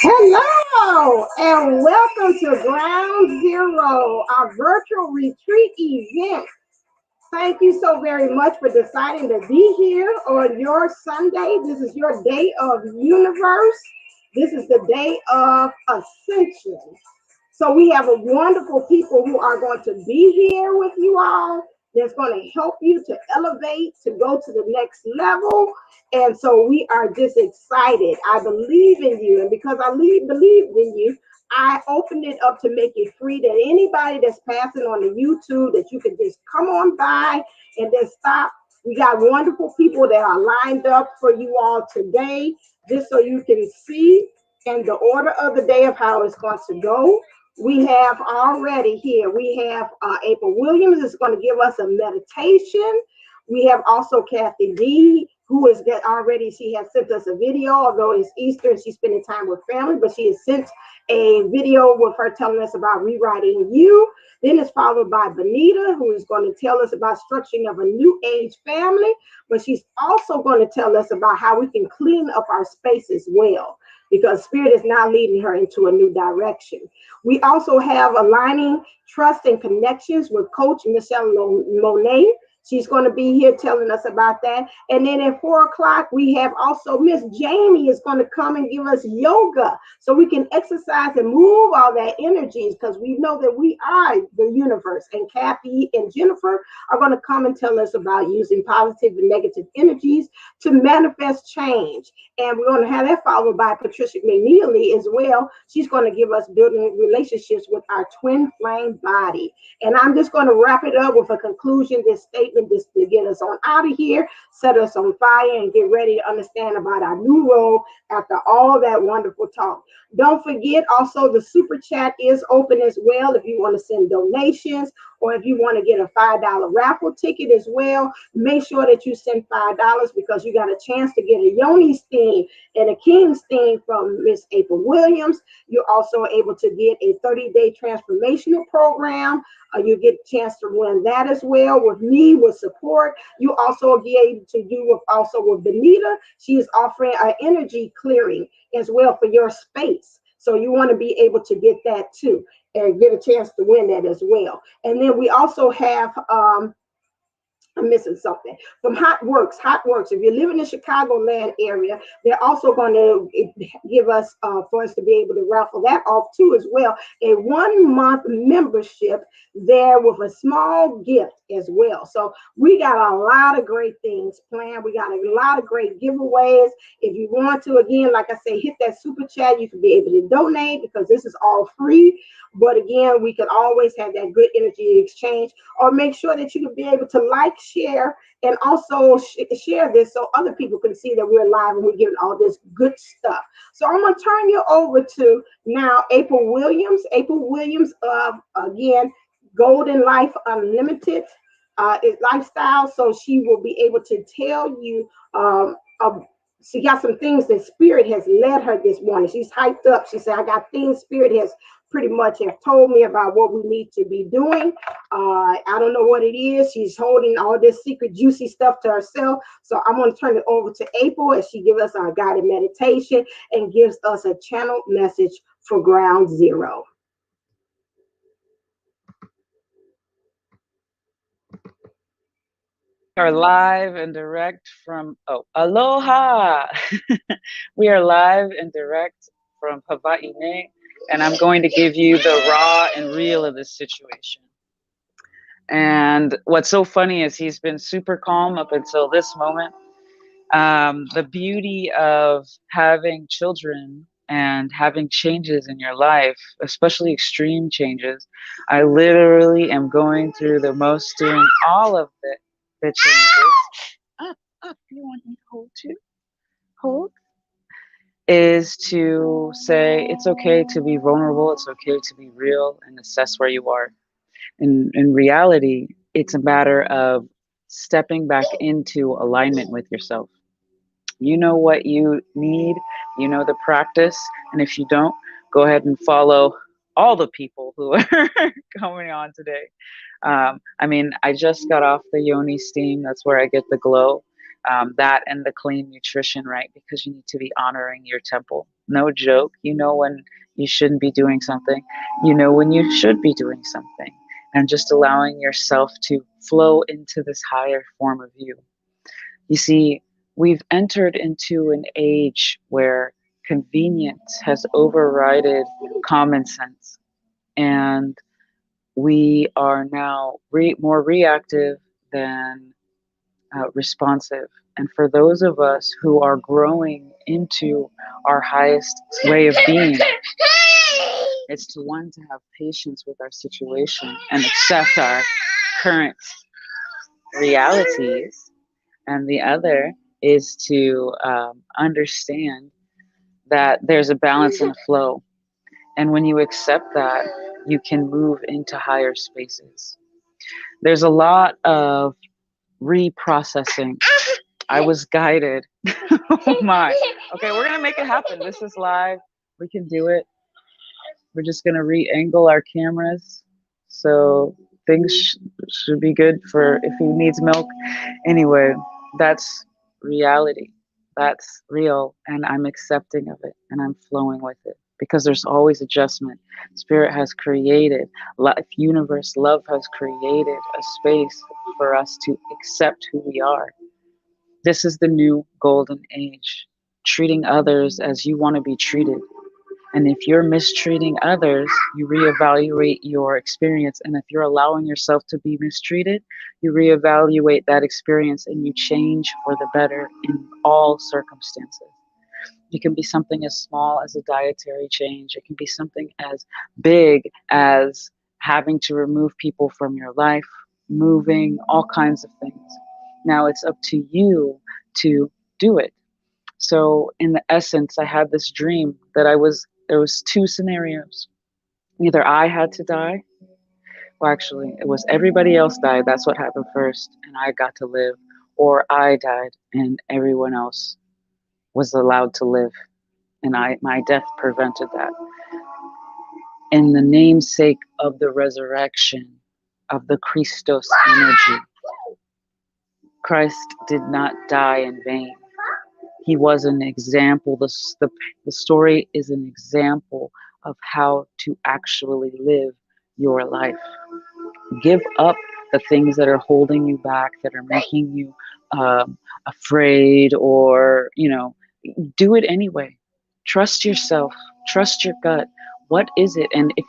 Hello and welcome to Ground Zero, our virtual retreat event. Thank you so very much for deciding to be here on your Sunday. This is your day of universe. This is the day of ascension. So we have a wonderful people who are going to be here with you all. That's going to help you to elevate, to go to the next level. And so we are just excited. I believe in you. And because I believed in you, I opened it up to make it free that anybody that's passing on the YouTube, that you can just come on by and then stop. We got wonderful people that are lined up for you all today, just so you can see and the order of the day of how it's going to go. We have already here, we have April Williams is going to give us a meditation. We have also Kathy D, who is already, she has sent us a video, although it's Easter and she's spending time with family, but she has sent a video with her telling us about rewriting you. Then it's followed by Benita, who is going to tell us about structuring of a new age family, but she's also going to tell us about how we can clean up our space as well, because Spirit is now leading her into a new direction. We also have aligning trust and connections with Coach Michelle Monet. She's going to be here telling us about that. And then at 4 o'clock, we have also Miss Jamie is going to come and give us yoga so we can exercise and move all that energies, because we know that we are the universe. And Kathy and Jennifer are going to come and tell us about using positive and negative energies to manifest change. And we're going to have that followed by Patricia McNeely as well. She's going to give us building relationships with our twin flame body. And I'm just going to wrap it up with a conclusion, this statement, just to get us on out of here, set us on fire, and get ready to understand about our new role after all that wonderful talk. Don't forget, also, the super chat is open as well if you want to send donations, or if you want to get a $5 raffle ticket as well. Make sure that you send $5, because you got a chance to get a Yoni's theme and a King's theme from Miss April Williams. You're also able to get a 30-day transformational program. You get a chance to win that as well with me, with support. You also be able to do with Benita. She is offering an energy clearing as well for your space. So you want to be able to get that too and get a chance to win that as well. And then we also have I'm missing something from Hot Works. Hot Works. If you live in the Chicagoland area, they're also going to give us, for us to be able to raffle that off too as well, a 1 month membership there with a small gift as well. So we got a lot of great things planned. We got a lot of great giveaways. If you want to, again, like I say, hit that super chat. You can be able to donate, because this is all free. But again, we can always have that good energy exchange, or make sure that you can be able to like, share, and also share this so other people can see that we're live and we're giving all this good stuff. So I'm going to turn you over to now April Williams. April Williams of, again, Golden Life Unlimited is lifestyle. So she will be able to tell you she got some things that Spirit has led her this morning. She's hyped up. She said, I got things Spirit has pretty much have told me about what we need to be doing. I don't know what it is. She's holding all this secret juicy stuff to herself. So I'm going to turn it over to April as she gives us our guided meditation and gives us a channel message for Ground Zero. Are live and direct from, aloha. We are live and direct from Hawaii, and I'm going to give you the raw and real of this situation. And what's so funny is he's been super calm up until this moment. The beauty of having children and having changes in your life, especially extreme changes. I literally am going through the most, doing all of the changes. Up, you want me to hold too? Hold. Is to say it's okay to be vulnerable, it's okay to be real and assess where you are. In reality, it's a matter of stepping back into alignment with yourself. You know what you need, you know the practice, and if you don't, go ahead and follow all the people who are coming on today. I mean, I just got off the Yoni steam. That's where I get the glow. That and the clean nutrition, right? Because you need to be honoring your temple. No joke. You know when you shouldn't be doing something. You know when you should be doing something. And just allowing yourself to flow into this higher form of you. You see, we've entered into an age where convenience has overridden common sense. And we are now more reactive than responsive. And for those of us who are growing into our highest way of being, it's to one, to have patience with our situation and accept our current realities, and the other is to understand that there's a balance and a flow. And when you accept that, you can move into higher spaces. There's a lot of reprocessing. I was guided. Oh my. Okay, we're going to make it happen. This is live. We can do it. We're just going to re-angle our cameras. So things should be good for if he needs milk. Anyway, that's reality. That's real. And I'm accepting of it and I'm flowing with it because there's always adjustment. Spirit has created, life, universe, love has created a space for us to accept who we are. This is the new golden age, treating others as you want to be treated. And if you're mistreating others, you reevaluate your experience. And if you're allowing yourself to be mistreated, you reevaluate that experience and you change for the better in all circumstances. It can be something as small as a dietary change, it can be something as big as having to remove people from your life, moving, all kinds of things. Now it's up to you to do it. So in the essence, I had this dream that there was two scenarios. Either I had to die, well actually it was everybody else died, that's what happened first, and I got to live, or I died and everyone else was allowed to live, and my death prevented that. In the namesake of the resurrection of the Christos energy, Christ did not die in vain. He was an example. The story is an example of how to actually live your life. Give up the things that are holding you back, that are making you afraid, or, do it anyway. Trust yourself, trust your gut. What is it? And if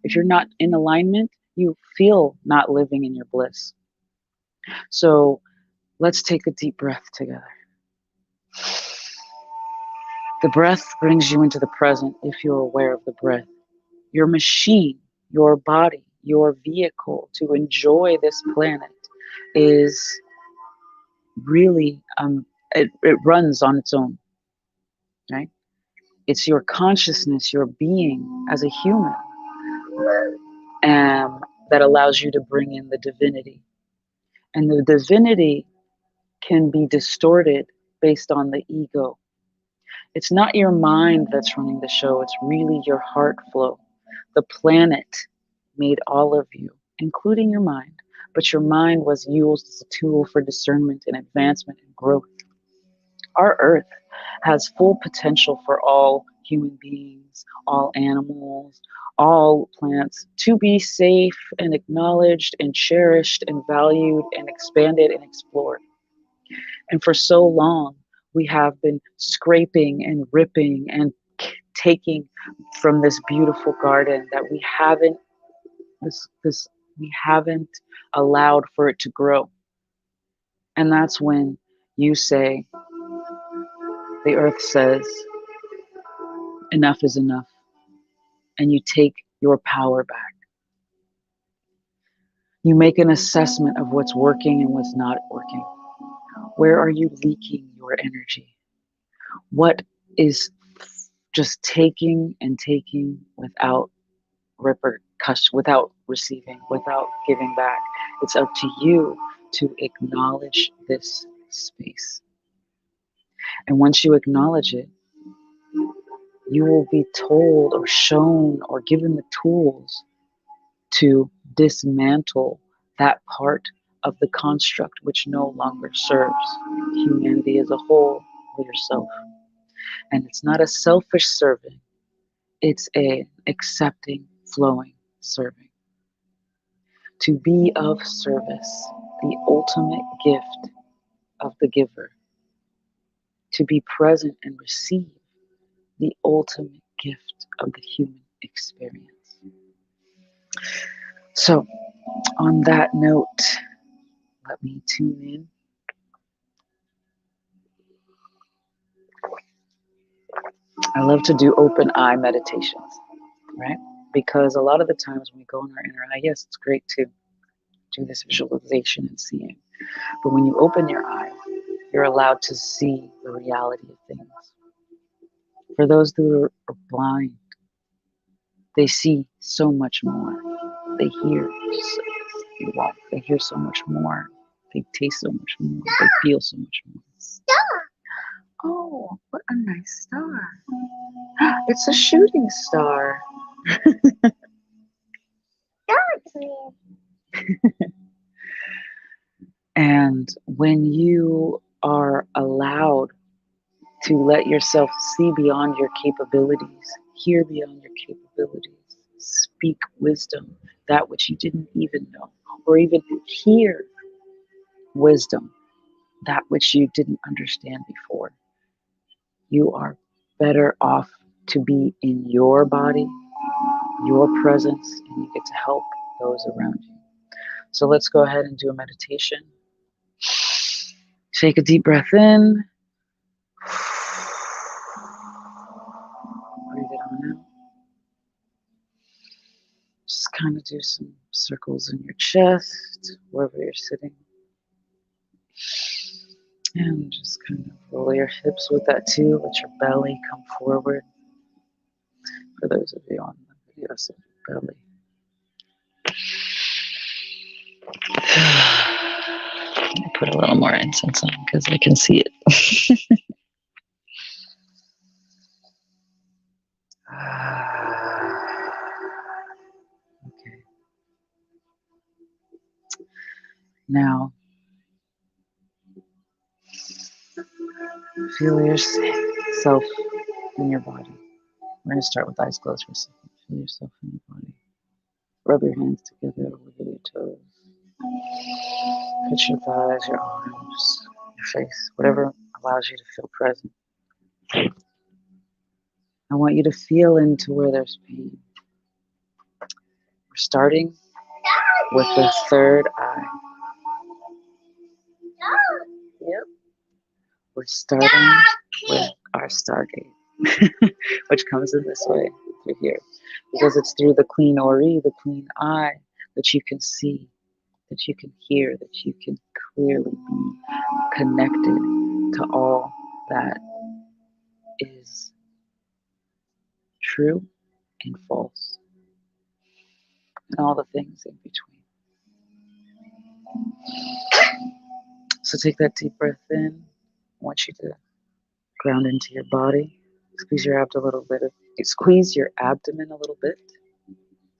you're not in alignment, you feel not living in your bliss. So let's take a deep breath together. The breath brings you into the present if you're aware of the breath. Your machine, your body, your vehicle to enjoy this planet is really, it runs on its own, right? It's your consciousness, your being as a human, that allows you to bring in the divinity. And the divinity can be distorted based on the ego. It's not your mind that's running the show, it's really your heart flow. The planet made all of you, including your mind, but your mind was used as a tool for discernment and advancement and growth. Our earth has full potential for all human beings, all animals, all plants to be safe and acknowledged and cherished and valued and expanded and explored. And for so long, we have been scraping and ripping and taking from this beautiful garden that we haven't allowed for it to grow. And that's when you say, the earth says, enough is enough, and you take your power back. You make an assessment of what's working and what's not working. Where are you leaking your energy? What is just taking and taking without repercussion, without receiving, without giving back? It's up to you to acknowledge this space. And once you acknowledge it, you will be told or shown or given the tools to dismantle that part of the construct which no longer serves. humanity as a whole, or yourself. And it's not a selfish serving, it's a accepting, flowing serving. To be of service, the ultimate gift of the giver. To be present and receive, the ultimate gift of the human experience. So, on that note, let me tune in. I love to do open eye meditations, right? Because a lot of the times when we go in our inner eye, yes, it's great to do this visualization and seeing. But when you open your eye, you're allowed to see the reality of things. For those who are blind, they see so much more. They hear, well, they hear so much more. They taste so much more. They feel so much more. Oh, what a nice star. It's a shooting star. And when you are allowed to let yourself see beyond your capabilities, hear beyond your capabilities, speak wisdom, that which you didn't even know, or even hear wisdom, that which you didn't understand before, you are better off to be in your body, your presence, and you get to help those around you. So let's go ahead and do a meditation. Take a deep breath in. Breathe it on out. Just kind of do some circles in your chest, wherever you're sitting. And just kind of roll your hips with that too. Let your belly come forward. For those of you on the video, so belly. Put a little more incense on because I can see it. Okay. Now, feel yourself in your body. We're going to start with eyes closed for a second. Feel yourself in your body. Rub your hands together, wiggle your toes. Touch your thighs, your arms, your face, whatever allows you to feel present. I want you to feel into where there's pain. We're starting with the third eye. Yep. We're starting with our stargate, which comes in this way through here. Because it's through the clean ori, the clean eye, that you can see, that you can hear, that you can clearly be connected to all that is true and false, and all the things in between. So take that deep breath in. I want you to ground into your body. Squeeze your abdomen a little bit. Squeeze your abdomen a little bit.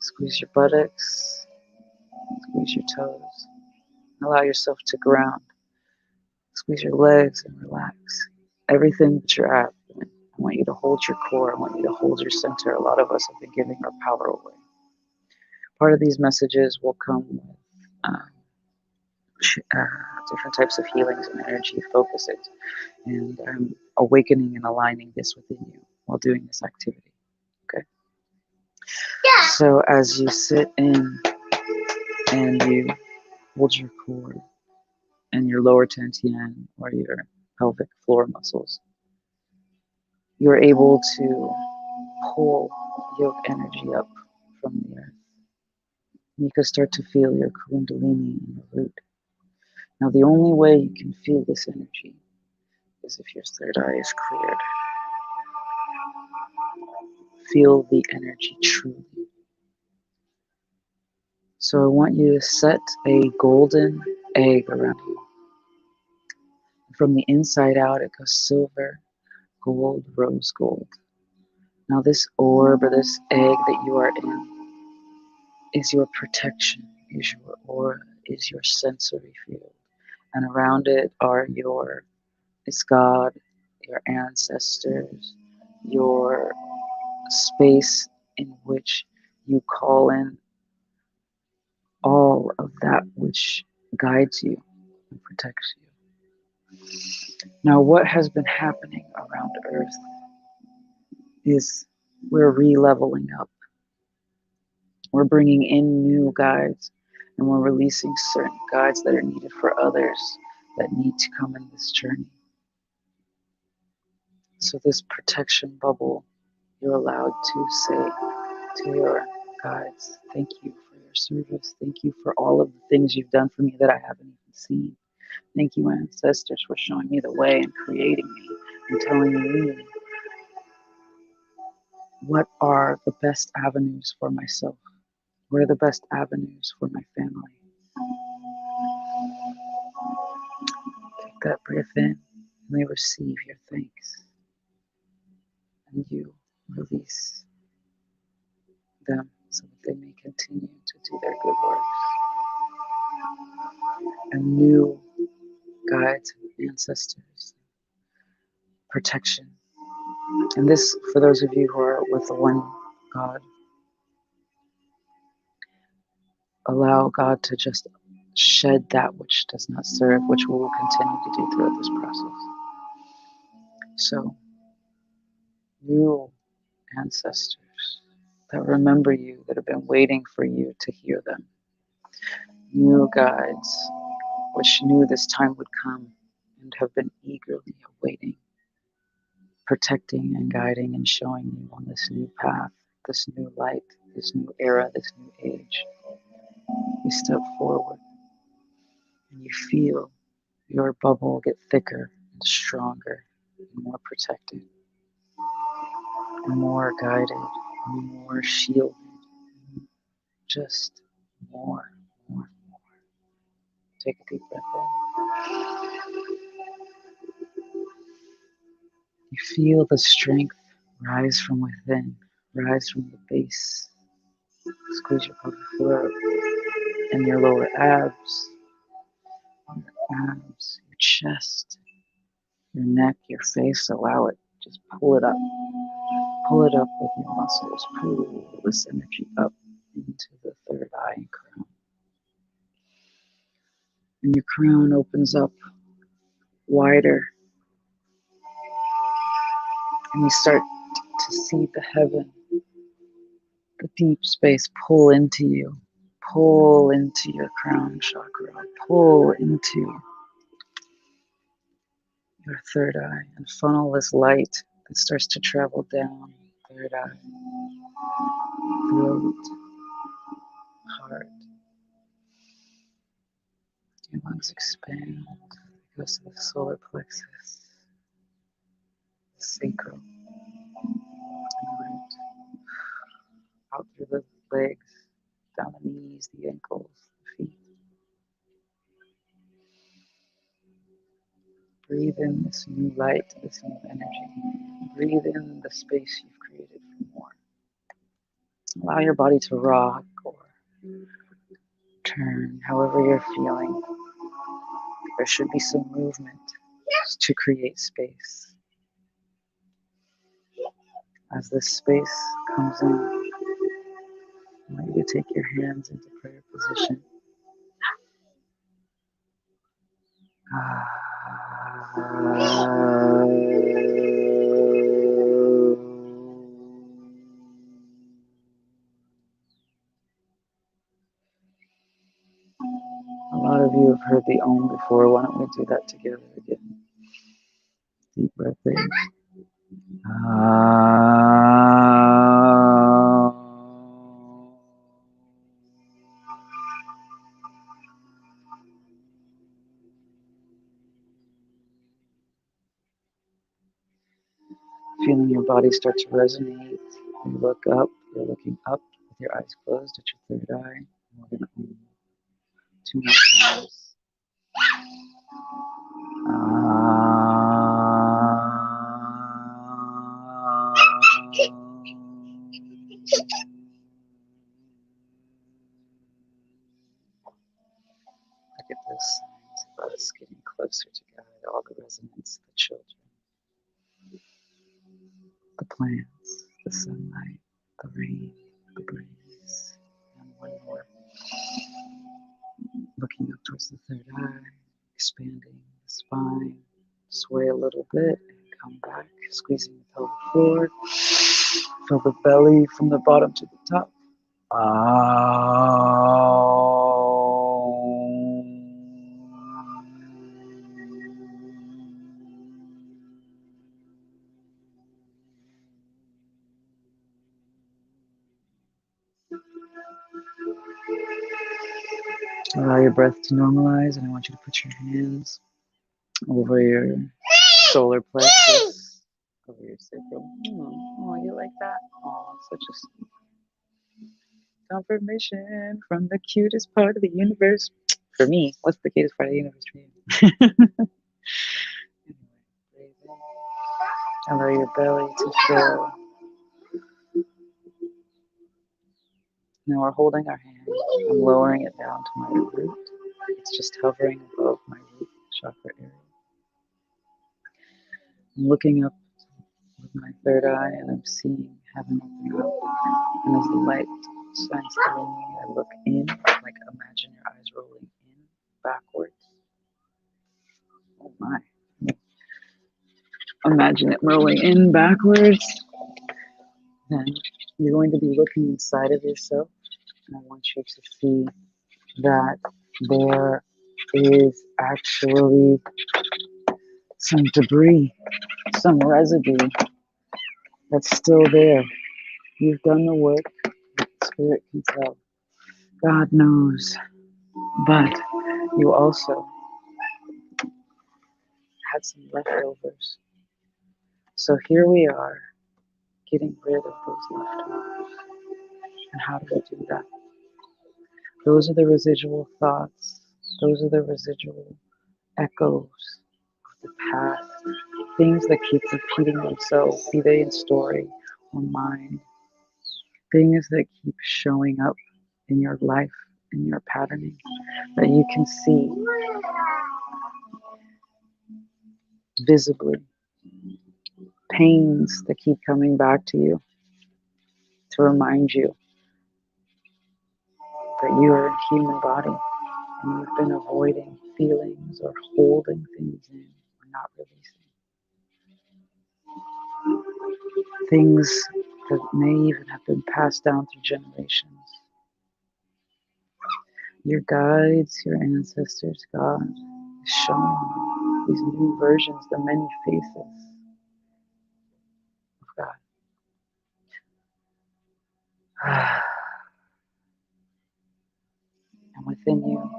Squeeze your buttocks. Squeeze your toes. Allow yourself to ground. Squeeze your legs and relax. Everything but your abdomen. I want you to hold your core. I want you to hold your center. A lot of us have been giving our power away. Part of these messages will come with different types of healings and energy focuses. And I'm awakening and aligning this within you while doing this activity. Okay. Yeah. So as you sit in and you hold your core and your lower dantian or your pelvic floor muscles, you're able to pull yoke energy up from the earth. You can start to feel your kundalini in your root. Now, the only way you can feel this energy is if your third eye is cleared. Feel the energy truly. So I want you to set a golden egg around you. From the inside out, it goes silver, gold, rose gold. Now, this orb or this egg that you are in is your protection, is your aura, is your sensory field. And around it are your is God, your ancestors, your space in which you call in all of that which guides you and protects you. Now, what has been happening around Earth is we're re-leveling up. We're bringing in new guides, and we're releasing certain guides that are needed for others that need to come in this journey. So this protection bubble, you're allowed to say to your guides, thank you for your service. Thank you for all of the things you've done for me that I haven't even seen. Thank you, ancestors, for showing me the way and creating me and telling me what are the best avenues for myself. What are the best avenues for my family? Take that breath in and they receive your thanks. And you release them so that they may continue to do their good work. And new guides and ancestors, protection. And this, for those of you who are with the one God, allow God to just shed that which does not serve, which we will continue to do throughout this process. So, you ancestors that remember you, that have been waiting for you to hear them, new guides which knew this time would come and have been eagerly awaiting, protecting and guiding and showing you on this new path, this new light, this new era, this new age. You step forward and you feel your bubble get thicker and stronger and more protected and more guided and more shielded. Just more, more. Take a deep breath in. You feel the strength rise from within, rise from the base. Squeeze your pelvic floor and your lower abs, your chest, your neck, your face. Allow it. Just pull it up. Pull it up with your muscles. Pull this energy up into the third eye and crown. And your crown opens up wider. And you start to see the heaven, the deep space pull into you. Pull into your crown chakra. Pull into your third eye and funnel this light that starts to travel down third eye, throat, heart. Your lungs expand. It goes to the solar plexus, the sacral, and right out through the legs, down the knees, the ankles, the feet. Breathe in this new light, this new energy. Breathe in the space you've created for more. Allow your body to rock or turn, however you're feeling. There should be some movement to create space. As this space comes in, I want you to take your hands into prayer position. A lot of you have heard the Om before. Why don't we do that together again? Deep breath in. Feeling your body start to resonate. You look up, you're looking up with your eyes closed at your third eye. We're going to 2 more times. Look at this. It's us getting closer together. all the resonance, the children, the plants, the sunlight, the rain, the breeze, and one more. Looking up towards the third eye, expanding the spine, sway a little bit and come back, squeezing the pelvic floor. Feel the belly from the bottom to the top. Allow your breath to normalize, and I want you to put your hands over your solar plexus, over your sacral. Oh, you like that? Oh, such a confirmation from the cutest part of the universe. For me, what's the cutest part of the universe for you? Anyway, breathe in. Allow your belly to fill. Now we're holding our hand. I'm lowering it down to my root. It's just hovering above my root chakra area. I'm looking up with my third eye and I'm seeing heaven open up. And as the light shines through me, I look in, like imagine your eyes rolling in backwards. Oh my. Imagine it rolling in backwards. Then you're going to be looking inside of yourself. And I want you to see that there is actually some debris, some residue that's still there. You've done the work. Spirit can tell. God knows. But you also had some leftovers. So here we are, getting rid of those leftovers. And how do we do that? Those are the residual thoughts. Those are the residual echoes of the past. Things that keep repeating themselves, be they in story or mind. Things that keep showing up in your life, in your patterning, that you can see visibly. Pains that keep coming back to you to remind you that you are a human body and you've been avoiding feelings or holding things in or not releasing. Things that may even have been passed down through generations. Your guides, your ancestors, God is showing you these new versions, the many faces of God. And within you,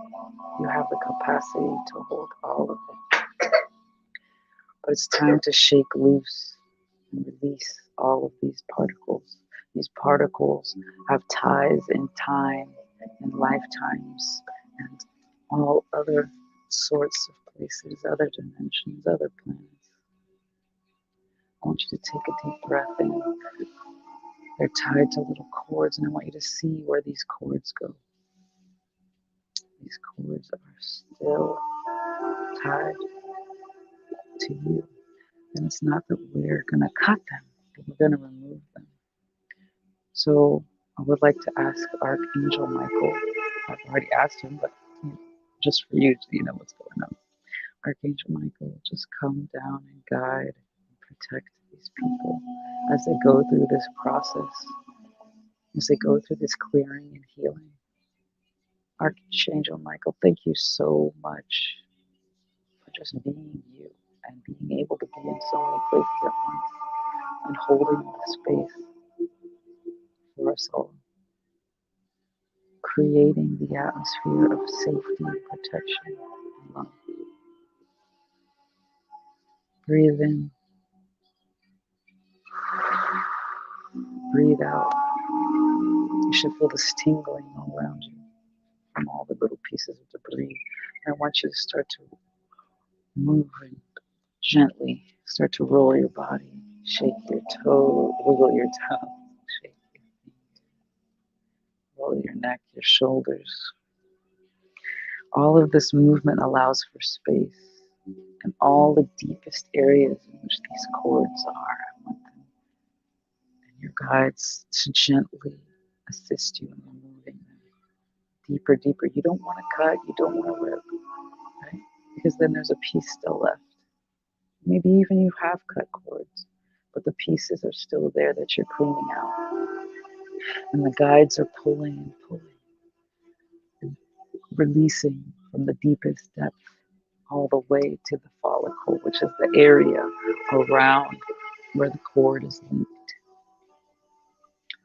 you have the capacity to hold all of it. But it's time to shake loose and release all of these particles. These particles have ties in time and lifetimes and all other sorts of places, other dimensions, other planets. I want you to take a deep breath in. They're tied to little cords, and I want you to see where these cords go. These cords are still tied to you. And it's not that we're going to cut them, but we're going to remove them. So I would like to ask Archangel Michael. I've already asked him, but just for you, so you know what's going on. Archangel Michael, just come down and guide and protect these people as they go through this process, as they go through this clearing and healing. Archangel Michael, thank you so much for just being you and being able to be in so many places at once and holding the space for us all, creating the atmosphere of safety, protection, and love. Breathe in, breathe out. You should feel this tingling all around you from all the little pieces of debris. And I want you to start to move and gently start to roll your body, shake your toe, wiggle your toe, shake your feet, roll your neck, your shoulders. All of this movement allows for space and all the deepest areas in which these cords are. I want them and your guides to gently assist you in removing them deeper, deeper. You don't want to cut, you don't want to rip, right? Because then there's a piece still left. Maybe even you have cut cords, but the pieces are still there that you're cleaning out. And the guides are pulling and pulling and releasing from the deepest depth all the way to the follicle, which is the area around where the cord is linked.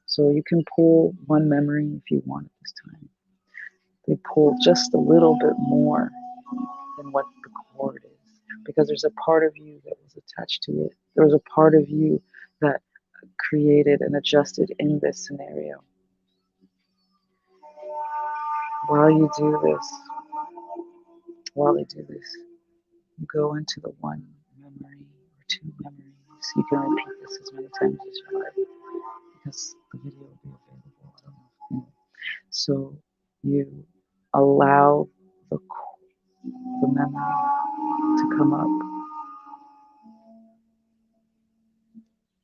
So you can pull one memory if you want at this time. They pull just a little bit more than what the cord is, because there's a part of you that was attached to it. There was a part of you that created and adjusted in this scenario. While you do this, while they do this, you go into the one memory or two memories. You can repeat this as many times as you like because the video will be available. I don't know if you know. So you allow the memory to come up.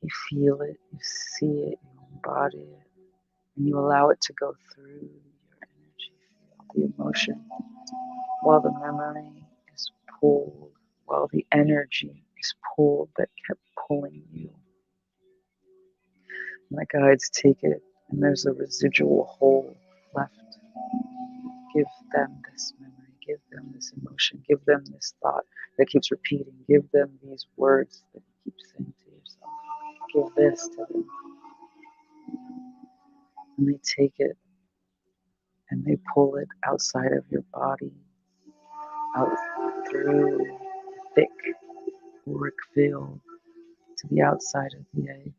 You feel it, you see it, you embody it, and you allow it to go through your energy field, the emotion, while the memory is pulled, while the energy is pulled that kept pulling you. And the guides take it, and there's a residual hole left. Give them this memory, give them this emotion, give them this thought that keeps repeating, give them these words that you keep saying to yourself. Give this to them. And they take it and they pull it outside of your body, out through the thick auric field to the outside of the egg.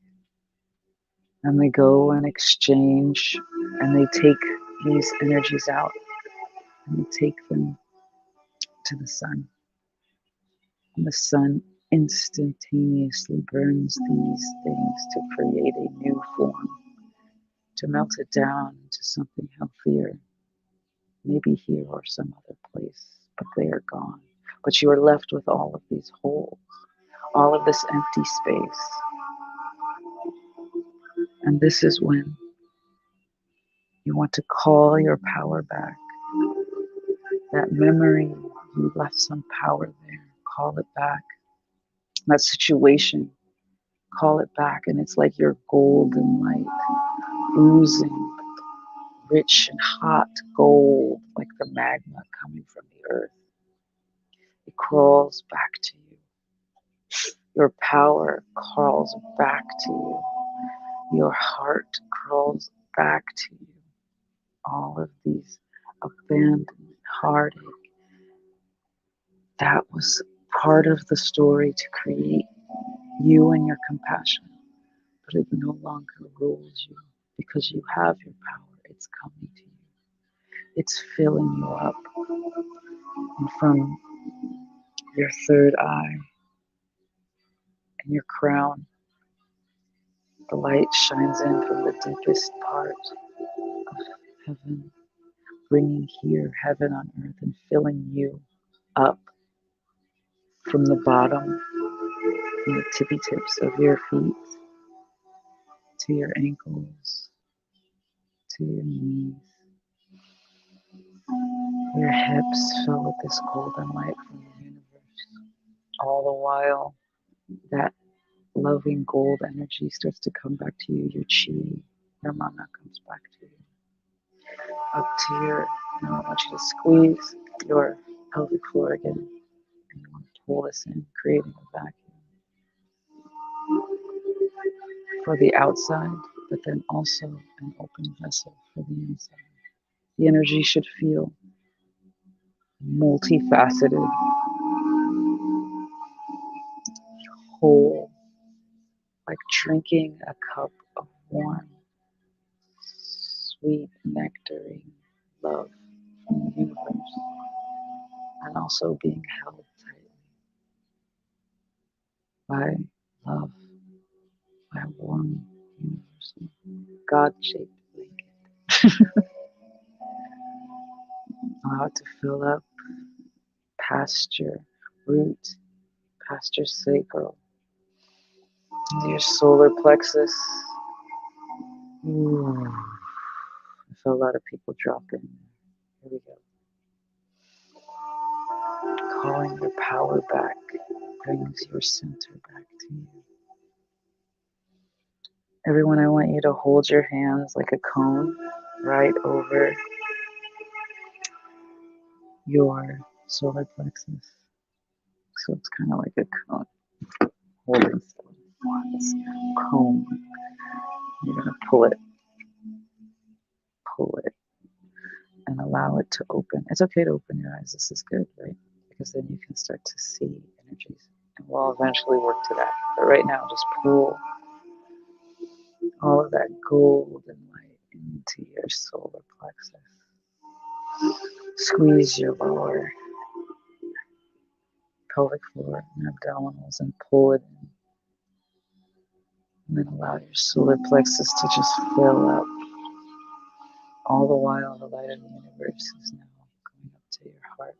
And they go and exchange and they take these energies out and they take them to the sun. And the sun instantaneously burns these things to create a new form, to melt it down into something healthier, maybe here or some other place, but they are gone. But you are left with all of these holes, all of this empty space. And this is when you want to call your power back. That memory, you left some power there. Call it back. That situation, call it back. And it's like your golden light oozing, rich and hot gold, like the magma coming from the earth. It crawls back to you. Your power crawls back to you. Your heart crawls back to you. All of these abandonment, heartache, that was part of the story to create you and your compassion. But it no longer rules you because you have your power. It's coming to you. It's filling you up. And from your third eye and your crown, the light shines in from the deepest part of heaven, bringing here heaven on earth and filling you up from the bottom, from the tippy tips of your feet to your ankles, to your knees. Your hips fill with this golden light from the universe. All the while, that loving gold energy starts to come back to you. Your chi, your mana comes back to you. Up to your, now I want you to squeeze your pelvic floor again. And you want to pull this in, creating a vacuum for the outside, but then also an open vessel for the inside. The energy should feel multifaceted, whole, like drinking a cup of warm, sweet nectarine love from the universe, and also being held tightly by love, by a warm, universal, God-shaped blanket. Allow it to fill up past your root past your sacral, into your solar plexus. Ooh, I feel a lot of people drop in. Here we go. Calling your power back brings your center back to you. Everyone, I want you to hold your hands like a cone right over your solar plexus. So it's kind of like a cone holding this cone. You're going to pull it, and allow it to open. It's okay to open your eyes. This is good, right? Because then you can start to see energies. And we'll eventually work to that. But right now, just pull all of that golden light into your solar plexus. Squeeze your lower pelvic floor and abdominals and pull it in. And then allow your solar plexus to just fill up. All the while, the light of the universe is now going up to your heart,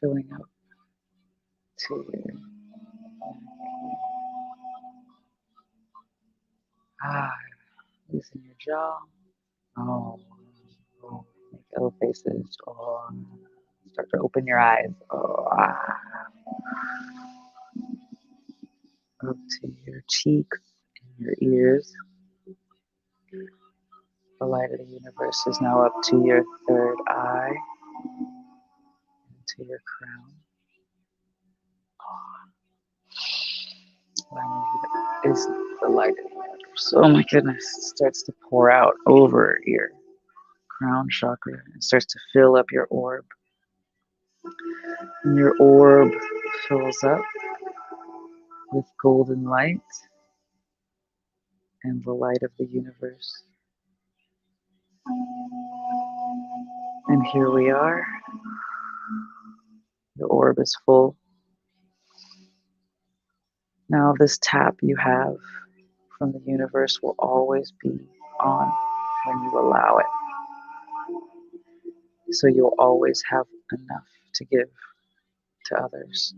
filling up to your loosen your jaw. Oh, oh, make L faces. Oh, start to open your eyes. Oh, up to your cheeks and your ears. The light of the universe is now up to your third eye, to your crown. Is the light of the universe. Oh my goodness, it starts to pour out over your crown chakra. It starts to fill up your orb. And your orb fills up with golden light and the light of the universe. And here we are. The orb is full. Now, this tap you have from the universe will always be on when you allow it. So you'll always have enough to give to others.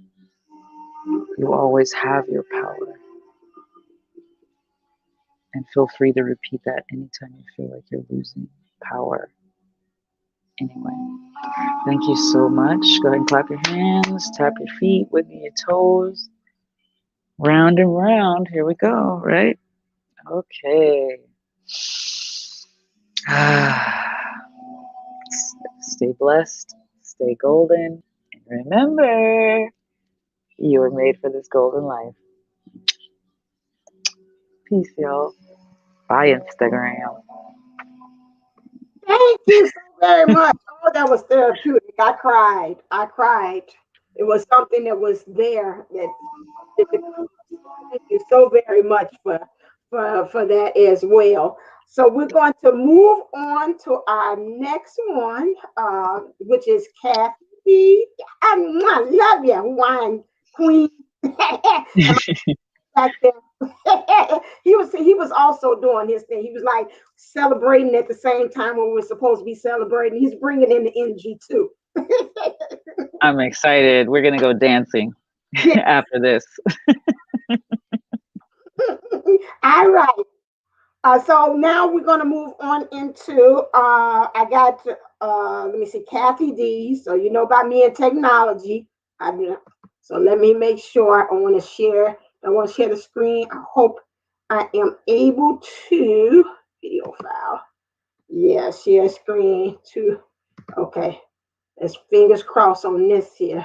You always have your power. And feel free to repeat that anytime you feel like you're losing power. Anyway, thank you so much. Go ahead and clap your hands, tap your feet, wiggle your toes. Round and round. Here we go, right? Okay. Stay blessed, stay golden, and remember, you were made for this golden life. Peace, y'all. Bye, Instagram. Thank you so very much. Oh, that was therapeutic. I cried. I cried. It was something that was there that wanted to come. Thank you so very much for that as well. So we're going to move on to our next one, which is Kathy. I love you, wine queen. And back there. He was also doing his thing. He was like celebrating at the same time when we were supposed to be celebrating. He's bringing in the energy too. I'm excited. We're going to go dancing Yeah. after this. All right. So now we're going to move on into I got let me see, Kathy D. So you know about me and technology. So let me make sure. I want to share. I want to share the screen. I hope I am able to video file. Yeah, share screen too. Okay, let's fingers crossed on this here.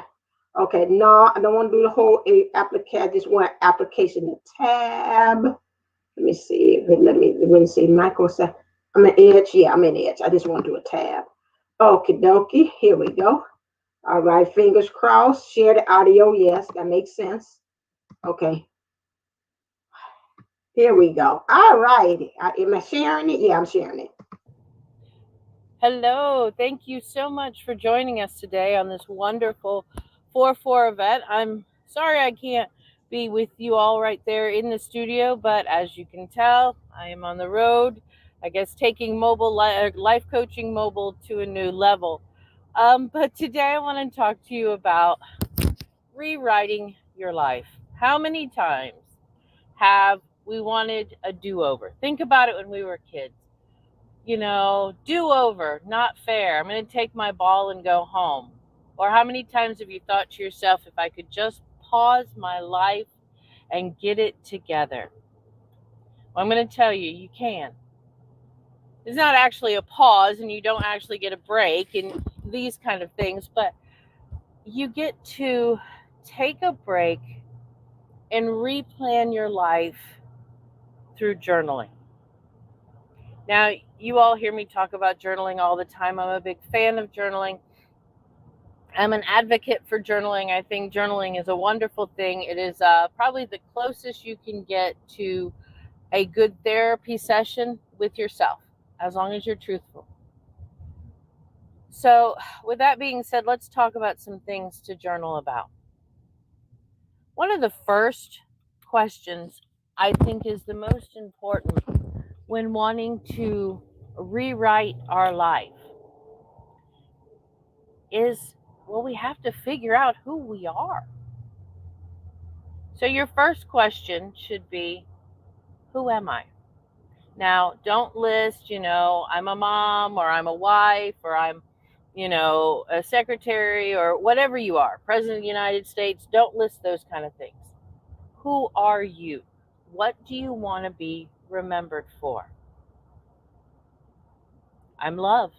Okay, no, I don't want to do the whole application. I just want application tab. Let me see. Let me see. Microsoft. I'm an Edge. Yeah, I'm in Edge. I just want to do a tab. Okie dokie. Here we go. All right. Fingers crossed. Share the audio. Yes, that makes sense. Okay. Here we go. All right. Am I sharing it? Yeah, I'm sharing it. Hello, thank you so much for joining us today on this wonderful 4-4 event. I'm sorry I can't be with you all right there in the studio, but as you can tell, I am on the road, I guess taking life coaching mobile to a new level. But today I want to talk to you about rewriting your life. How many times have we wanted a do over? Think about it when we were kids. Do over, not fair. I'm going to take my ball and go home. Or how many times have you thought to yourself, if I could just pause my life and get it together? Well, I'm going to tell you, you can. It's not actually a pause and you don't actually get a break and these kind of things, but you get to take a break and replan your life through journaling. Now, you all hear me talk about journaling all the time. I'm a big fan of journaling. I'm an advocate for journaling. I think journaling is a wonderful thing. It is probably the closest you can get to a good therapy session with yourself, as long as you're truthful. So, with that being said, let's talk about some things to journal about. One of the first questions I think is the most important when wanting to rewrite our life is, well, we have to figure out who we are. So your first question should be, who am I? Now, don't list, I'm a mom or I'm a wife or I'm, a secretary or whatever you are, President of the United States. Don't list those kind of things. Who are you? What do you want to be remembered for? I'm love.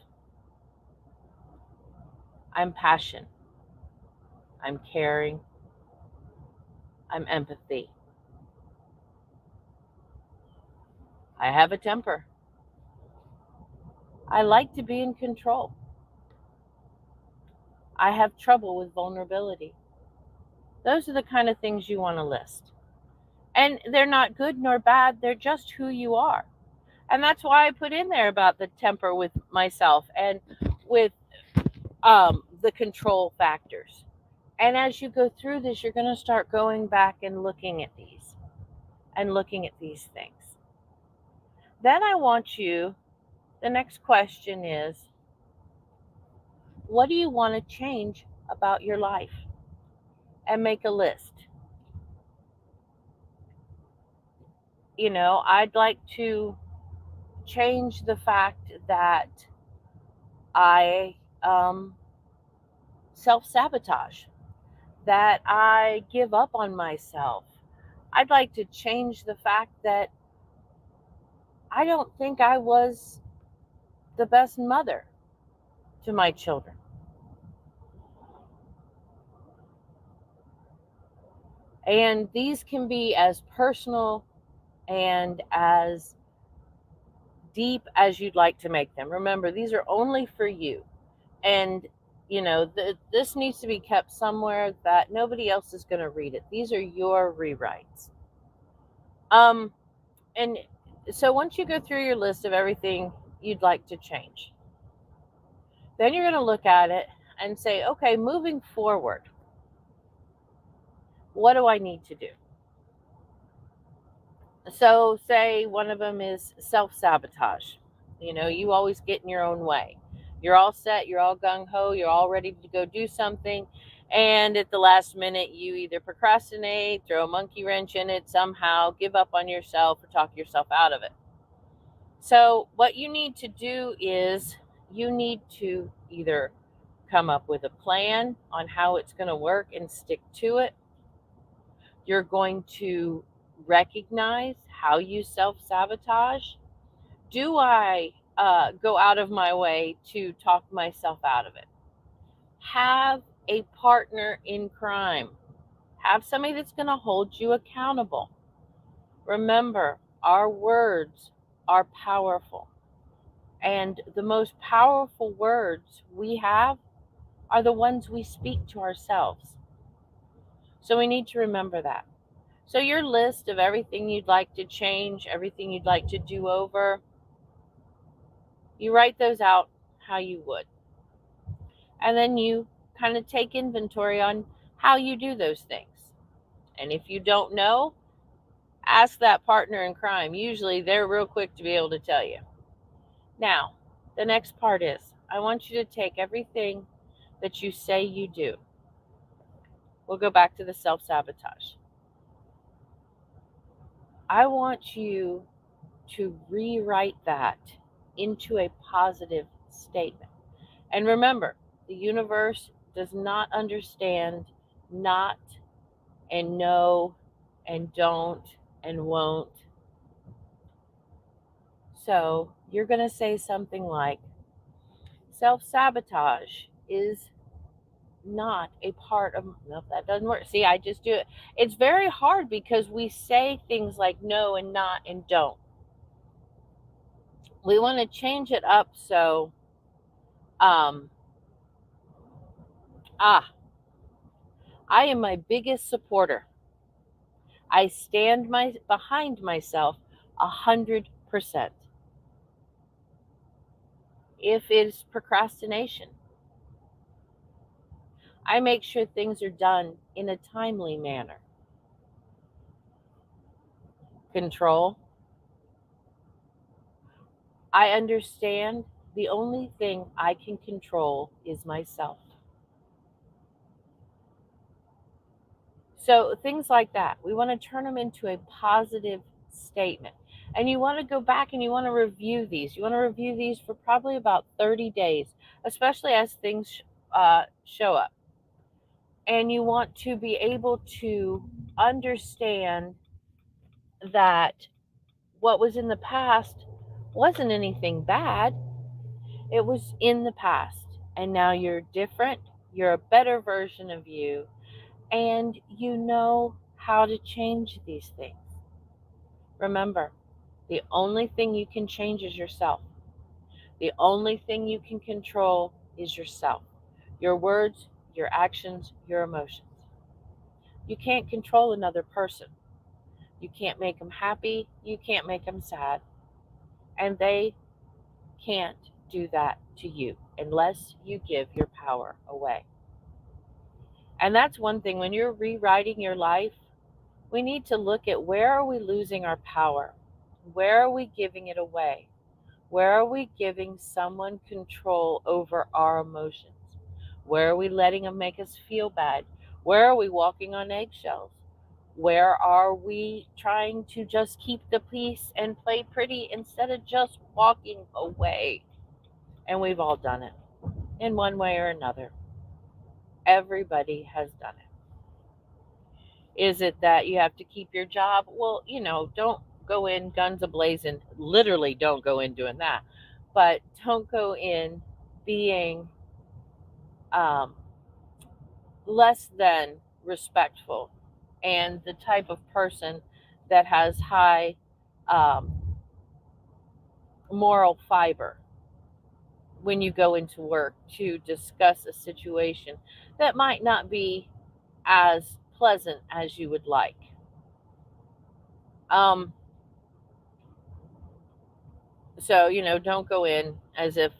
I'm passion. I'm caring. I'm empathy. I have a temper. I like to be in control. I have trouble with vulnerability. Those are the kind of things you want to list. And they're not good nor bad, they're just who you are. And that's why I put in there about the temper with myself and with the control factors. And as you go through this, you're going to start going back and looking at these things. Then I want you, the next question is, what do you want to change about your life? And make a list. I'd like to change the fact that I self sabotage, that I give up on myself. I'd like to change the fact that I don't think I was the best mother to my children. And these can be as personal and as deep as you'd like to make them. Remember, these are only for you. And, this needs to be kept somewhere that nobody else is going to read it. These are your rewrites. And so once you go through your list of everything you'd like to change, then you're going to look at it and say, okay, moving forward, what do I need to do? So, say one of them is self sabotage. You always get in your own way. You're all set, you're all gung ho, you're all ready to go do something. And at the last minute, you either procrastinate, throw a monkey wrench in it, somehow give up on yourself or talk yourself out of it. So, what you need to do is you need to either come up with a plan on how it's going to work and stick to it. You're going to recognize how you self sabotage. Do I go out of my way to talk myself out of it? Have a partner in crime. Have somebody that's going to hold you accountable. Remember, our words are powerful. And the most powerful words we have are the ones we speak to ourselves. So we need to remember that. So your list of everything you'd like to change, everything you'd like to do over, you write those out how you would. And then you kind of take inventory on how you do those things. And if you don't know, ask that partner in crime. Usually they're real quick to be able to tell you. Now, the next part is I want you to take everything that you say you do. We'll go back to the self-sabotage. I want you to rewrite that into a positive statement. And remember, the universe does not understand not and no and don't and won't. So you're going to say something like, self sabotage is not a part of. No, that doesn't work. See, I just do it. It's very hard because we say things like no and not and don't. We want to change it up so, um, ah, I am my biggest supporter. I stand behind myself 100%. If it's procrastination, I make sure things are done in a timely manner. Control, I understand the only thing I can control is myself. So things like that, we want to turn them into a positive statement. And you want to go back and you want to review these. You want to review these for probably about 30 days, especially as things show up. And you want to be able to understand that what was in the past wasn't anything bad. It was in the past. And now you're different. You're a better version of you. And you know how to change these things. Remember, the only thing you can change is yourself. The only thing you can control is yourself. Your words, your actions, your emotions. You can't control another person. You can't make them happy. You can't make them sad. And they can't do that to you unless you give your power away. And that's one thing when you're rewriting your life, we need to look at where are we losing our power? Where are we giving it away? Where are we giving someone control over our emotions? Where are we letting them make us feel bad? Where are we walking on eggshells? Where are we trying to just keep the peace and play pretty instead of just walking away? And we've all done it in one way or another. Everybody has done it. Is it that you have to keep your job? Well, don't go in guns a-blazing. Literally, don't go in doing that. But don't go in being um, less than respectful and the type of person that has high um, moral fiber when you go into work to discuss a situation that might not be as pleasant as you would like. Um, so, don't go in as if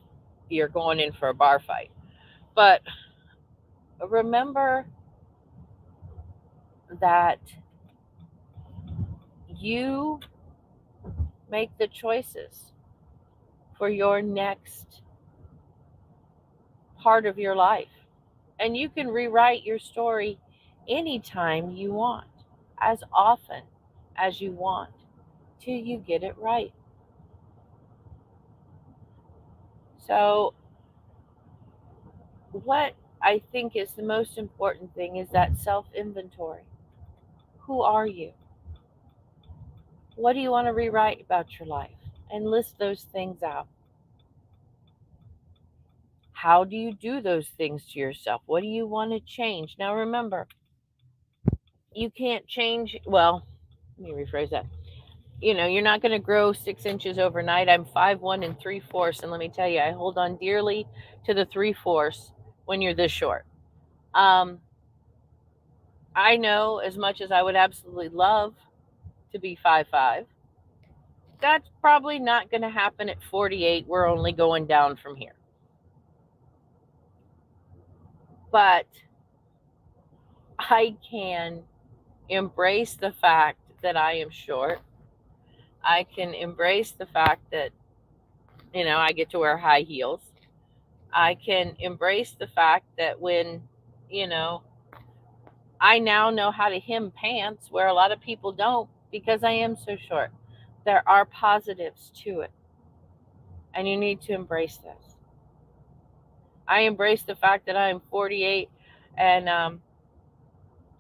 you're going in for a bar fight. But remember that you make the choices for your next part of your life. And you can rewrite your story anytime you want, as often as you want, till you get it right. So, what I think is the most important thing is that self inventory. Who are you? What do you want to rewrite about your life? And list those things out. How do you do those things to yourself? What do you want to change? Now, remember, you can't change, well, let me rephrase that. You're not going to grow 6 inches overnight. I'm 5'1" and 3/4, and let me tell you, I hold on dearly to the 3/4 when you're this short. Um, I know as much as I would absolutely love to be 5'5", that's probably not going to happen at 48. We're only going down from here. But I can embrace the fact that I am short. I can embrace the fact that, I get to wear high heels. I can embrace the fact that when, you know, I now know how to hem pants where a lot of people don't because I am so short. There are positives to it, and you need to embrace this. I embrace the fact that I am 48 and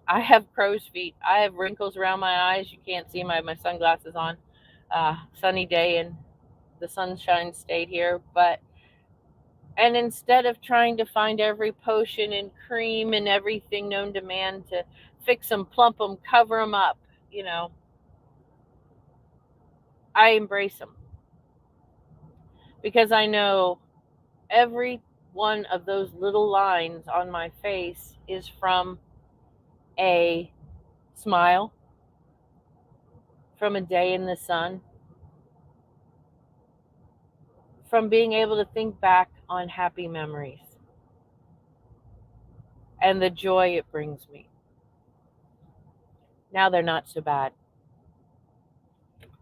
I have crow's feet. I have wrinkles around my eyes. You can't see my sunglasses on. Sunny day and the sunshine stayed here. And instead of trying to find every potion and cream and everything known to man to fix them, plump them, cover them up, you know, I embrace them because I know every one of those little lines on my face is from a smile, from a day in the sun, from being able to think back on happy memories and the joy it brings me. Now they're not so bad.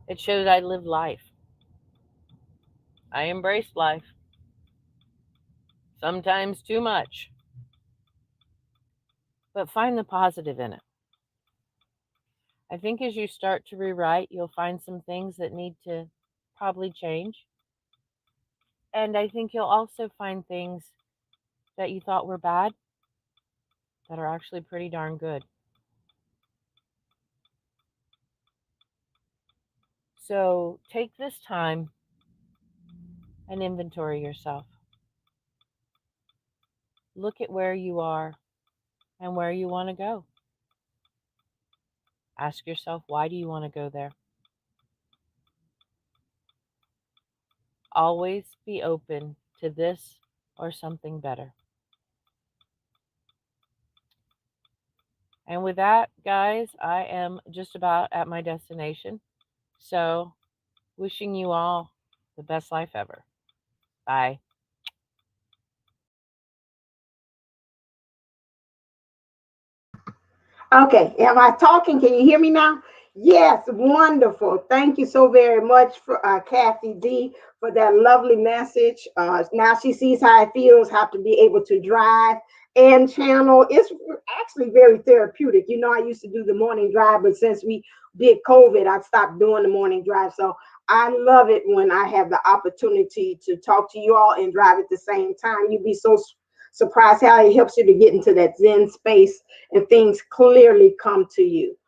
It shows I live life. I embrace life, sometimes too much, but find the positive in it. I think as you start to rewrite, you'll find some things that need to probably change. And I think you'll also find things that you thought were bad that are actually pretty darn good. So take this time and inventory yourself. Look at where you are and where you want to go. Ask yourself, why do you want to go there? Always be open to this or something better. And with that, guys, I am just about at my destination. So, wishing you all the best life ever. Bye. Okay, am I talking? Can you hear me now? Yes, wonderful. Thank you so very much for Kathy D for that lovely message. Now she sees how it feels, how to be able to drive and channel. It's actually very therapeutic. You know, I used to do the morning drive, but since we did COVID, I stopped doing the morning drive. So I love it when I have the opportunity to talk to you all and drive at the same time. You'd be so surprised how it helps you to get into that Zen space and things clearly come to you.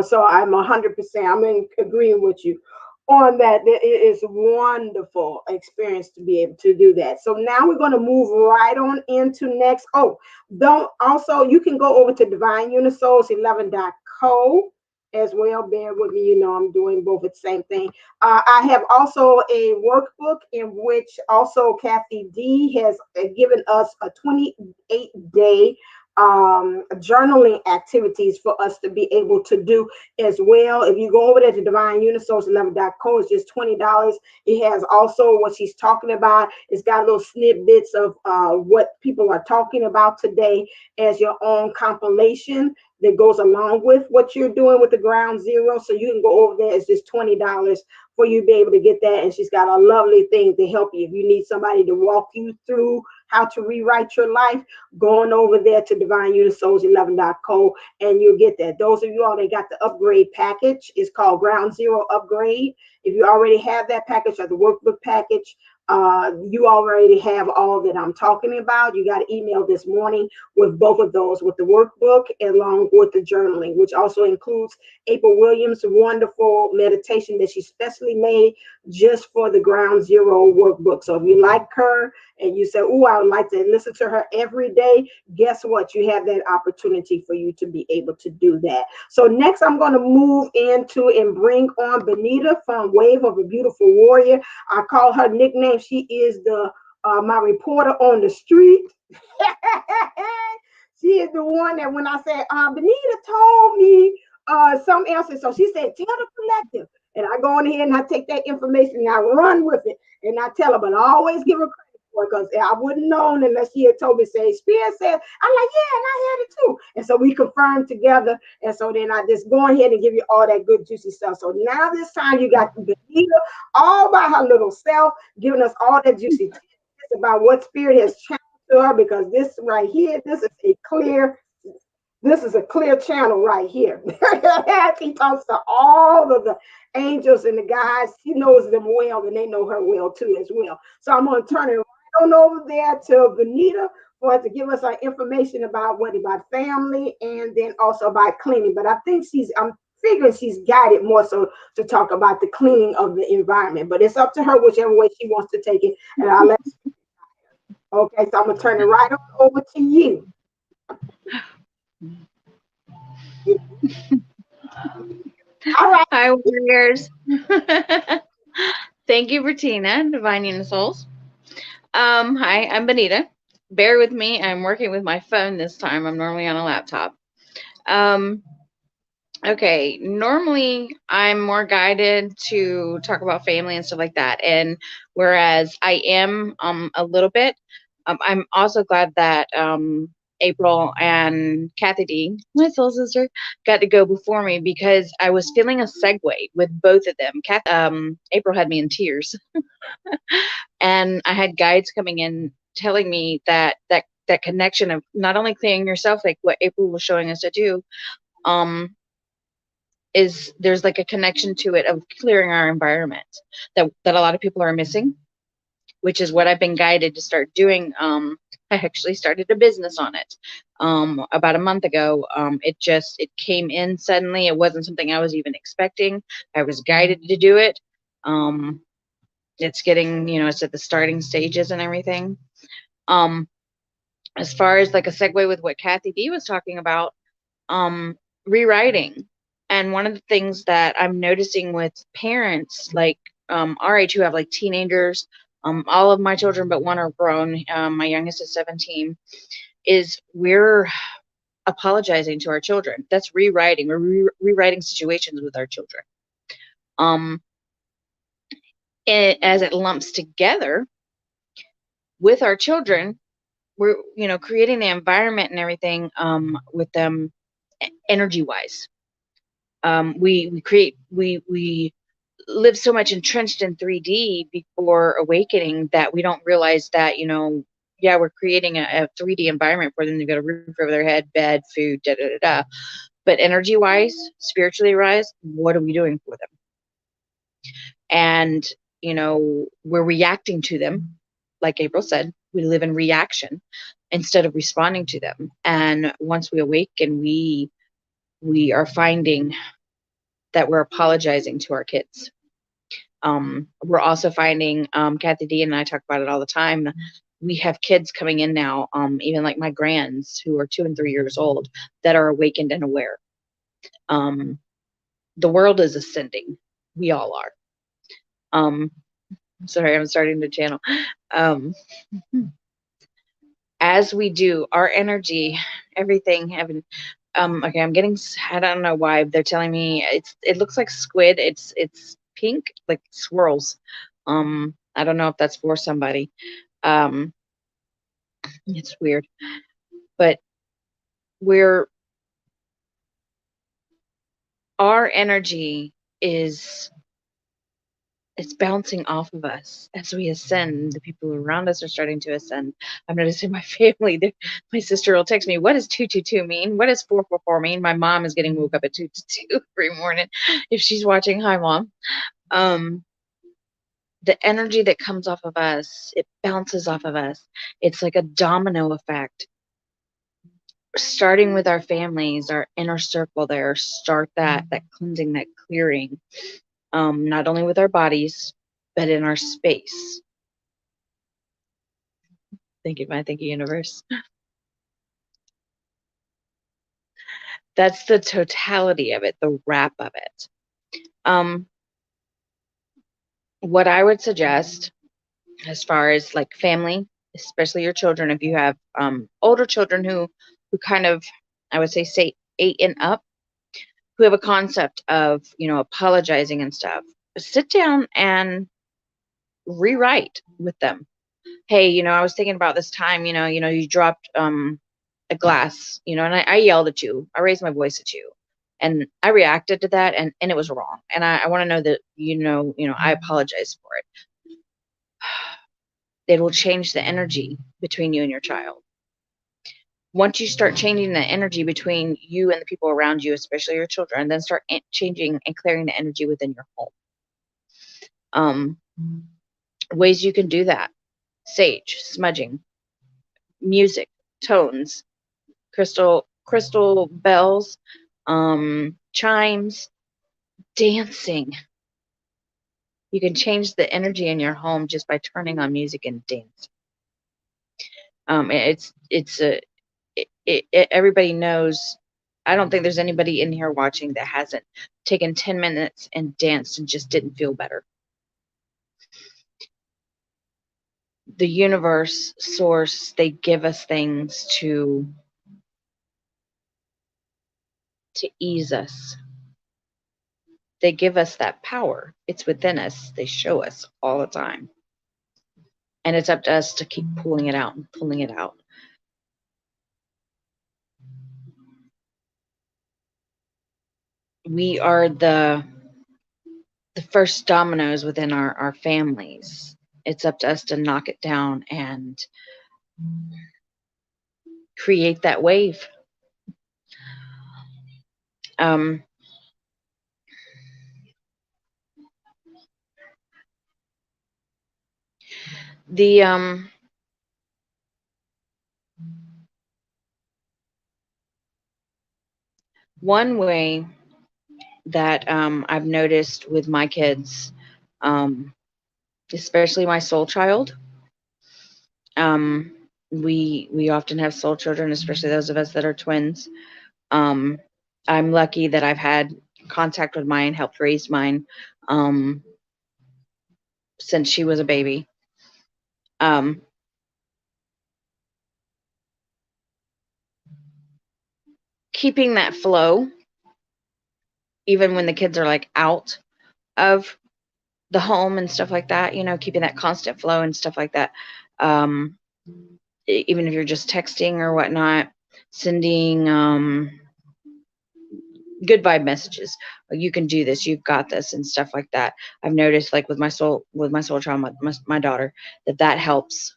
So I'm 100%, I'm in agreeing with you on that. It is a wonderful experience to be able to do that. So now we're going to move right on into next. Oh, don't also, you can go over to Divine Unisouls 11.co as well. Bear with me, you know, I'm doing both at the same thing. I have also a workbook in which also Kathy D has given us a 28-day journaling activities for us to be able to do as well. If you go over there to Divine Unisouls 11.co, it's just $20. It has also what she's talking about. It's got little snippets of what people are talking about today as your own compilation that goes along with what you're doing with the ground zero. So you can go over there. It's just $20 for you to be able to get that. And she's got a lovely thing to help you. If you need somebody to walk you through how to rewrite your life, going over there to Divine Unisouls 11.co and you'll get that. Those of you all that got the upgrade package, it's called Ground Zero Upgrade. If you already have that package or the workbook package, you already have all that I'm talking about. You got an email this morning with both of those, with the workbook along with the journaling, which also includes April Williams' wonderful meditation that she specially made just for the Ground Zero workbook. So if you like her and you say, oh, I would like to listen to her every day, guess what? You have that opportunity for you to be able to do that. So next, I'm going to move into and bring on Benita from Wave of a Beautiful Warrior. I call her nickname. She is the my reporter on the street. She is the one that when I said, Benita told me some answer. So she said, tell the collective. And I go on ahead and I take that information and I run with it. And I tell her, but I always give her credit for it because I wouldn't known unless she had told me, say, Spears said, I'm like, yeah, and I had it too. And so we confirmed together. And so then I just go ahead and give you all that good, juicy stuff. So now this time you got Benita all by her little self, giving us all that juicy about what spirit has channeled to her, because this right here, this is a clear channel right here. He talks to all of the angels and the guys. He knows them well, and they know her well too as well. So I'm going to turn it right on over there to Benita for her to give us our information about what about family and then also about cleaning. But I think I'm figuring she's guided more so to talk about the cleaning of the environment. But it's up to her whichever way she wants to take it, and I'll let. Okay, so I'm gonna turn it right on over to you. All right. Hi, warriors. Thank you, Bertina, Divine Unit Souls. Hi, I'm Benita. Bear with me. I'm working with my phone this time. I'm normally on a laptop. Um, okay, normally I'm more guided to talk about family and stuff like that. And whereas I am a little bit, I'm also glad that April and Kathy D, my soul sister, got to go before me because I was feeling a segue with both of them. April had me in tears, and I had guides coming in telling me that connection of not only clearing yourself, like what April was showing us to do, um, is there's like a connection to it of clearing our environment that a lot of people are missing, which is what I've been guided to start doing. I actually started a business on it about a month ago. It came in suddenly. It wasn't something I was even expecting. I was guided to do it. Um, it's getting, it's at the starting stages and everything. Um, as far as like a segue with what Kathy D was talking about, um, rewriting. And one of the things that I'm noticing with parents, like our age who have like teenagers, all of my children but one are grown. My youngest is 17. Is we're apologizing to our children. That's rewriting. We're rewriting situations with our children. Um, as it lumps together with our children, we're creating the environment and everything with them energy wise. We live so much entrenched in 3D before awakening that we don't realize that, yeah, we're creating a 3D environment for them. They've got a roof over their head, bed, food, da da da da. But energy wise, spiritually wise, what are we doing for them? And we're reacting to them. Like April said, we live in reaction instead of responding to them. And once we awaken, we are finding that we're apologizing to our kids. We're also finding, Kathy D and I talk about it all the time. We have kids coming in now, even like my grands who are 2 and 3 years old, that are awakened and aware. The world is ascending. We all are. Sorry, I'm starting to channel. Um, as we do, our energy, everything, having. Okay, I'm getting. I don't know why they're telling me it looks like squid. It's pink, like swirls. I don't know if that's for somebody. Um, it's weird, but we're our energy is it's bouncing off of us as we ascend. The people around us are starting to ascend. I'm noticing my family. My sister will text me, "What does 222 mean? What does 444 mean?" My mom is getting woke up at 222 every morning if she's watching. Hi, Mom. Um, the energy that comes off of us, it bounces off of us. It's like a domino effect. Starting with our families, our inner circle there, start that cleansing, that clearing, not only with our bodies, but in our space. Thank you, my thank you, universe. That's the totality of it, the wrap of it. What I would suggest as far as like family, especially your children, if you have older children who kind of, I would say 8 and up, who have a concept of apologizing and stuff, sit down and rewrite with them. Hey, I was thinking about this time, you dropped a glass, and I yelled at you. I raised my voice at you. And I reacted to that, and it was wrong. And I want to know that, I apologize for it. It will change the energy between you and your child. Once you start changing the energy between you and the people around you, especially your children, then start changing and clearing the energy within your home. Ways you can do that: sage, smudging, music, tones, crystal bells, chimes, dancing. You can change the energy in your home just by turning on music and dance. It's a everybody knows. I don't think there's anybody in here watching that hasn't taken 10 minutes and danced and just didn't feel better. The universe, source, they give us things to ease us. They give us that power. It's within us. They show us all the time. And it's up to us to keep pulling it out and pulling it out. We are the first dominoes within our families. It's up to us to knock it down and create that wave. Um, the one way that I've noticed with my kids, especially my soul child, um, we often have soul children, especially those of us that are twins. Um, I'm lucky that I've had contact with mine, helped raise mine um, since she was a baby. Um, Keeping that flow, even when the kids are like out of the home and stuff like that, keeping that constant flow and stuff like that. Um, Even if you're just texting or whatnot, sending good vibe messages. You can do this. You've got this, and stuff like that. I've noticed, like with my soul child, my daughter, that helps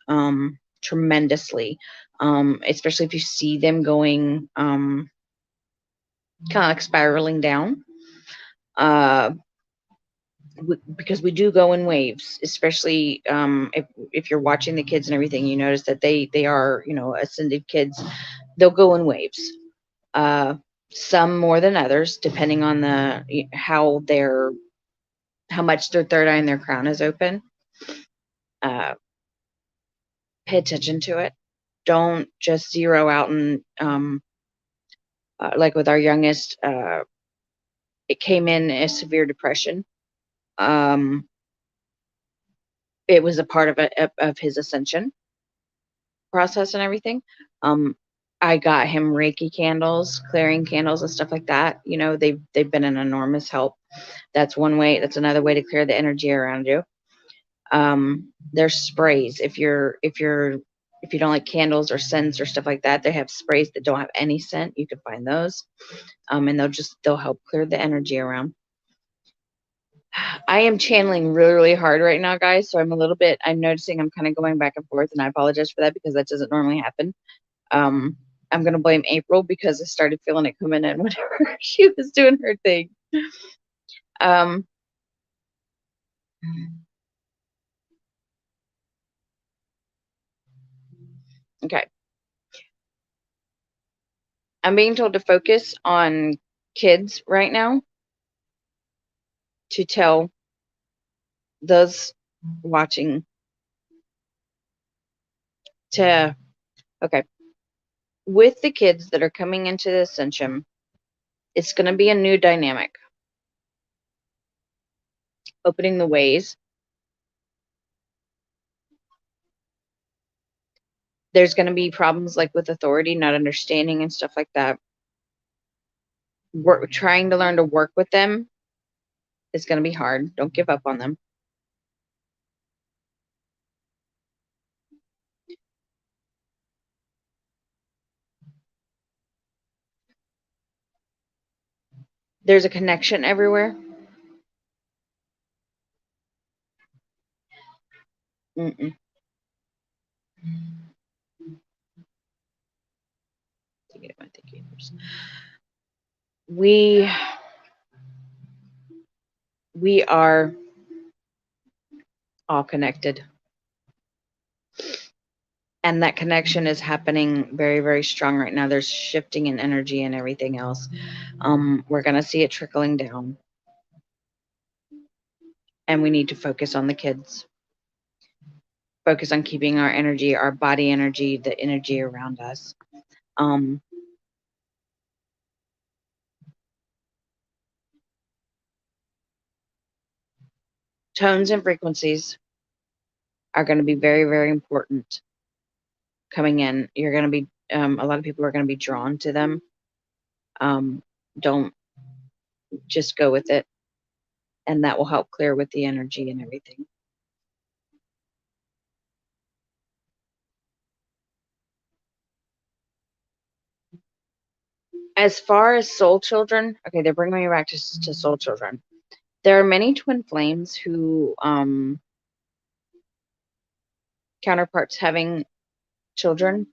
tremendously. Especially if you see them going kind of like spiraling down. Uh, because we do go in waves, especially if you're watching the kids and everything, you notice that they are, ascended kids. They'll go in waves. Uh, some more than others, depending on how much their third eye and their crown is open. Uh, Pay attention to it. Don't just zero out and like with our youngest, it came in as severe depression. Um, it was a part of his ascension process and everything. Um, I got him Reiki candles, clearing candles, and stuff like that. They've been an enormous help. That's one way. That's another way to clear the energy around you. There's sprays. If you don't like candles or scents or stuff like that, they have sprays that don't have any scent. You can find those, and they'll help clear the energy around. I am channeling really, really hard right now, guys. So I'm noticing I'm kind of going back and forth, and I apologize for that because that doesn't normally happen. I'm going to blame April because I started feeling it coming in whenever she was doing her thing. Um, okay. I'm being told to focus on kids right now, to tell those watching to, okay, with the kids that are coming into the ascension, it's going to be a new dynamic. Opening the ways. There's going to be problems like with authority, not understanding and stuff like that. Trying to learn to work with them is going to be hard. Don't give up on them. There's a connection everywhere. Mm-mm. We we are all connected, and that connection is happening very, very strong right now. There's shifting in energy and everything else. We're gonna see it trickling down, and we need to focus on the kids. Focus on keeping our energy, our body energy, the energy around us. Um, Tones and frequencies are going to be very, very important coming in. You're going to be, a lot of people are going to be drawn to them. Don't just go with it, and that will help clear with the energy and everything. As far as soul children, okay, they're bringing me back to soul children. There are many twin flames who counterparts having children.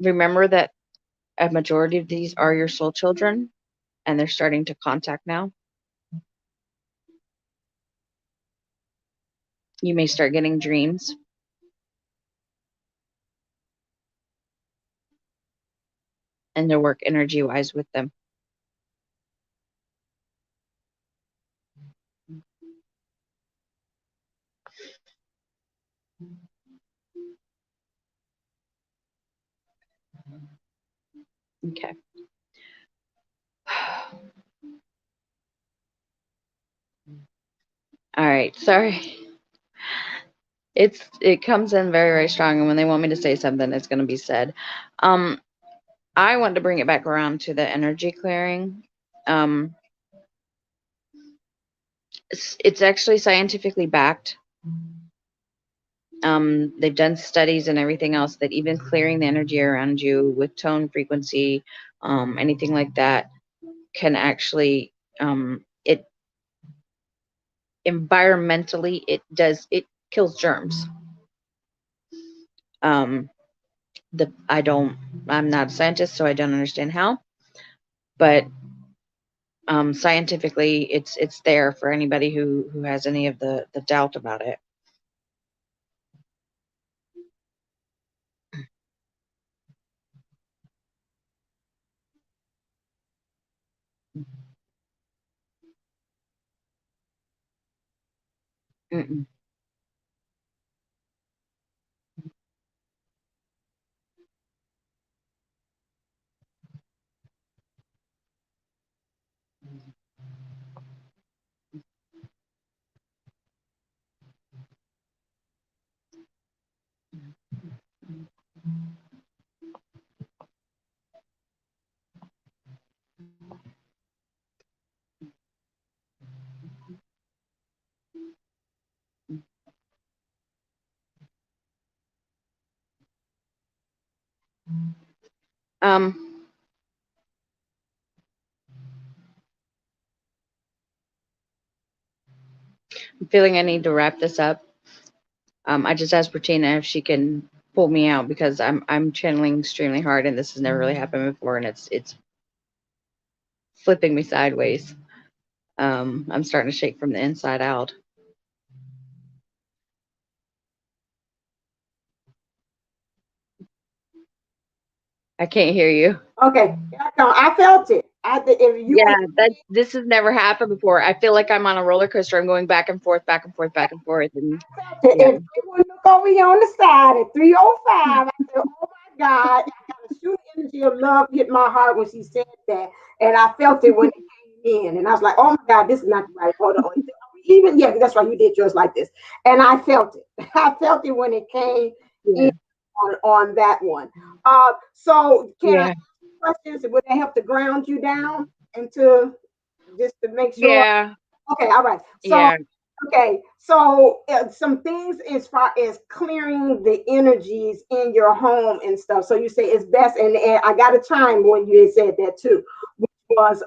Remember that a majority of these are your soul children, and they're starting to contact now. You may start getting dreams, and to work energy wise with them. Okay. All right. Sorry. It comes in very, very strong, and when they want me to say something, it's going to be said. Um, I want to bring it back around to the energy clearing. Um, it's actually scientifically backed. They've done studies and everything else that even clearing the energy around you with tone, frequency, anything like that can actually it environmentally it kills germs. Um, I'm not a scientist, so I don't understand how, but scientifically it's there for anybody who has any of the doubt about it. Mm-mm. um I'm feeling I need to wrap this up. I just asked Bertina if she can pull me out because I'm channeling extremely hard, and this has never really happened before, and it's flipping me sideways. I'm starting to shake from the inside out. I can't hear you. Okay, I felt it. If you Yeah, want, that this has never happened before. I feel like I'm on a roller coaster. I'm going back and forth, back and forth, back and forth, and yeah. if you want to look over here on the side at 3:05, I said, "Oh my God!" I got a shooting energy of love hit my heart when she said that, and I felt it when it came in, and I was like, "Oh my God, this is not right." Hold on. Even yeah, that's right. You did yours like this, and I felt it. I felt it when it came in Yeah, on that one. So can I yeah, ask questions? Would they help to ground you down into just to make sure? yeah, Okay, all right. So yeah, okay, so some things as far as clearing the energies in your home and stuff. So you say it's best, and I got a time when you said that too, which was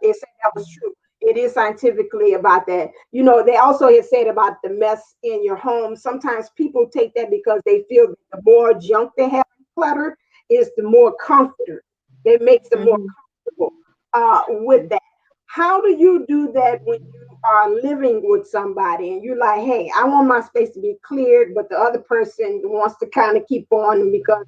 it said that was true. It is scientifically about that. You know, they also had said about the mess in your home. Sometimes people take that because they feel that the more junk they have clutter is the more comfortable. It makes them more Hmm. comfortable with that. How do you do that when you are living with somebody and you're like, hey, I want my space to be cleared, but the other person wants to kind of keep on because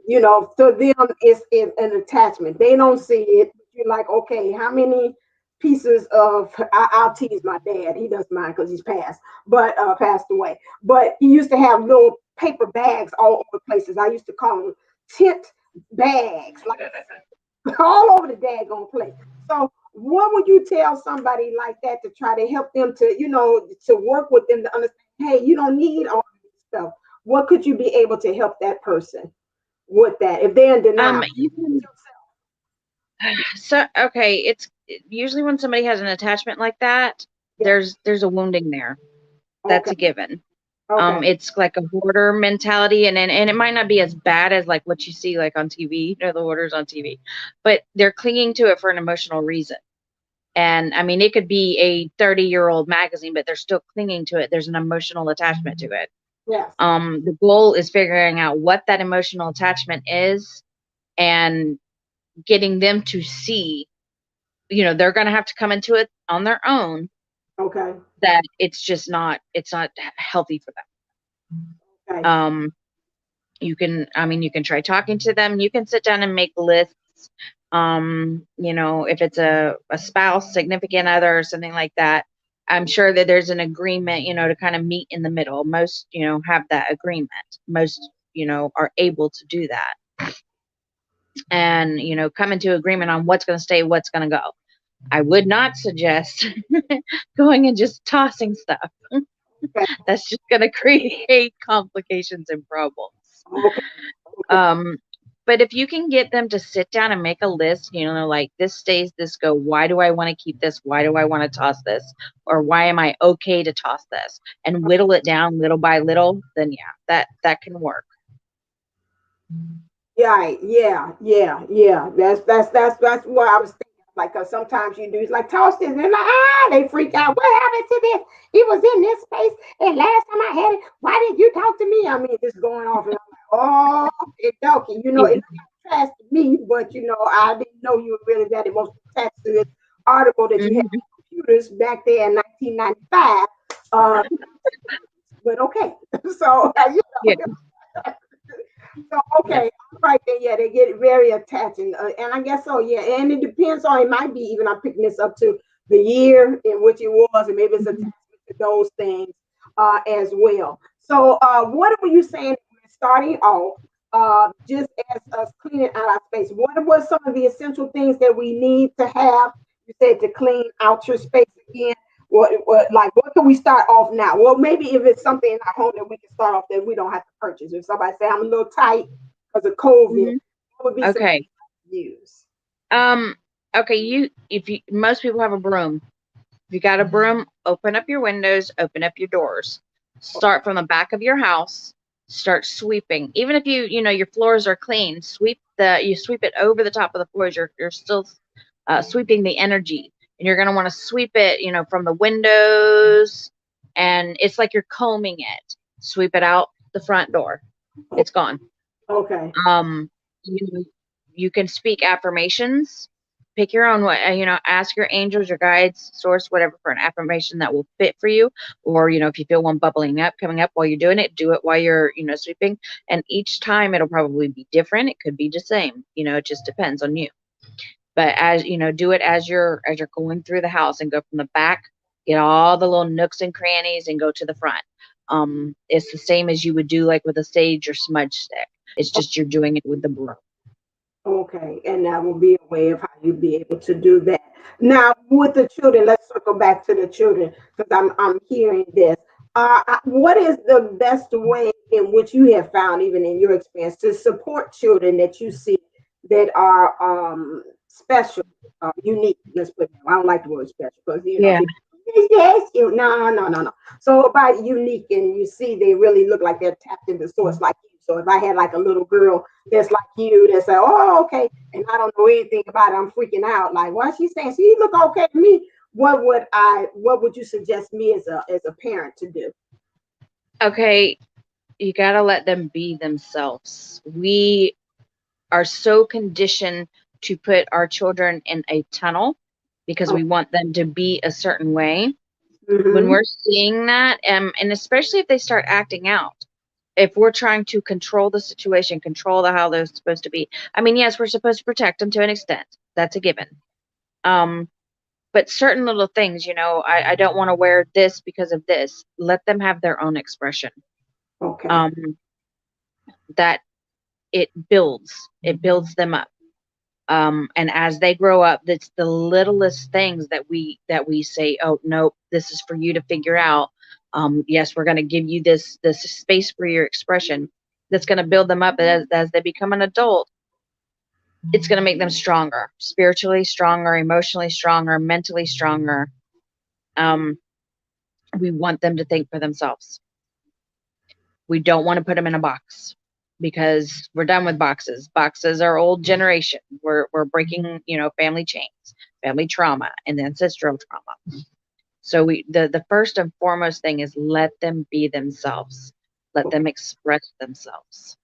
to them it's an attachment. They don't see it. You're like, okay, how many pieces of I'll tease my dad. He doesn't mind because he's passed away. But he used to have little paper bags all over places. I used to call them tent bags, like all over the daggone place. So what would you tell somebody like that to try to help them to work with them to understand, hey, you don't need all this stuff. What could you be able to help that person with that if they're in denial? You can, so okay, it's usually when somebody has an attachment like that, Yeah. there's a wounding there. That's Okay. a given. Okay. It's like a hoarder mentality, and it might not be as bad as like what you see like on TV, the hoarders on TV, but they're clinging to it for an emotional reason. And I mean, it could be a 30-year-old magazine, but they're still clinging to it. There's an emotional attachment to it. Yes. The goal is figuring out what that emotional attachment is and getting them to see, they're going to have to come into it on their own, Okay. that it's not healthy for them. Okay. You can try talking to them. You can sit down and make lists. If it's a spouse, significant other, or something like that, I'm sure that there's an agreement, to kind of meet in the middle. Most, have that agreement. Most, are able to do that and, come into agreement on what's going to stay, what's going to go. I would not suggest going and just tossing stuff. Okay. That's just going to create complications and problems. Okay. Okay. Um, but if you can get them to sit down and make a list, like this stays, this go, why do I want to keep this? Why do I want to toss this? Or why am I okay to toss this? And whittle it down little by little, then yeah, that can work. Yeah, yeah, yeah, yeah. That's what I was thinking. Like, 'cause sometimes you do, it's like toss this, and they're like, they freak out. What happened to this? It was in this space, and last time I had it, why did you talk to me? I mean, just going off, and I'm like, oh, it's joking. Yeah. It looked like trash to me, but I didn't know you were really that emotionally attached to this article that you had Mhm. on computers back there in 1995. Uh, but okay, so Yeah. so Yeah. okay, all right then. Yeah, they get very attaching, and I guess so. Yeah, and it depends on. It might be even I'm picking this up to the year in which it was, and maybe it's Mhm. attachment to those things as well. So, what were you saying? We're starting off, just as us cleaning out our space. What were some of the essential things that we need to have? You said to clean out your space again. What can we start off now? Well, maybe if it's something in our home that we can start off that we don't have to purchase. If somebody say I'm a little tight because of COVID, Mhm. what would be some Okay. use? Um, okay, if you most people have a broom. If you got a broom, open up your windows, open up your doors. Start from the back of your house, start sweeping. Even if your floors are clean, you sweep it over the top of the floors. You're still sweeping the energy. And you're going to want to sweep it, from the windows, and it's like you're combing it. Sweep it out the front door. It's gone. Okay. Um, you you can speak affirmations. Pick your own way. Ask your angels, your guides, source, whatever, for an affirmation that will fit for you. Or if you feel one bubbling up, coming up while you're doing it, do it while you're sweeping. And each time it'll probably be different. It could be the same. It just depends on you. But as do it as you're going through the house, and go from the back, get all the little nooks and crannies, and go to the front. It's the same as you would do like with a sage or smudge stick. It's just you're doing it with the broom. Okay, and that will be a way of how you be able to do that. Now, with the children, let's circle back to the children because I'm hearing this. What is the best way in which you have found, even in your experience, to support children that you see that are special, unique? Let's put it. I don't like the word special because Yeah. people. Yes, you. No, no, no, no. So about unique, and you see, they really look like they're tapped into source like you. So if I had like a little girl that's like you that say, oh, okay, and I don't know anything about it, I'm freaking out. Like, what she's saying, she look okay to me. what would you suggest me as a parent to do? Okay, you got to let them be themselves. We are so conditioned to put our children in a tunnel because Oh, we want them to be a certain way. When mm-hmm. we're seeing that, and especially if they start acting out, if we're trying to control the situation, control how they're supposed to be. I mean, yes, we're supposed to protect them to an extent. That's a given. Um, but certain little things, I don't want to wear this because of this. Let them have their own expression. Okay. Um, that it builds them up. And as they grow up, that's the littlest things that we say, oh nope, this is for you to figure out. Yes, we're going to give you this space for your expression. That's going to build them up as they become an adult. It's going to make them stronger, spiritually stronger, emotionally stronger, mentally stronger. um, we want them to think for themselves. We don't want to put them in a box because we're done with boxes. Boxes are old generation. We're breaking, family chains, family trauma, and ancestral trauma. So the first and foremost thing is let them be themselves. Let them express themselves.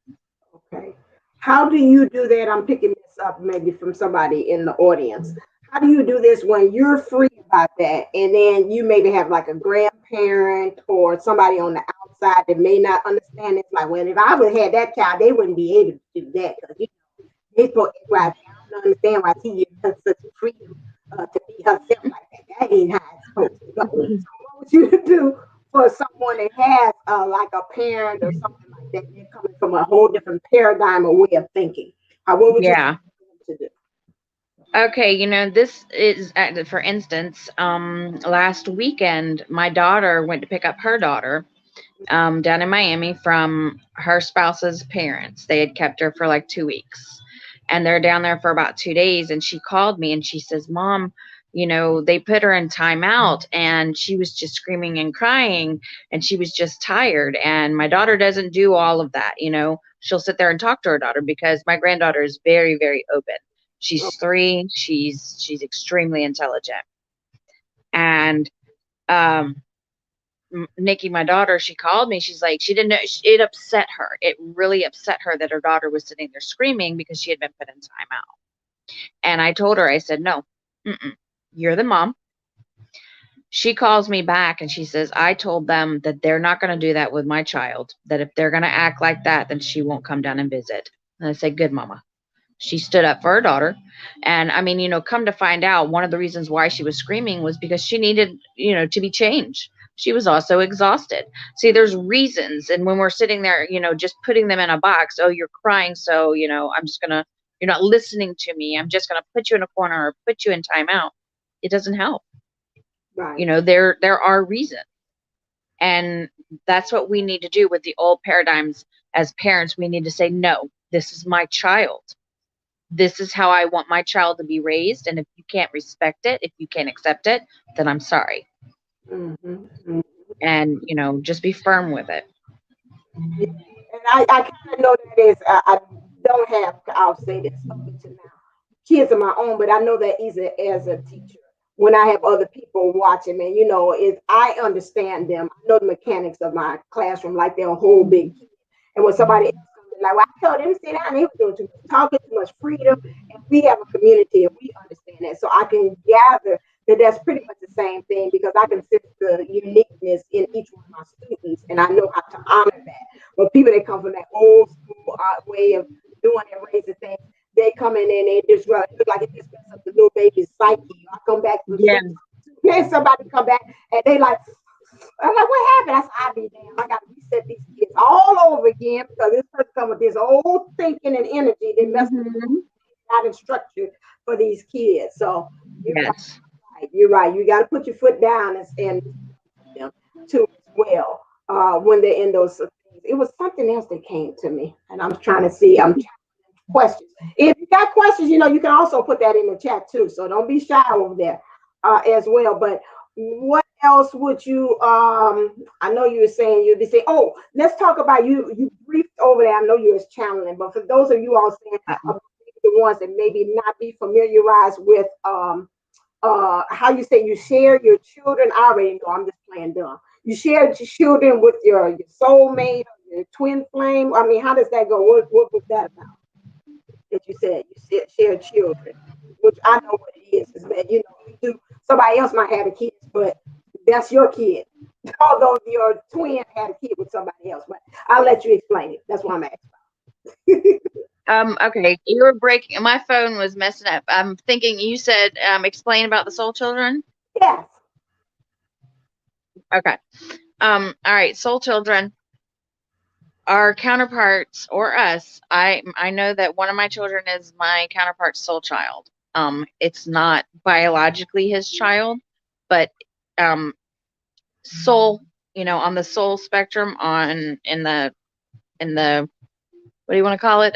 Okay. How do you do that? I'm picking this up maybe from somebody in the audience. How do you do this when you're free about that? And then you maybe have like a grandparent or somebody on the outside that may not understand it. Like, well, if I would have had that child, they wouldn't be able to do that because they supposed to act right. I don't understand why she gives her such freedom to be herself like that. That ain't how it's supposed to go. So what would you do for someone that has like a parent or something like that? They're coming from a whole different paradigm or way of thinking. What would you Yeah. suggest them to do? Okay, this is, for instance, last weekend, my daughter went to pick up her daughter down in Miami from her spouse's parents. They had kept her for like 2 weeks, and they're down there for about 2 days. And she called me and she says, "Mom, they put her in timeout and she was just screaming and crying and she was just tired." And my daughter doesn't do all of that. She'll sit there and talk to her daughter because my granddaughter is very, very open. She's 3. She's extremely intelligent. And um Nikki, my daughter, she called me. She's like, she didn't know. It upset her. It really upset her that her daughter was sitting there screaming because she had been put in timeout. And I told her, I said, no, you're the mom. She calls me back and she says, I told them that they're not going to do that with my child, that if they're going to act like that, then she won't come down and visit. And I said, good, mama. She stood up for her daughter. And I mean, come to find out, one of the reasons why she was screaming was because she needed, to be changed. She was also exhausted. See, there's reasons. And when we're sitting there, just putting them in a box, oh, you're crying. So, I'm just going to, you're not listening to me. I'm just going to put you in a corner or put you in timeout. It doesn't help. Right. There are reasons. And that's what we need to do with the old paradigms. As parents, we need to say, no, this is my child. This is how I want my child to be raised. And if you can't respect it, if you can't accept it, then I'm sorry. Mm-hmm. And, just be firm with it. Yeah. And I kind of know that is, I don't have, I'll say this up until now, kids of my own, but I know that easy as a teacher. When I have other people watching me, is I understand them. I know the mechanics of my classroom, like they're a whole big kid. And when somebody else comes in, like, well, I told them to sit down, they were doing too much talking, too much freedom. And we have a community and we understand that. So I can gather that that's pretty much the same thing because I can sense the uniqueness in each one of my students and I know how to honor that. But people that come from that old school way of doing and raising things, they come in and they just look like it just messes up the little baby's psyche. I come back from Yeah. school, then somebody come back and they like, I'm like, what happened? I said, I'll be damned. I got to reset these kids all over again because this person come with this old thinking and energy that messed up Hmm. not in structure for these kids. So you're Yes. right. You're right. You got to put your foot down and them too as well when they're in those things. It was something else that came to me, and I'm trying to see. I'm questions. If you got questions, you can also put that in the chat too. So don't be shy over there as well. But what else would you? I know you were saying you'd be saying. Oh, let's talk about you. You briefed over there. I know you was channeling, but for those of you all saying Uh, the ones that maybe not be familiarized with how you say you share your children. I already know. I'm just playing dumb. You share your children with your soulmate, or your twin flame. I mean, how does that go? What was that about? That you said you share children, which I know what it is that you do. Somebody else might have the kids, but that's your kid. Although your twin had a kid with somebody else, but I'll let you explain it. That's why I'm asking. Okay, you were breaking. My phone was messing up. I'm thinking you said explain about the soul children. Yes. Okay. All right, soul children, our counterparts or us. I know that one of my children is my counterpart's soul child. It's not biologically his child, but um, soul. On the soul spectrum, on in the what do you want to call it?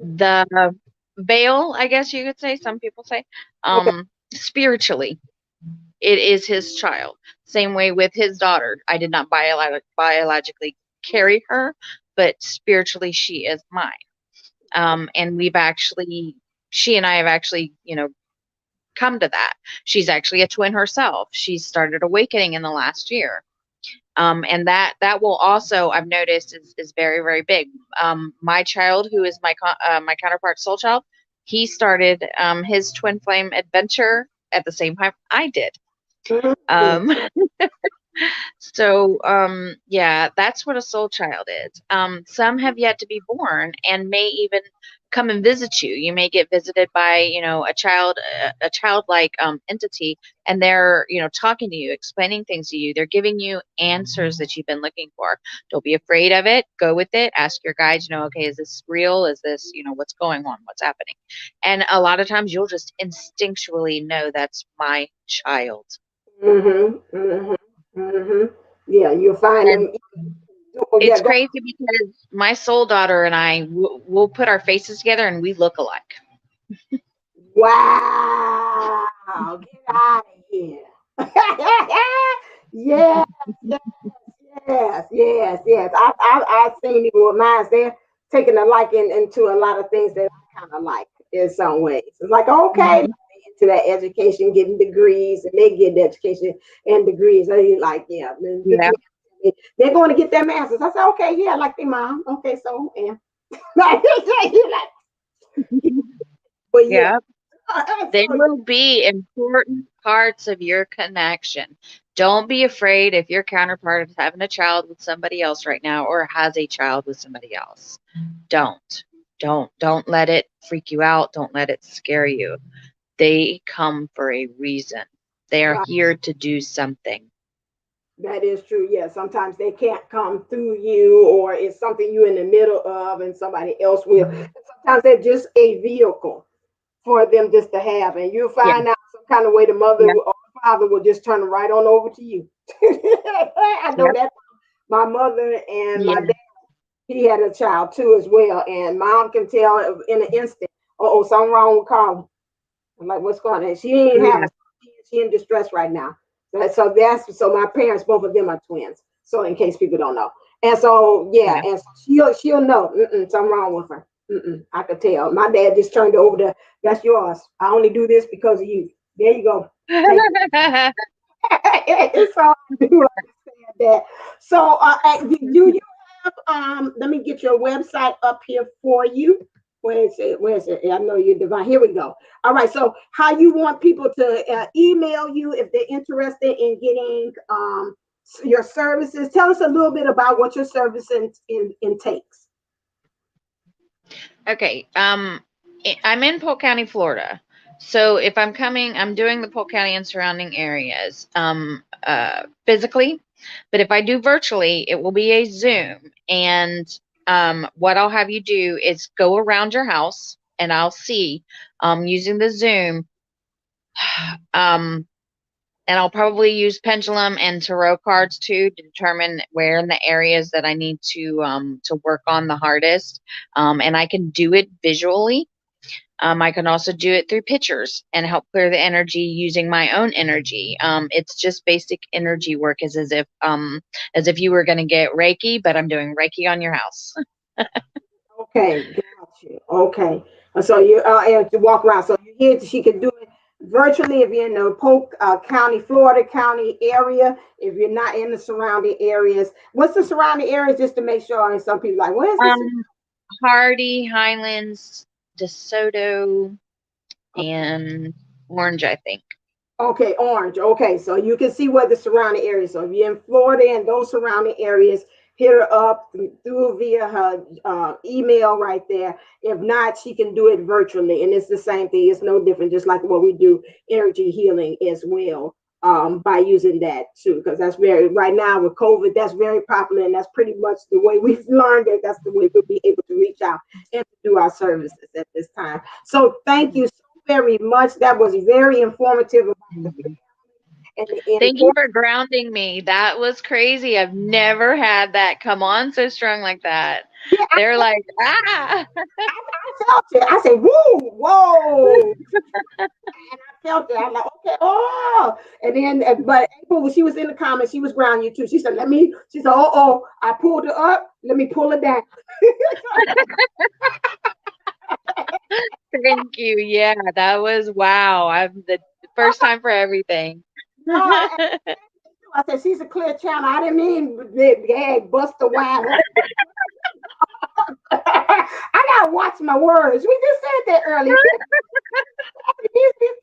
The veil, I guess you could say. Some people say, Okay. spiritually, it is his child. Same way with his daughter. I did not biologically carry her, but spiritually she is mine. And she and I have actually, come to that. She's actually a twin herself. She started awakening in the last year. And that will also, I've noticed, is very, very big. My child, who is my counterpart soul child, he started his twin flame adventure at the same time I did. Mhm. Um, So, yeah, that's what a soul child is. Some have yet to be born and may even come and visit you. You may get visited by, a childlike entity, and they're, talking to you, explaining things to you. They're giving you answers that you've been looking for. Don't be afraid of it. Go with it. Ask your guides, okay, is this real? Is this, what's going on? What's happening? And a lot of times you'll just instinctually know that's my child. Mhm. Mhm. Mhm. Yeah, you'll find And them. Oh, yeah, it's go. crazy because my soul daughter and I will put our faces together and we look alike. Wow. Get out of here. Yes, yes, yes, yes. I've seen even with mine. They're taking a liking into a lot of things that I kind of like in some ways. It's like, okay, Mhm. into that education, getting degrees, and they get the education and degrees. They like, yeah, this Yeah, man, they're going to get their masters. I said, okay, yeah, like their mom. Okay, so, and but yeah. yeah. They So will be important parts of your connection. Don't be afraid if your counterpart is having a child with somebody else right now or has a child with somebody else. Don't. Don't let it freak you out. Don't let it scare you. They come for a reason. They are right. here to do something. That is true. Yeah, sometimes they can't come through you, or it's something you're in the middle of, and somebody else will. And sometimes they're just a vehicle for them just to have, and you'll Yeah, find out some kind of way the mother yeah, or the father will just turn right on over to you. I know yeah, that my mother and my yeah, dad, he had a child too as well, and mom can tell in an instant, oh, something wrong with Carla. I'm like, what's going on? She ain't yeah, having, she in distress right now. So my parents, both of them are twins. So in case people don't know, and so yeah, yeah. and so she'll know something wrong with her. I could tell. My dad just turned over the, that's yours. I only do this because of you. There you go. Take it. So I do understand that. So do you have let me get your website up here for you. Where is it? Where is it? I know you're divine. Here we go. All right. So how you want people to email you if they're interested in getting your services? Tell us a little bit about what your service intakes. Okay. I'm in Polk County, Florida. So if I'm coming, I'm doing the Polk County and surrounding areas physically. But if I do virtually, it will be a Zoom. And what I'll have you do is go around your house and I'll see using the Zoom. Um, and I'll probably use pendulum and tarot cards too to determine where in the areas that I need to work on the hardest. And I can do it visually. I can also do it through pictures and help clear the energy using my own energy. It's just basic energy work, as if you were going to get Reiki, but I'm doing Reiki on your house. Okay, got you. Okay. So you and to walk around. So you here, she can do it virtually if you're in the Polk County, Florida County area. If you're not in the surrounding areas, what's the surrounding areas? Just to make sure. And some people like, what is this? Um, Hardy, Highlands, DeSoto, and Orange, I think. Okay, Orange. Okay, so you can see where the surrounding areas. So if you're in Florida and those surrounding areas, hit her up through via her email right there. If not, she can do it virtually, and it's the same thing. It's no different, just like what we do energy healing as well. By using that too, because that's very right now with COVID, that's very popular, and that's pretty much the way we've learned it. That's the way we'll be able to reach out and to do our services at this time. So thank you so very much. That was very informative about the Mhm. and the Thank you importance. for grounding me. That was crazy. I've never had that come on so strong like that. Yeah, They're like, ah. I felt it. I said, "Woo, whoa!" And I felt it. I'm like, "Okay, oh." And then, but April, when she was in the comments, she was grounding you too. She said, "Let me." She said, "Oh, oh, I pulled her up. Let me pull her down." Thank you. Yeah, that was wow. I'm the first time for everything. No, I said she's a clear channel. I didn't mean yeah, bust a wide open. I gotta watch my words. We just said that earlier. He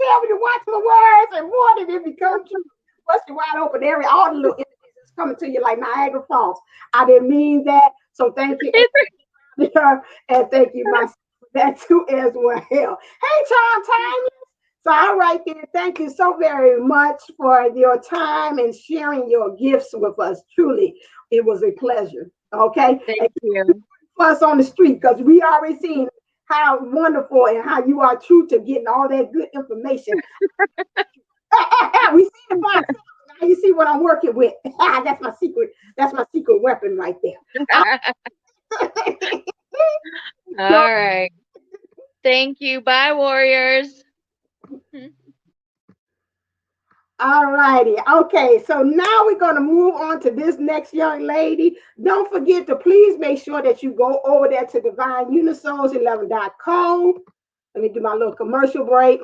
tell me to watch my words, and more than it become true. Bust you wide open. All the little images that's coming to you like Niagara Falls. I didn't mean that. So thank you, and thank you, my for that too as well. Hey, Tom Time. So all right then, thank you so very much for your time and sharing your gifts with us. Truly, it was a pleasure. Okay, and Thank you. for us on the street because we already seen how wonderful and how you are true to getting all that good information. We see it for ourselves. Now you see what I'm working with. That's my secret. That's my secret weapon right there. All right. Thank you. Bye, warriors. All righty. Okay, so now we're going to move on to this next young lady. Don't forget to please make sure that you go over there to divineunisols11.com. Let me do my little commercial break.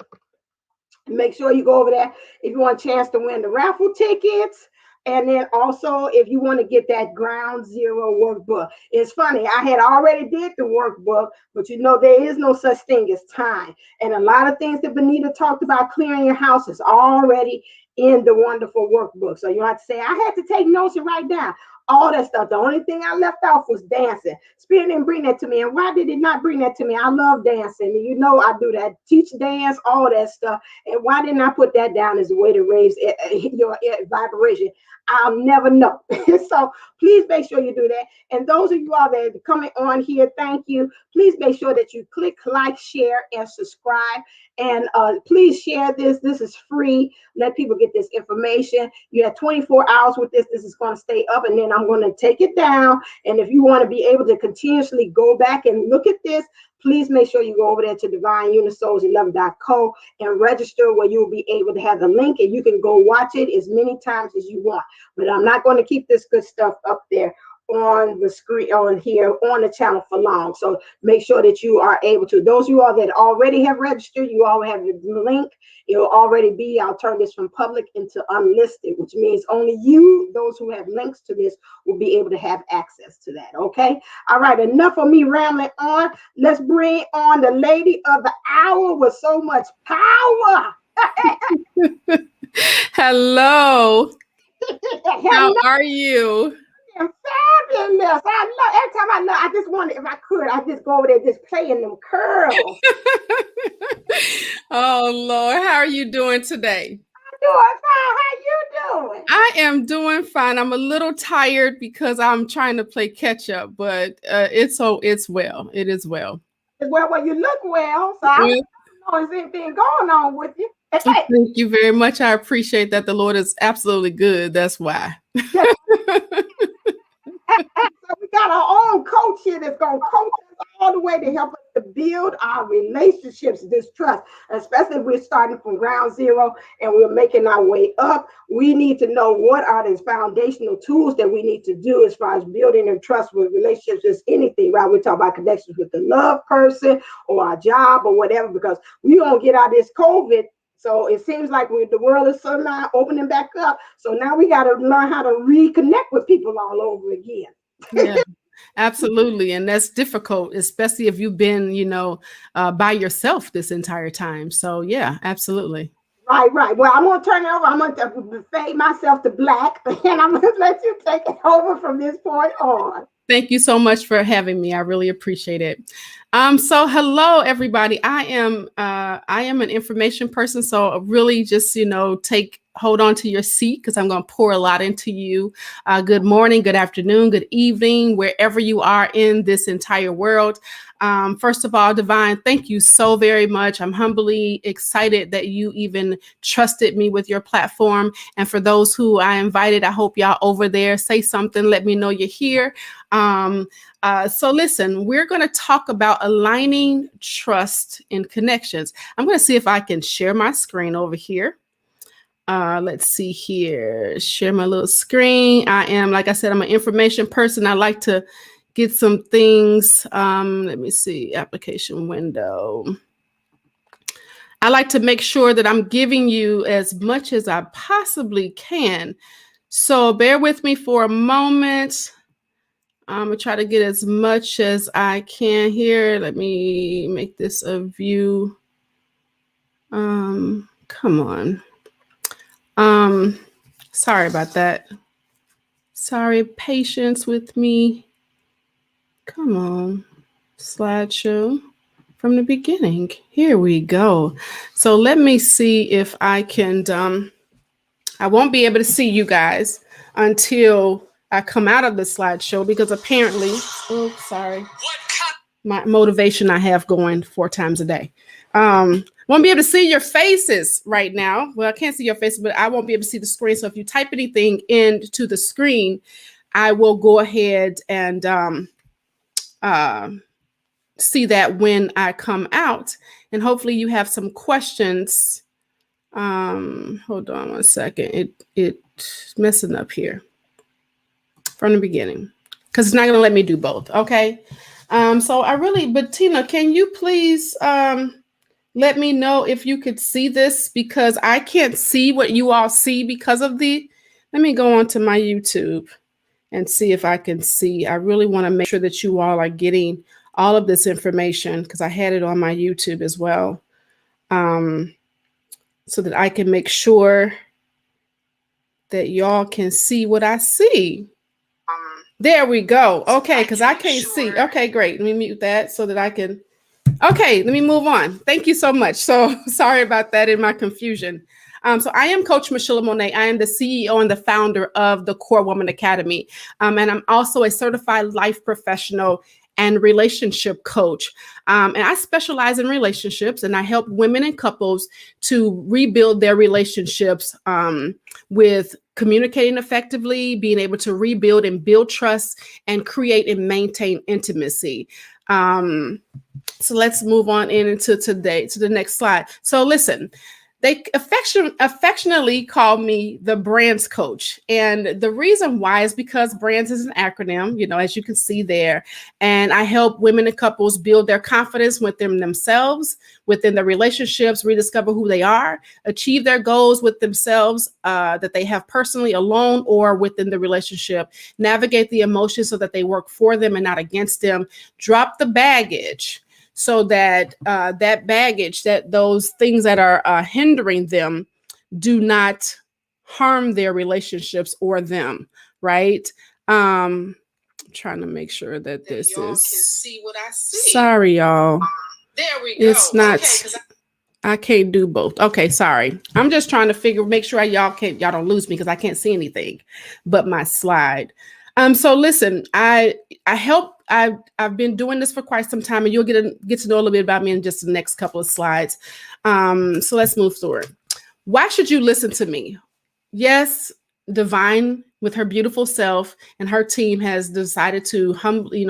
Make sure you go over there if you want a chance to win the raffle tickets. And then also, if you want to get that ground zero workbook, it's funny. I had already did the workbook, but you know there is no such thing as time. And a lot of things that Benita talked about clearing your house is already in the wonderful workbook. So you don't have to say I had to take notes and write down all that stuff. The only thing I left off was dancing. Spirit didn't bring that to me. And why did it not bring that to me? I love dancing. You know I do that. Teach dance, all that stuff. And why didn't I put that down as a way to raise your vibration? I'll never know. So please make sure you do that. And those of you all that are coming on here, thank you. Please make sure that you click like, share, and subscribe. And please share this. This is free. Let people get this information. You have 24 hours with this. This is going to stay up, and then I'm going to take it down. And if you want to be able to continuously go back and look at this, please make sure you go over there to divineunisols11.co and register where you'll be able to have the link and you can go watch it as many times as you want. But I'm not going to keep this good stuff up there on the screen on here on the channel for long. So make sure that you are able to. Those of you all that already have registered, you all have the link. It'll already be, I'll turn this from public into unlisted, which means only you, those who have links to this, will be able to have access to that. Okay. All right. Enough of me rambling on. Let's bring on the lady of the hour with so much power. Hello. How Hello. are you? Fabulous. I love every time I just wanted, if I could, I just go over there just playing them curls. Oh, Lord. How are you doing today? Doing fine. How you doing? I am doing fine. I'm a little tired because I'm trying to play catch up, but it's well. It is well. Well, you look well, so I Well, don't know if there's anything going on with you. thank you very much. I appreciate that. The Lord is absolutely good. That's why. So we're got our own coach here that's going to coach us all the way to help us to build our relationships, this trust, especially if we're starting from ground zero and we're making our way up. We need to know what are these foundational tools that we need to do as far as building and trust with relationships, just anything, right? We talk about connections with the love person or our job or whatever, because we don't get out of this COVID. So it seems like the world is somehow opening back up. So now we got to learn how to reconnect with people all over again. Yeah, absolutely. And that's difficult, especially if you've been, by yourself this entire time. So yeah, absolutely. Right, right. Well, I'm gonna turn it over. I'm gonna fade myself to black, and I'm gonna let you take it over from this point on. Thank you so much for having me. I really appreciate it. So hello everybody. I am an information person. So really just, hold on to your seat because I'm going to pour a lot into you. Good morning, good afternoon, good evening, wherever you are in this entire world. First of all, Divine, thank you so very much. I'm humbly excited that you even trusted me with your platform. And for those who I invited, I hope y'all over there say something. Let me know you're here. So listen, we're going to talk about aligning trust and connections. I'm going to see if I can share my screen over here. Let's see here. Share my little screen. Like I said, I'm an information person. I like to get some things. Let me see. Application window. I like to make sure that I'm giving you as much as I possibly can. So bear with me for a moment. I'm gonna try to get as much as I can here. Let me make this a view. Come on. Sorry about that. Sorry, patience with me. Come on. Slideshow from the beginning. Here we go. So let me see if I can, I won't be able to see you guys until I come out of the slideshow because apparently, my motivation I have going 4 times a day. Won't be able to see your faces right now. Well, I can't see your faces, but I won't be able to see the screen. So if you type anything into the screen, I will go ahead and see that when I come out. And hopefully you have some questions. Hold on 1 second. It's messing up here from the beginning because it's not going to let me do both. Okay. But Tina, can you please let me know if you could see this because I can't see what you all see because of let me go on to my YouTube and see if I can see. I really want to make sure that you all are getting all of this information because I had it on my YouTube as well. So that I can make sure that y'all can see what I see. There we go. Okay, because I can't see. Okay, great. Let me mute that so that I can. Okay, let me move on. Thank you so much. So sorry about that in my confusion. So I am Coach Michelle Monet. I am the CEO and the founder of the Core Woman Academy. And I'm also a certified life professional and relationship coach. And I specialize in relationships and I help women and couples to rebuild their relationships with communicating effectively, being able to rebuild and build trust and create and maintain intimacy. So let's move on into today, to the next slide. So listen, they affectionately call me the brands coach. And the reason why is because brands is an acronym, as you can see there. And I help women and couples build their confidence within themselves, within their relationships, rediscover who they are, achieve their goals with themselves that they have personally alone or within the relationship, navigate the emotions so that they work for them and not against them, drop the baggage so that that baggage, that those things that are hindering them do not harm their relationships or them, right? Trying to make sure that this is. Can see what I see. Sorry, y'all. There we go. It's not. Okay, I can't do both. Okay, sorry. I'm just trying to make sure y'all don't lose me because I can't see anything but my slide. So listen, I've been doing this for quite some time, and you'll get to know a little bit about me in just the next couple of slides. So let's move forward. Why should you listen to me? Yes, Divine with her beautiful self, and her team has decided to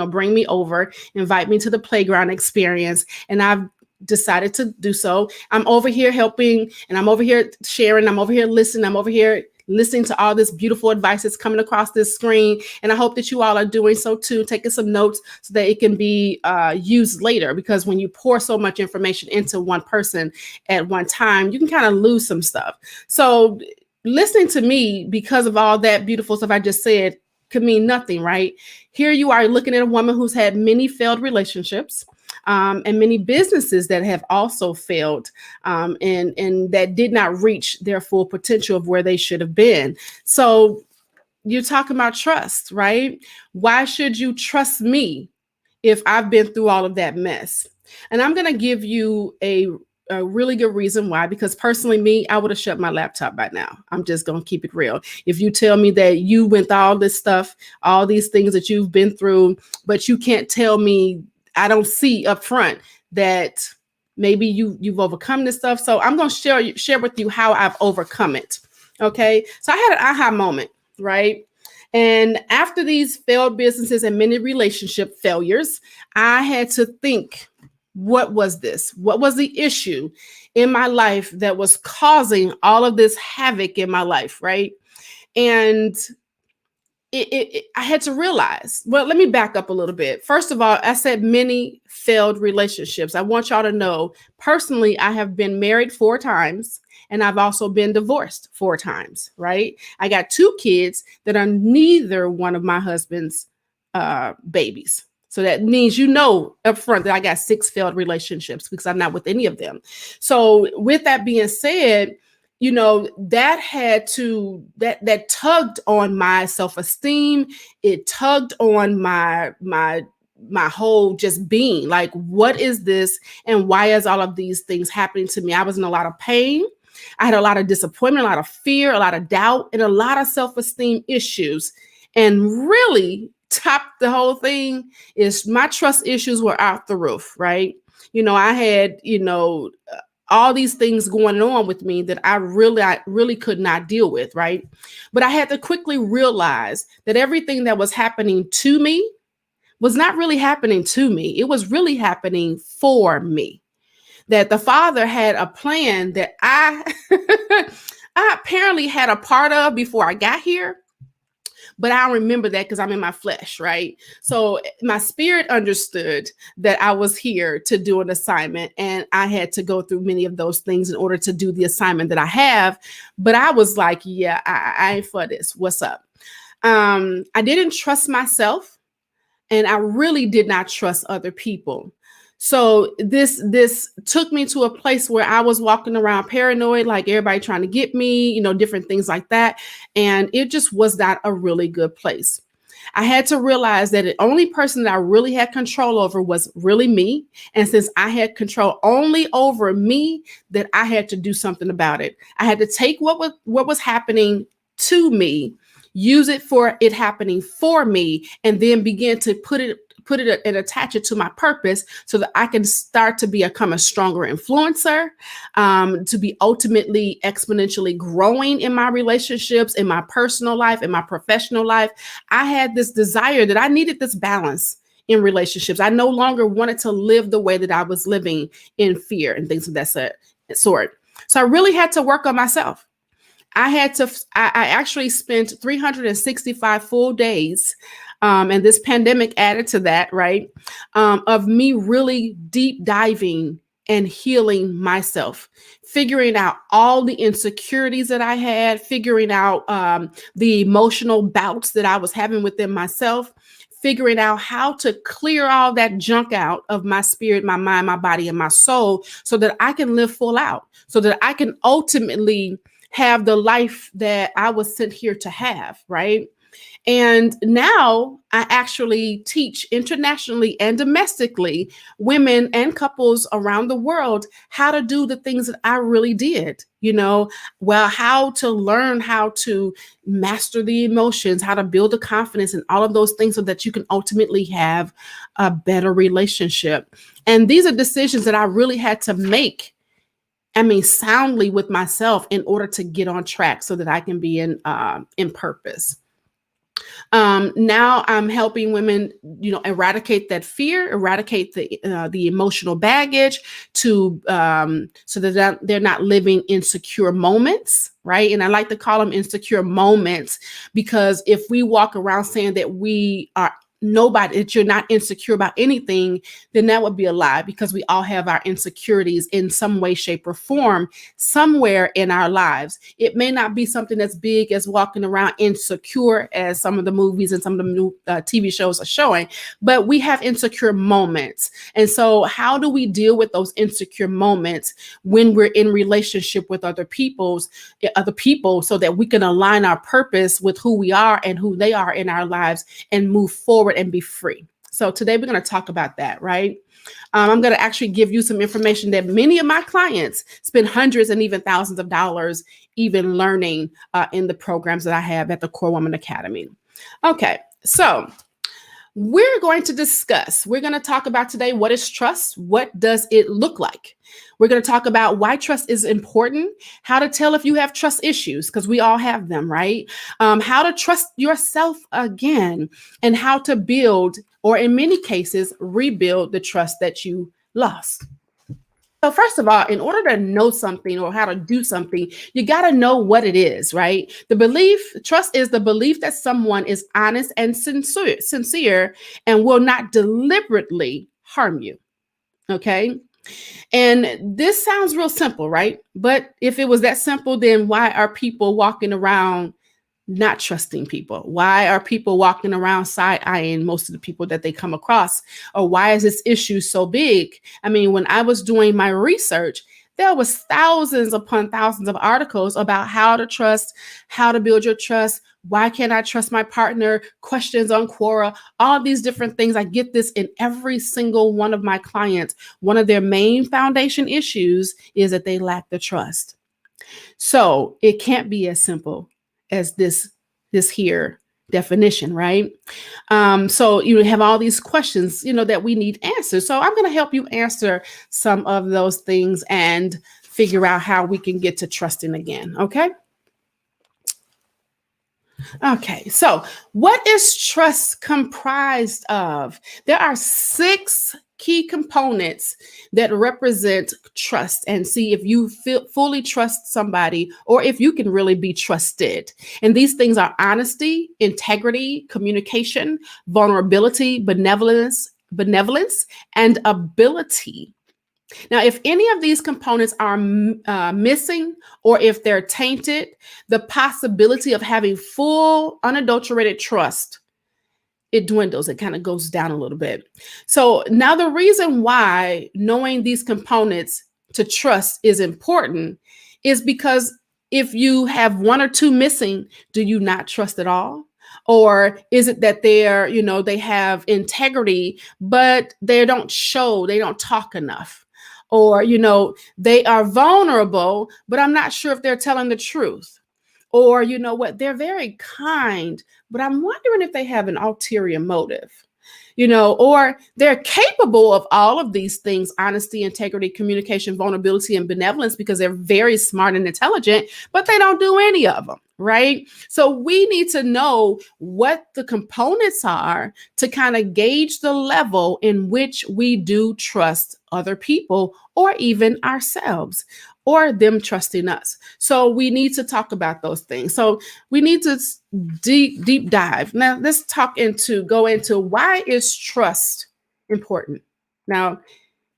bring me over, invite me to the playground experience, and I've decided to do so. I'm over here helping, and I'm over here sharing, I'm over here listening, I'm over here listening to all this beautiful advice that's coming across this screen. And I hope that you all are doing so too, taking some notes so that it can be used later. Because when you pour so much information into one person at one time, you can kind of lose some stuff. So listening to me, because of all that beautiful stuff I just said, could mean nothing, right? Here you are looking at a woman who's had many failed relationships. And many businesses that have also failed, and that did not reach their full potential of where they should have been. So you're talking about trust, right? Why should you trust me if I've been through all of that mess? And I'm going to give you a really good reason why, because personally, me, I would have shut my laptop by now. I'm just going to keep it real. If you tell me that you went through all this stuff, all these things that you've been through, but you can't tell me, I don't see up front that maybe you've overcome this stuff. So I'm going to share with you how I've overcome it. Okay. So I had an aha moment, right? And after these failed businesses and many relationship failures, I had to think, what was this? What was the issue in my life that was causing all of this havoc in my life, right? And I had to realize, well, let me back up a little bit. First of all, I said many failed relationships. I want y'all to know, personally, I have been married 4 times, and I've also been divorced 4 times, right? I got 2 kids that are neither one of my husband's babies. So that means, up front that I got 6 failed relationships because I'm not with any of them. So with that being said, that tugged on my self-esteem. It tugged on my whole just being like, what is this? And why is all of these things happening to me? I was in a lot of pain. I had a lot of disappointment, a lot of fear, a lot of doubt, and a lot of self-esteem issues. And really top the whole thing is my trust issues were out the roof, right? I had, all these things going on with me that I really could not deal with, right? But I had to quickly realize that everything that was happening to me was not really happening to me. It was really happening for me. That the Father had a plan that I I apparently had a part of before I got here. But I don't remember that because I'm in my flesh, right? So my spirit understood that I was here to do an assignment, and I had to go through many of those things in order to do the assignment that I have. But I was like, yeah, I ain't for this. What's up? I didn't trust myself, and I really did not trust other people. So this took me to a place where I was walking around paranoid, like everybody trying to get me, different things like that. And it just was not a really good place. I had to realize that the only person that I really had control over was really me. And since I had control only over me, that I had to do something about it. I had to take what was happening to me, use it for it happening for me, and then begin to put it and attach it to my purpose so that I can start to become a stronger influencer, to be ultimately exponentially growing in my relationships, in my personal life, in my professional life. I had this desire that I needed this balance in relationships. I no longer wanted to live the way that I was living, in fear and things of that sort. So I really had to work on myself. I actually spent 365 full days, and this pandemic added to that, right? Of me really deep diving and healing myself, figuring out all the insecurities that I had, figuring out the emotional bouts that I was having within myself, figuring out how to clear all that junk out of my spirit, my mind, my body, and my soul so that I can live full out, so that I can ultimately have the life that I was sent here to have, right? And now I actually teach internationally and domestically women and couples around the world how to do the things that I really did, how to learn how to master the emotions, how to build the confidence and all of those things so that you can ultimately have a better relationship. And these are decisions that I really had to make, soundly with myself in order to get on track so that I can be in purpose. Now I'm helping women, eradicate that fear, eradicate the emotional baggage, to so that they're not living insecure moments, right? And I like to call them insecure moments, because if we walk around saying that we are nobody, that you're not insecure about anything, then that would be a lie, because we all have our insecurities in some way, shape, or form somewhere in our lives. It may not be something as big as walking around insecure, as some of the movies and some of the new TV shows are showing, but we have insecure moments. And so how do we deal with those insecure moments when we're in relationship with other people, so that we can align our purpose with who we are and who they are in our lives, and move forward and be free? So today we're going to talk about that, right? I'm going to actually give you some information that many of my clients spend hundreds and even thousands of dollars even learning in the programs that I have at the Core Woman Academy. Okay, so we're going to talk about today, what is trust? What does it look like? We're going to talk about why trust is important, how to tell if you have trust issues, because we all have them, right? How to trust yourself again, and how to build, or in many cases, rebuild the trust that you lost. So first of all, in order to know something or how to do something, you got to know what it is, right? Trust is the belief that someone is honest and sincere and will not deliberately harm you. Okay. And this sounds real simple, right? But if it was that simple, then why are people walking around not trusting people? Why are people walking around side-eyeing most of the people that they come across? Or why is this issue so big? I mean, when I was doing my research, there was thousands upon thousands of articles about how to trust, how to build your trust. Why can't I trust my partner? Questions on Quora, all of these different things. I get this in every single one of my clients. One of their main foundation issues is that they lack the trust. So it can't be as simple as this here definition, right? So you have all these questions, that we need answers. So I'm going to help you answer some of those things and figure out how we can get to trusting again. Okay. Okay, so what is trust comprised of? There are 6 key components that represent trust, and see if you fully trust somebody, or if you can really be trusted. And these things are honesty, integrity, communication, vulnerability, benevolence, and ability. Now, if any of these components are missing, or if they're tainted, the possibility of having full, unadulterated trust, it dwindles. It kind of goes down a little bit. So now the reason why knowing these components to trust is important is because if you have 1 or 2 missing, do you not trust at all? Or is it that they have integrity, but they don't talk enough? Or, they are vulnerable, but I'm not sure if they're telling the truth. Or, they're very kind, but I'm wondering if they have an ulterior motive. Or they're capable of all of these things: honesty, integrity, communication, vulnerability, and benevolence, because they're very smart and intelligent, but they don't do any of them, right? So we need to know what the components are to kind of gauge the level in which we do trust other people, or even ourselves, or them trusting us. So we need to talk about those things. So we need to deep dive. Now let's go into why is trust important. Now,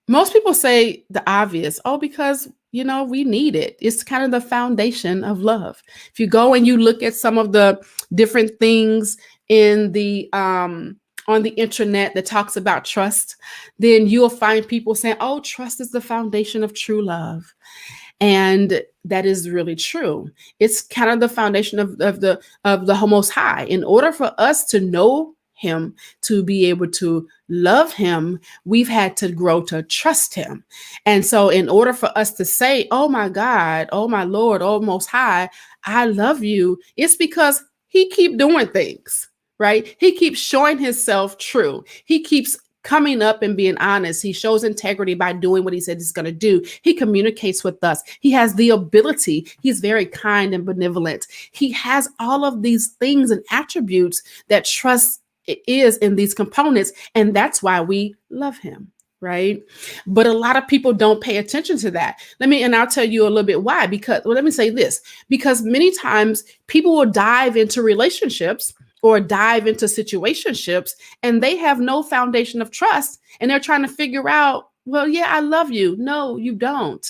most people say the obvious. Oh, because we need it. It's kind of the foundation of love. If you go and you look at some of the different things in the on the internet that talks about trust, then you'll find people saying, oh, trust is the foundation of true love. And that is really true. It's kind of the foundation of the Most High. In order for us to know him, to be able to love him, we've had to grow to trust him. And so in order for us to say, oh my God, oh my Lord, oh Most High, I love you, it's because he keeps doing things, right? He keeps showing himself true. He keeps coming up and being honest. He shows integrity by doing what he said he's going to do. He communicates with us. He has the ability. He's very kind and benevolent. He has all of these things and attributes that trust is in these components. And that's why we love him. Right. But a lot of people don't pay attention to that. And I'll tell you a little bit why. Because, well, let me say this, because many times people will dive into relationships or dive into situationships and they have no foundation of trust and they're trying to figure out, well, yeah, I love you. No, you don't.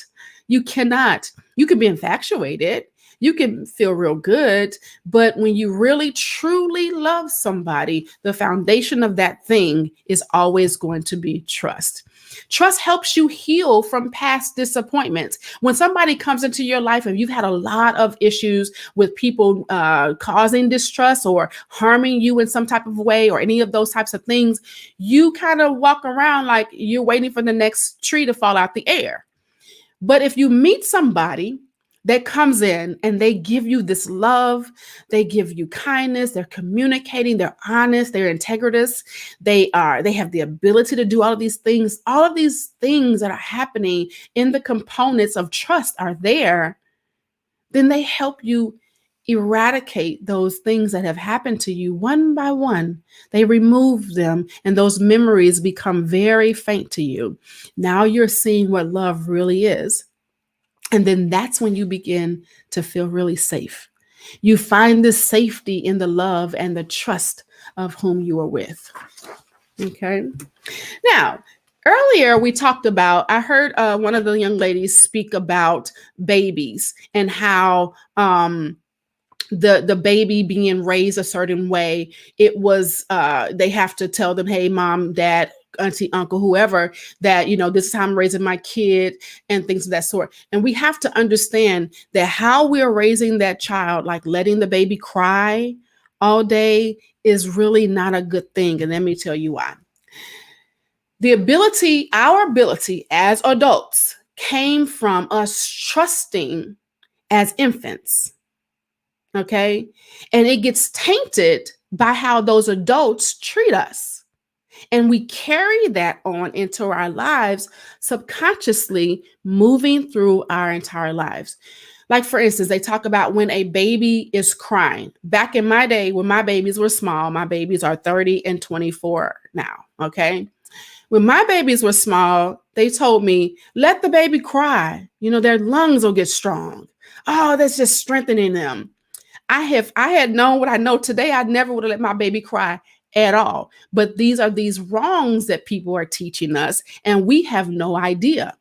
You cannot. You can be infatuated. You can feel real good. But when you really truly love somebody, the foundation of that thing is always going to be trust. Trust helps you heal from past disappointments. When somebody comes into your life and you've had a lot of issues with people causing distrust or harming you in some type of way or any of those types of things, you kind of walk around like you're waiting for the next tree to fall out the air. But if you meet somebody that comes in and they give you this love, they give you kindness, they're communicating, they're honest, they're integritous, they have the ability to do all of these things that are happening in the components of trust are there, then they help you eradicate those things that have happened to you one by one. They remove them and those memories become very faint to you. Now you're seeing what love really is. And then that's when you begin to feel really safe. You find this safety in the love and the trust of whom you are with. Okay. Now, earlier we talked about, I heard one of the young ladies speak about babies and how the baby being raised a certain way, it was they have to tell them, hey, mom, dad, auntie, uncle, whoever, that, this is how I'm raising my kid and things of that sort. And we have to understand that how we're raising that child, like letting the baby cry all day, is really not a good thing. And let me tell you why. Our ability as adults came from us trusting as infants. Okay. And it gets tainted by how those adults treat us. And we carry that on into our lives, subconsciously moving through our entire lives. Like, for instance, they talk about when a baby is crying. Back in my day, when my babies were small, my babies are 30 and 24 now. Okay. When my babies were small, they told me, let the baby cry. Their lungs will get strong. Oh, that's just strengthening them. I had known what I know today, I never would have let my baby cry at all. But these are these wrongs that people are teaching us, and we have no idea.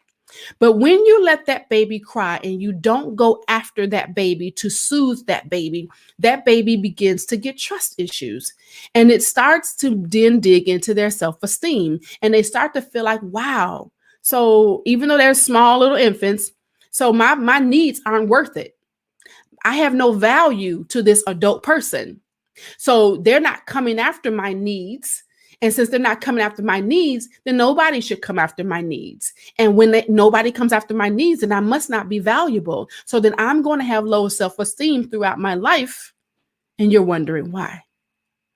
But when you let that baby cry and you don't go after that baby to soothe that baby begins to get trust issues. And it starts to then dig into their self-esteem. And they start to feel like, wow. So even though they're small little infants, so my needs aren't worth it. I have no value to this adult person. So they're not coming after my needs. And since they're not coming after my needs, then nobody should come after my needs. And when nobody comes after my needs, then I must not be valuable. So then I'm going to have low self-esteem throughout my life. And you're wondering why,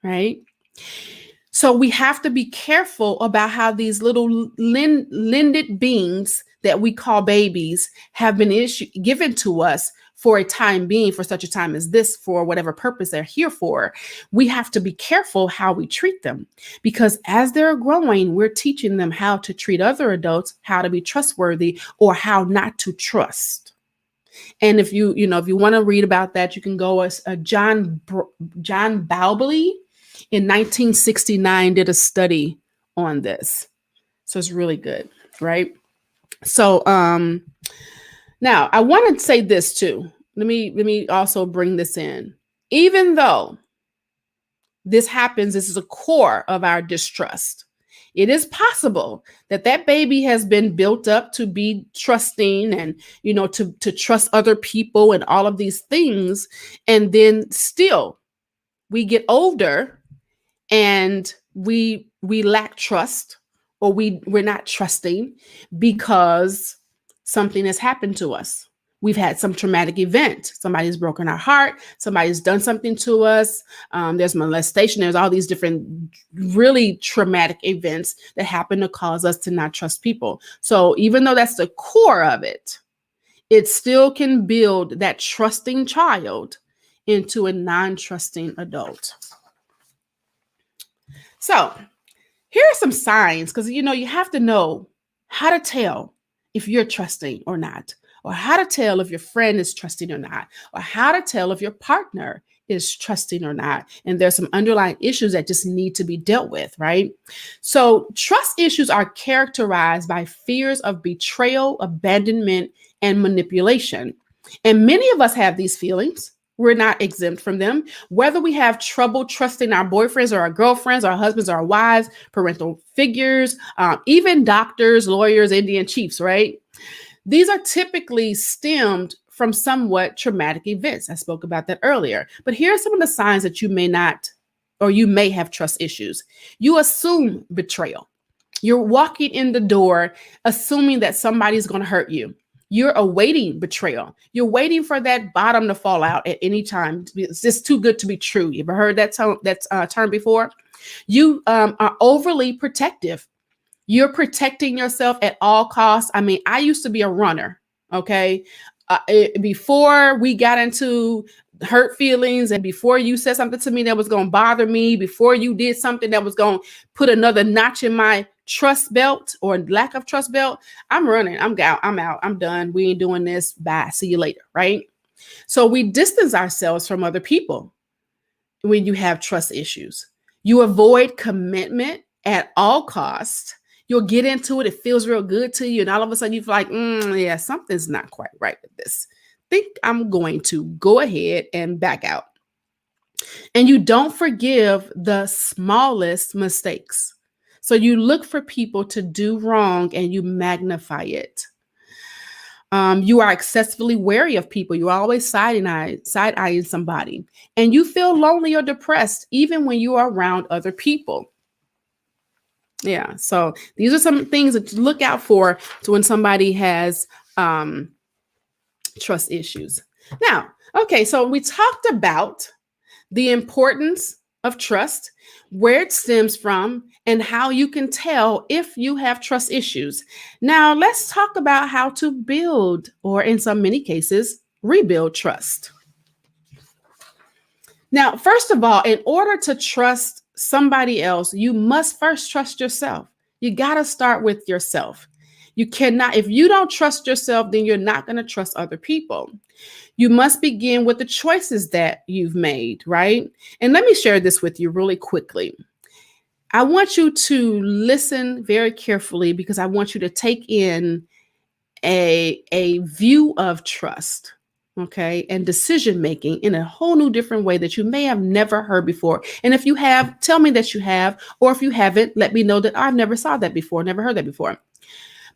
right? So we have to be careful about how these little lended beings that we call babies have been given to us for a time being, for such a time as this, for whatever purpose they're here for. We have to be careful how we treat them, because as they're growing, we're teaching them how to treat other adults, how to be trustworthy, or how not to trust. And if you want to read about that, you can go as John Bowlby in 1969 did a study on this. So it's really good, right? So now I want to say this too. Let me also bring this in. Even though this happens, this is a core of our distrust. It is possible that baby has been built up to be trusting and, to trust other people and all of these things. And then still we get older and we lack trust, or we're not trusting because something has happened to us. we've had some traumatic event. Somebody's broken our heart. Somebody's done something to us. There's molestation. There's all these different really traumatic events that happen to cause us to not trust people. So even though that's the core of it, it still can build that trusting child into a non-trusting adult. So here are some signs, because you have to know how to tell if you're trusting or not, or how to tell if your friend is trusting or not, or how to tell if your partner is trusting or not. And there's some underlying issues that just need to be dealt with, right? So trust issues are characterized by fears of betrayal, abandonment, and manipulation. And many of us have these feelings. We're not exempt from them. Whether we have trouble trusting our boyfriends or our girlfriends, our husbands, our wives, parental figures, even doctors, lawyers, Indian chiefs, right? These are typically stemmed from somewhat traumatic events. I spoke about that earlier. But here are some of the signs that you may not, or you may have trust issues. You assume betrayal. You're walking in the door assuming that somebody's going to hurt you. You're awaiting betrayal. You're waiting for that bottom to fall out at any time. It's just too good to be true. You ever heard that term before? You are overly protective. You're protecting yourself at all costs. I mean, I used to be a runner, okay? Before we got into hurt feelings, and before you said something to me that was going to bother me, before you did something that was going to put another notch in my trust belt or lack of trust belt, I'm running. I'm out. I'm done. We ain't doing this. Bye. See you later, right? So we distance ourselves from other people when you have trust issues. You avoid commitment at all costs. You'll get into it. It feels real good to you. And all of a sudden you feel like, yeah, something's not quite right with this. Think I'm going to go ahead and back out. And you don't forgive the smallest mistakes. So you look for people to do wrong and you magnify it. You are excessively wary of people. You're always side-eyeing somebody. And you feel lonely or depressed even when you are around other people. Yeah, so these are some things that you look out for to when somebody has trust issues. Now, okay, so we talked about the importance of trust, where it stems from, and how you can tell if you have trust issues. Now, let's talk about how to build, or in many cases, rebuild trust. Now, first of all, in order to trust somebody else, you must first trust yourself. You got to start with yourself. You cannot, if you don't trust yourself, then you're not going to trust other people. You must begin with the choices that you've made, right? And let me share this with you really quickly. I want you to listen very carefully because I want you to take in a view of trust, okay, and decision making in a whole new different way that you may have never heard before. And if you have, tell me that you have, or if you haven't, let me know that I've never saw that before, never heard that before.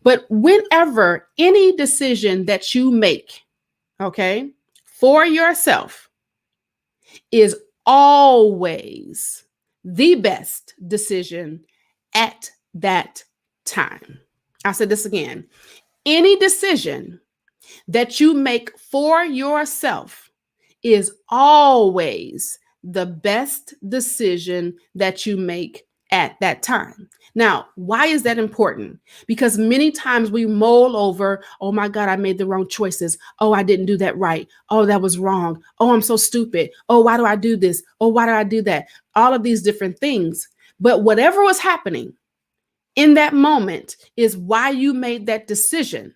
But whenever any decision that you make, okay, for yourself is always the best decision at that time. I'll say this again. Any decision that you make for yourself is always the best decision that you make at that time. Now, why is that important? Because many times we mull over, oh my God, I made the wrong choices. Oh, I didn't do that right. Oh, that was wrong. Oh, I'm so stupid. Oh, why do I do this? Oh, why do I do that? All of these different things. But whatever was happening in that moment is why you made that decision.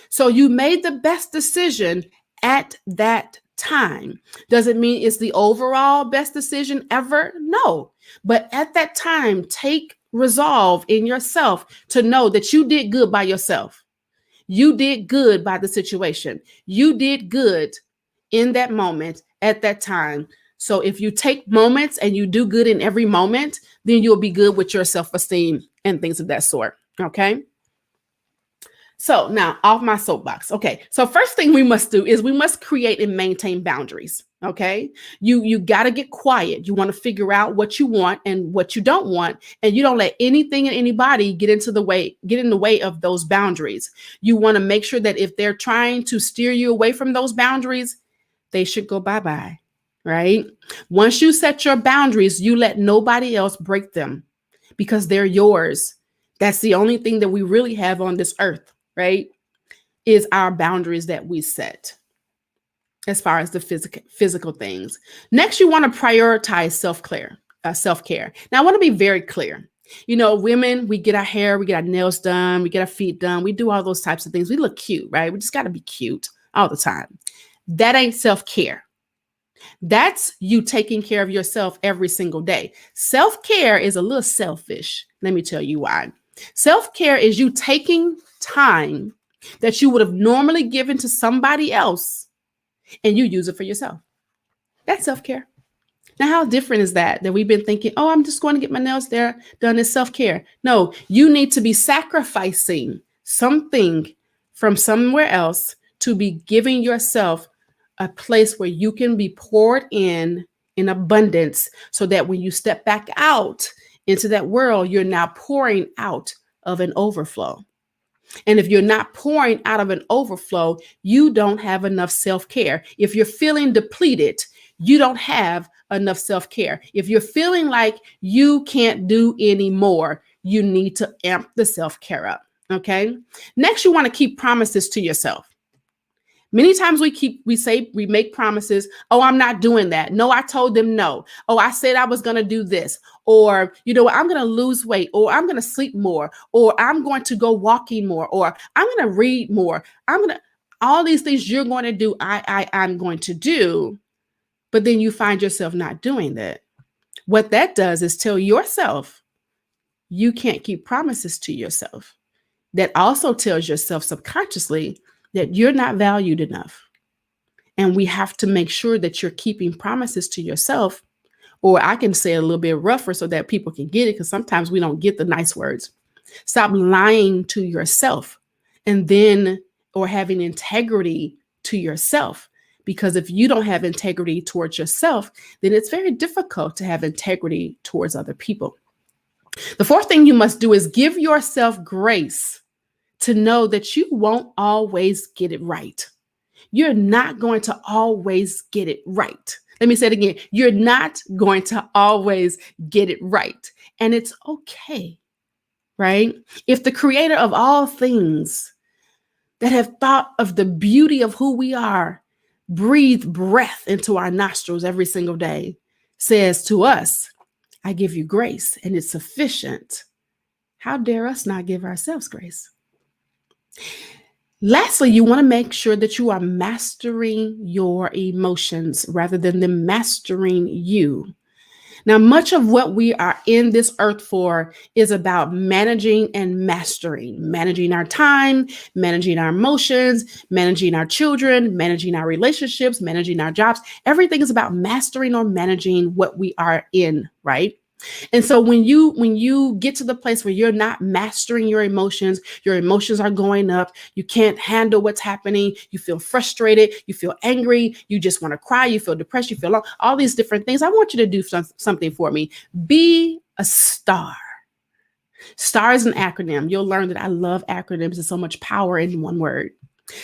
So you made the best decision at that time. Does it mean it's the overall best decision ever? No. But at that time, take resolve in yourself to know that you did good by yourself. You did good by the situation. You did good in that moment at that time. So if you take moments and you do good in every moment, then you'll be good with your self-esteem and things of that sort. Okay. So now off my soapbox. Okay. So first thing we must do is we must create and maintain boundaries. Okay. You got to get quiet. You want to figure out what you want and what you don't want. And you don't let anything and anybody get in the way of those boundaries. You want to make sure that if they're trying to steer you away from those boundaries, they should go bye-bye. Right. Once you set your boundaries, you let nobody else break them because they're yours. That's the only thing that we really have on this earth, right? Is our boundaries that we set as far as the physical things. Next, you want to prioritize self-care. Self-care. Now, I want to be very clear. You know, women, we get our hair, we get our nails done, we get our feet done, we do all those types of things. We look cute, right? We just got to be cute all the time. That ain't self-care. That's you taking care of yourself every single day. Self-care is a little selfish. Let me tell you why. Self-care is you taking time that you would have normally given to somebody else and you use it for yourself. That's self-care. Now, how different is that we've been thinking, oh, I'm just going to get my nails there done as self-care. No, you need to be sacrificing something from somewhere else to be giving yourself a place where you can be poured in abundance so that when you step back out into that world, you're now pouring out of an overflow. And if you're not pouring out of an overflow, you don't have enough self-care. If you're feeling depleted, you don't have enough self-care. If you're feeling like you can't do any more, you need to amp the self-care up. Okay. Next, you want to keep promises to yourself. Many times we make promises. Oh, I'm not doing that. No, I told them no. Oh, I said I was going to do this. Or, you know, I'm going to lose weight, or I'm going to sleep more, or I'm going to go walking more, or I'm going to read more. All these things you're going to do, I'm going to do. But then you find yourself not doing that. What that does is tell yourself you can't keep promises to yourself. That also tells yourself subconsciously that you're not valued enough. And we have to make sure that you're keeping promises to yourself, or I can say it a little bit rougher so that people can get it, because sometimes we don't get the nice words. Stop lying to yourself or having integrity to yourself. Because if you don't have integrity towards yourself, then it's very difficult to have integrity towards other people. The fourth thing you must do is give yourself grace to know that you won't always get it right. You're not going to always get it right. Let me say it again. You're not going to always get it right. And it's okay, right? If the creator of all things that have thought of the beauty of who we are, breathe breath into our nostrils every single day, says to us, I give you grace and it's sufficient. How dare us not give ourselves grace? Lastly, you want to make sure that you are mastering your emotions rather than them mastering you. Now, much of what we are in this earth for is about managing and managing our time, managing our emotions, managing our children, managing our relationships, managing our jobs. Everything is about mastering or managing what we are in, right? And so when you get to the place where you're not mastering your emotions are going up, you can't handle what's happening, you feel frustrated, you feel angry, you just want to cry, you feel depressed, you feel low, all these different things. I want you to do something for me. Be a star. STAR is an acronym. You'll learn that I love acronyms. There's so much power in one word.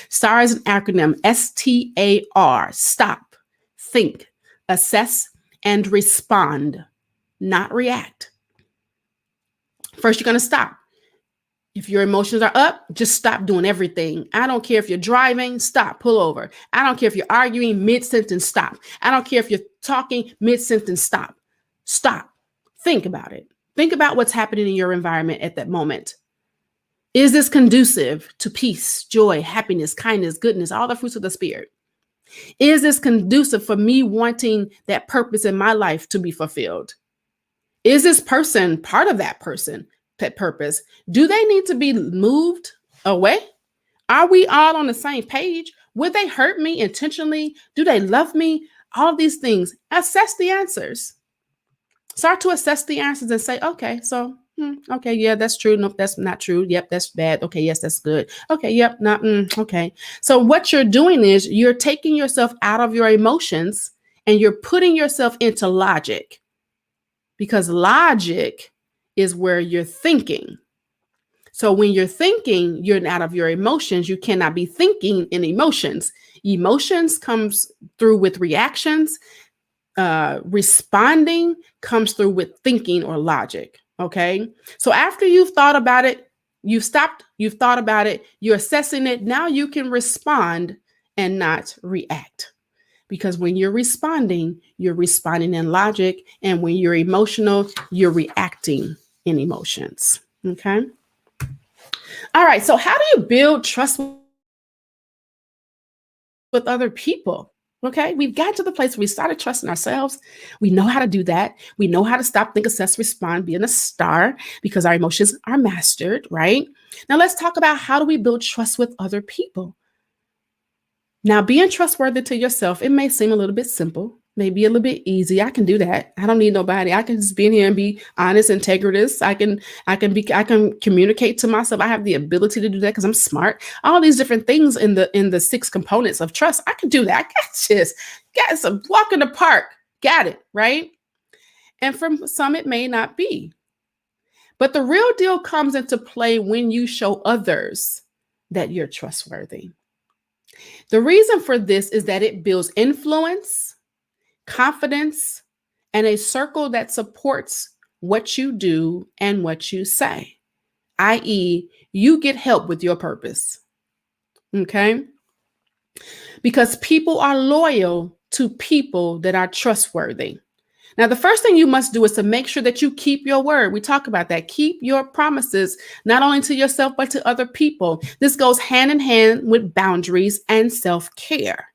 STAR is an acronym. STAR. Stop, think, assess, and respond. Not react. First, you're going to stop. If your emotions are up, just stop doing everything. I don't care if you're driving, stop, pull over. I don't care if you're arguing, mid-sentence, stop. I don't care if you're talking, mid-sentence, stop. Stop. Think about it. Think about what's happening in your environment at that moment. Is this conducive to peace, joy, happiness, kindness, goodness, all the fruits of the Spirit? Is this conducive for me wanting that purpose in my life to be fulfilled? Is this person part of that purpose? Do they need to be moved away? Are we all on the same page? Would they hurt me intentionally? Do they love me? All these things. Assess the answers. Start to assess the answers and say, okay, so Okay, yeah, that's true. Nope, that's not true. Yep, that's bad. Okay, yes, that's good. Okay, yep, not okay. So what you're doing is you're taking yourself out of your emotions and you're putting yourself into logic, because logic is where you're thinking. So when you're thinking, you're out of your emotions. You cannot be thinking in emotions. Emotions comes through with reactions. Responding comes through with thinking or logic. Okay. So after you've thought about it, you've stopped, you've thought about it, you're assessing it. Now you can respond and not react. Because when you're responding in logic. And when you're emotional, you're reacting in emotions. Okay. All right. So, how do you build trust with other people? Okay. We've got to the place where we started trusting ourselves. We know how to do that. We know how to stop, think, assess, respond, being a star because our emotions are mastered, right? Now, let's talk about how do we build trust with other people? Now, being trustworthy to yourself, it may seem a little bit simple, maybe a little bit easy. I can do that. I don't need nobody. I can just be in here and be honest, integritous. I can communicate to myself. I have the ability to do that because I'm smart. All these different things in the six components of trust. I can do that. I got this. Got some walk in the park. Got it, right? And from some, it may not be. But the real deal comes into play when you show others that you're trustworthy. The reason for this is that it builds influence, confidence, and a circle that supports what you do and what you say, i.e., you get help with your purpose. Okay? Because people are loyal to people that are trustworthy. Now, the first thing you must do is to make sure that you keep your word. We talk about that. Keep your promises, not only to yourself, but to other people. This goes hand in hand with boundaries and self care.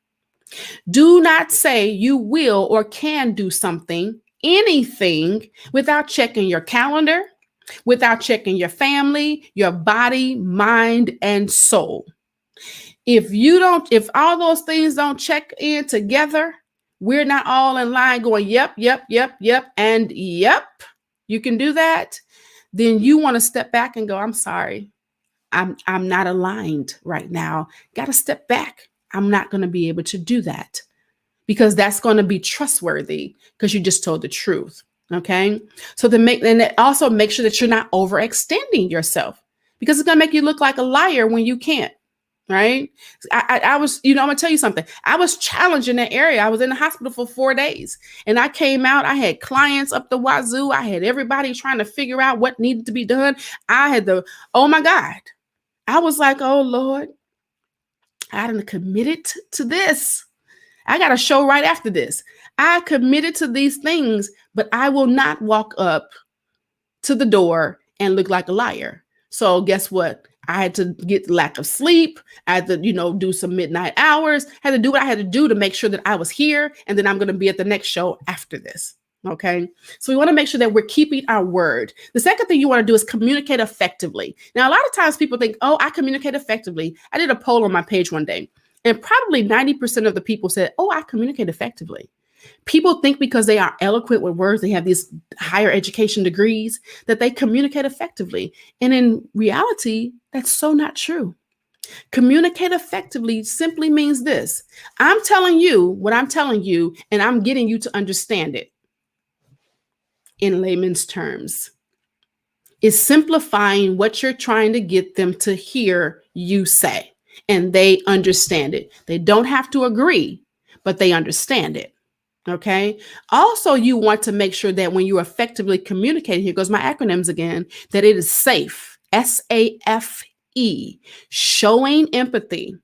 Do not say you will or can do something, anything, without checking your calendar, without checking your family, your body, mind, and soul. If all those things don't check in together, we're not all in line going, yep, yep, yep, yep, and yep, you can do that. Then you want to step back and go, I'm sorry. I'm not aligned right now. Got to step back. I'm not going to be able to do that because that's going to be trustworthy because you just told the truth. Okay. So also make sure that you're not overextending yourself because it's going to make you look like a liar when you can't. Right. I was, I'm going to tell you something. I was challenged in that area. I was in the hospital for 4 days and I came out. I had clients up the wazoo. I had everybody trying to figure out what needed to be done. Oh my God. I was like, oh Lord, I done committed to this. I got a show right after this. I committed to these things, but I will not walk up to the door and look like a liar. So guess what? I had to get lack of sleep. I had to, do some midnight hours. I had to do what I had to do to make sure that I was here. And then I'm going to be at the next show after this. Okay. So we want to make sure that we're keeping our word. The second thing you want to do is communicate effectively. Now, a lot of times people think, oh, I communicate effectively. I did a poll on my page one day and probably 90% of the people said, oh, I communicate effectively. People think because they are eloquent with words, they have these higher education degrees, that they communicate effectively. And in reality, that's so not true. Communicate effectively simply means this. I'm telling you what I'm telling you, and I'm getting you to understand it in layman's terms. It's simplifying what you're trying to get them to hear you say, and they understand it. They don't have to agree, but they understand it. Okay. Also, you want to make sure that when you effectively communicate, here goes my acronyms again, that it is safe, SAFE, showing empathy.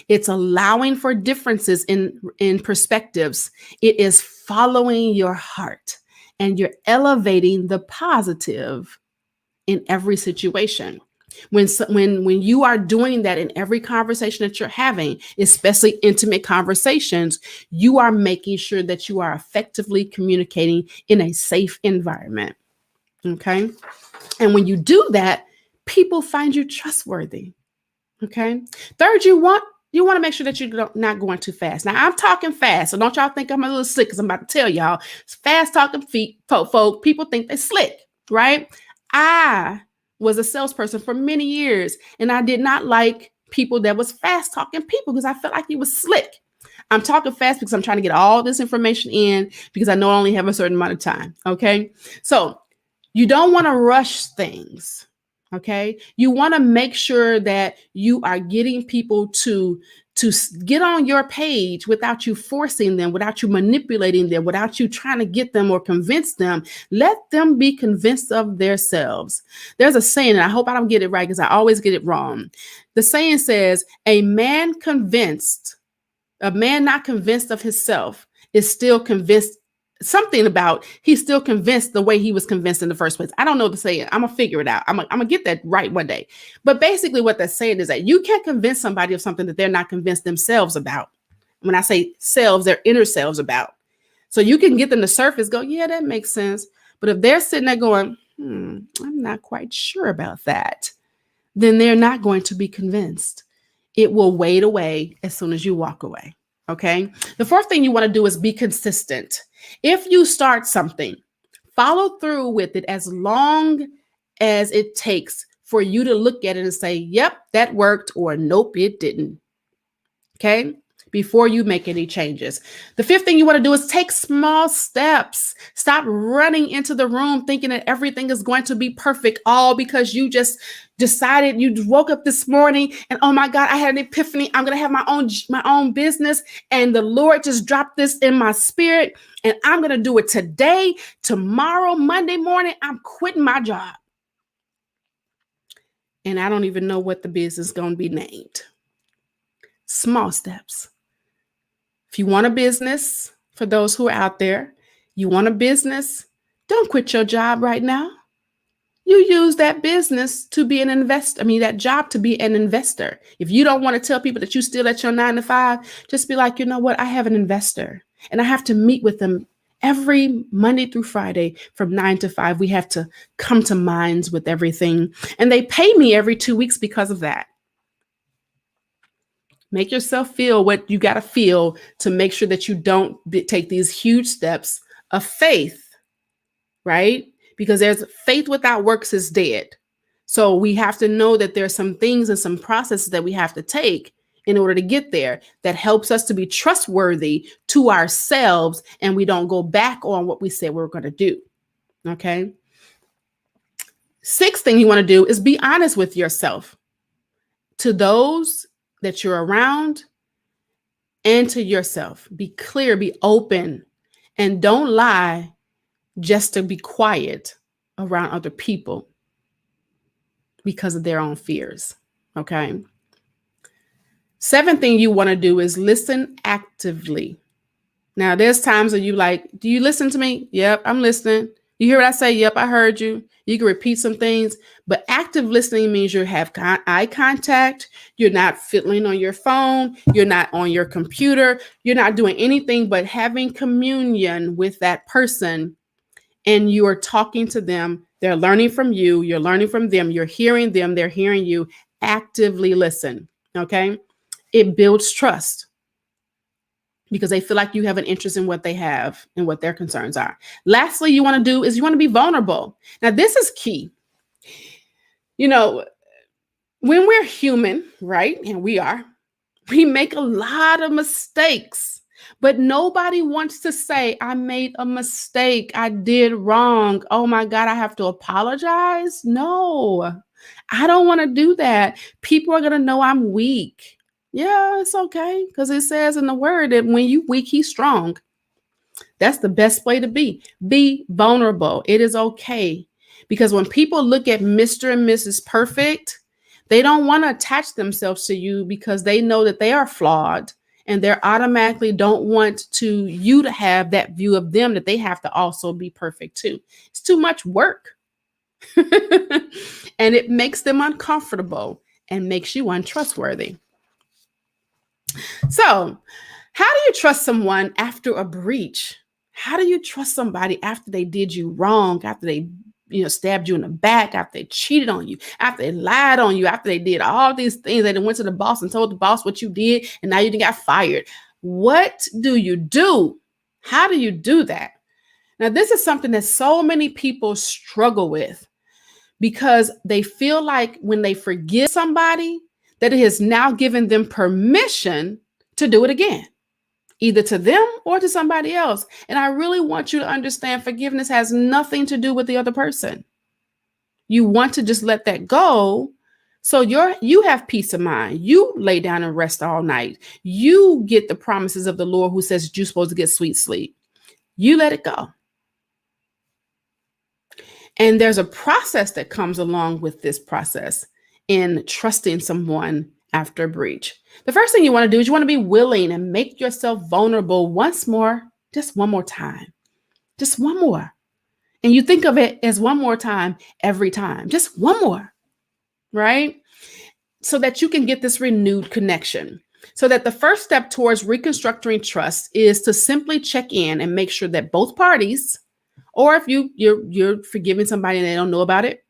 It's allowing for differences in perspectives. It is following your heart and you're elevating the positive in every situation. When you are doing that in every conversation that you're having, especially intimate conversations, you are making sure that you are effectively communicating in a safe environment. Okay. And when you do that, people find you trustworthy. Okay. Third, you want to make sure that you're not going too fast. Now, I'm talking fast, so don't y'all think I'm a little slick because I'm about to tell y'all. Fast talking folk, people think they're slick, right? I was a salesperson for many years, and I did not like people that was fast talking people because I felt like he was slick. I'm talking fast because I'm trying to get all this information in because I know I only have a certain amount of time. Okay. So you don't want to rush things. Okay. You want to make sure that you are getting people to get on your page without you forcing them, without you manipulating them, without you trying to get them or convince them. Let them be convinced of themselves. There's a saying, and I hope I don't get it right because I always get it wrong. The saying says, a man not convinced of himself is still convinced something about he's still convinced the way he was convinced in the first place. I don't know the saying. I'm gonna figure it out. I'm gonna get that right one day. But basically what they're saying is that you can't convince somebody of something that they're not convinced themselves about. When I say selves, their inner selves about. So you can get them to surface, go, yeah, that makes sense. But if they're sitting there going, I'm not quite sure about that, then they're not going to be convinced. It will wade away as soon as you walk away. Okay. The fourth thing you want to do is be consistent. If you start something, follow through with it as long as it takes for you to look at it and say, yep, that worked, or nope, it didn't. Okay. Before you make any changes. The fifth thing you want to do is take small steps. Stop running into the room thinking that everything is going to be perfect, all because you just decided you woke up this morning and, oh my God, I had an epiphany. I'm going to have my own business. And the Lord just dropped this in my spirit. And I'm going to do it today, tomorrow, Monday morning. I'm quitting my job. And I don't even know what the business is going to be named. Small steps. If you want a business, for those who are out there, you want a business, don't quit your job right now. You use that business to be an investor. That job to be an investor. If you don't want to tell people that you still at your 9 to 5, just be like, you know what? I have an investor and I have to meet with them every Monday through Friday from 9 to 5. We have to come to minds with everything. And they pay me every 2 weeks because of that. Make yourself feel what you got to feel to make sure that you don't take these huge steps of faith, right? Because there's faith without works is dead. So we have to know that there's some things and some processes that we have to take in order to get there that helps us to be trustworthy to ourselves, and we don't go back on what we said we were going to do. Okay. Sixth thing you want to do is be honest with yourself. To those that you're around, and to yourself. Be clear, be open, and don't lie just to be quiet around other people because of their own fears. Okay. Seventh thing you want to do is listen actively. Now, there's times when you like, do you listen to me? Yep, I'm listening. You hear what I say? Yep, I heard you. You can repeat some things, but active listening means you have eye contact. You're not fiddling on your phone. You're not on your computer. You're not doing anything but having communion with that person, and you are talking to them. They're learning from you. You're learning from them. You're hearing them. They're hearing you. Actively listen. Okay. It builds trust, because they feel like you have an interest in what they have and what their concerns are. Lastly, you want to be vulnerable. Now, this is key. When we're human, right? And we make a lot of mistakes, but nobody wants to say, I made a mistake. I did wrong. Oh my God, I have to apologize. No, I don't want to do that. People are going to know I'm weak. Yeah, it's okay. Because it says in the word that when you weak, he's strong. That's the best way to be. Be vulnerable. It is okay. Because when people look at Mr. and Mrs. Perfect, they don't want to attach themselves to you because they know that they are flawed, and they automatically don't want you to have that view of them that they have to also be perfect too. It's too much work. And it makes them uncomfortable and makes you untrustworthy. So, how do you trust someone after a breach? How do you trust somebody after they did you wrong, after they stabbed you in the back, after they cheated on you, after they lied on you, after they did all these things? They went to the boss and told the boss what you did, and now you got fired. What do you do? How do you do that? Now, this is something that so many people struggle with. because they feel like when they forgive somebody, that it has now given them permission to do it again, either to them or to somebody else. And I really want you to understand forgiveness has nothing to do with the other person. You want to just let that go. So you have peace of mind. You lay down and rest all night. You get the promises of the Lord who says you're supposed to get sweet sleep. You let it go. And there's a process that comes along with this process in trusting someone after a breach. The first thing you want to do is you want to be willing and make yourself vulnerable once more, just one more time, just one more. And you think of it as one more time every time, just one more, right? So that you can get this renewed connection. So that the first step towards reconstructing trust is to simply check in and make sure that both parties, or if you're forgiving somebody and they don't know about it,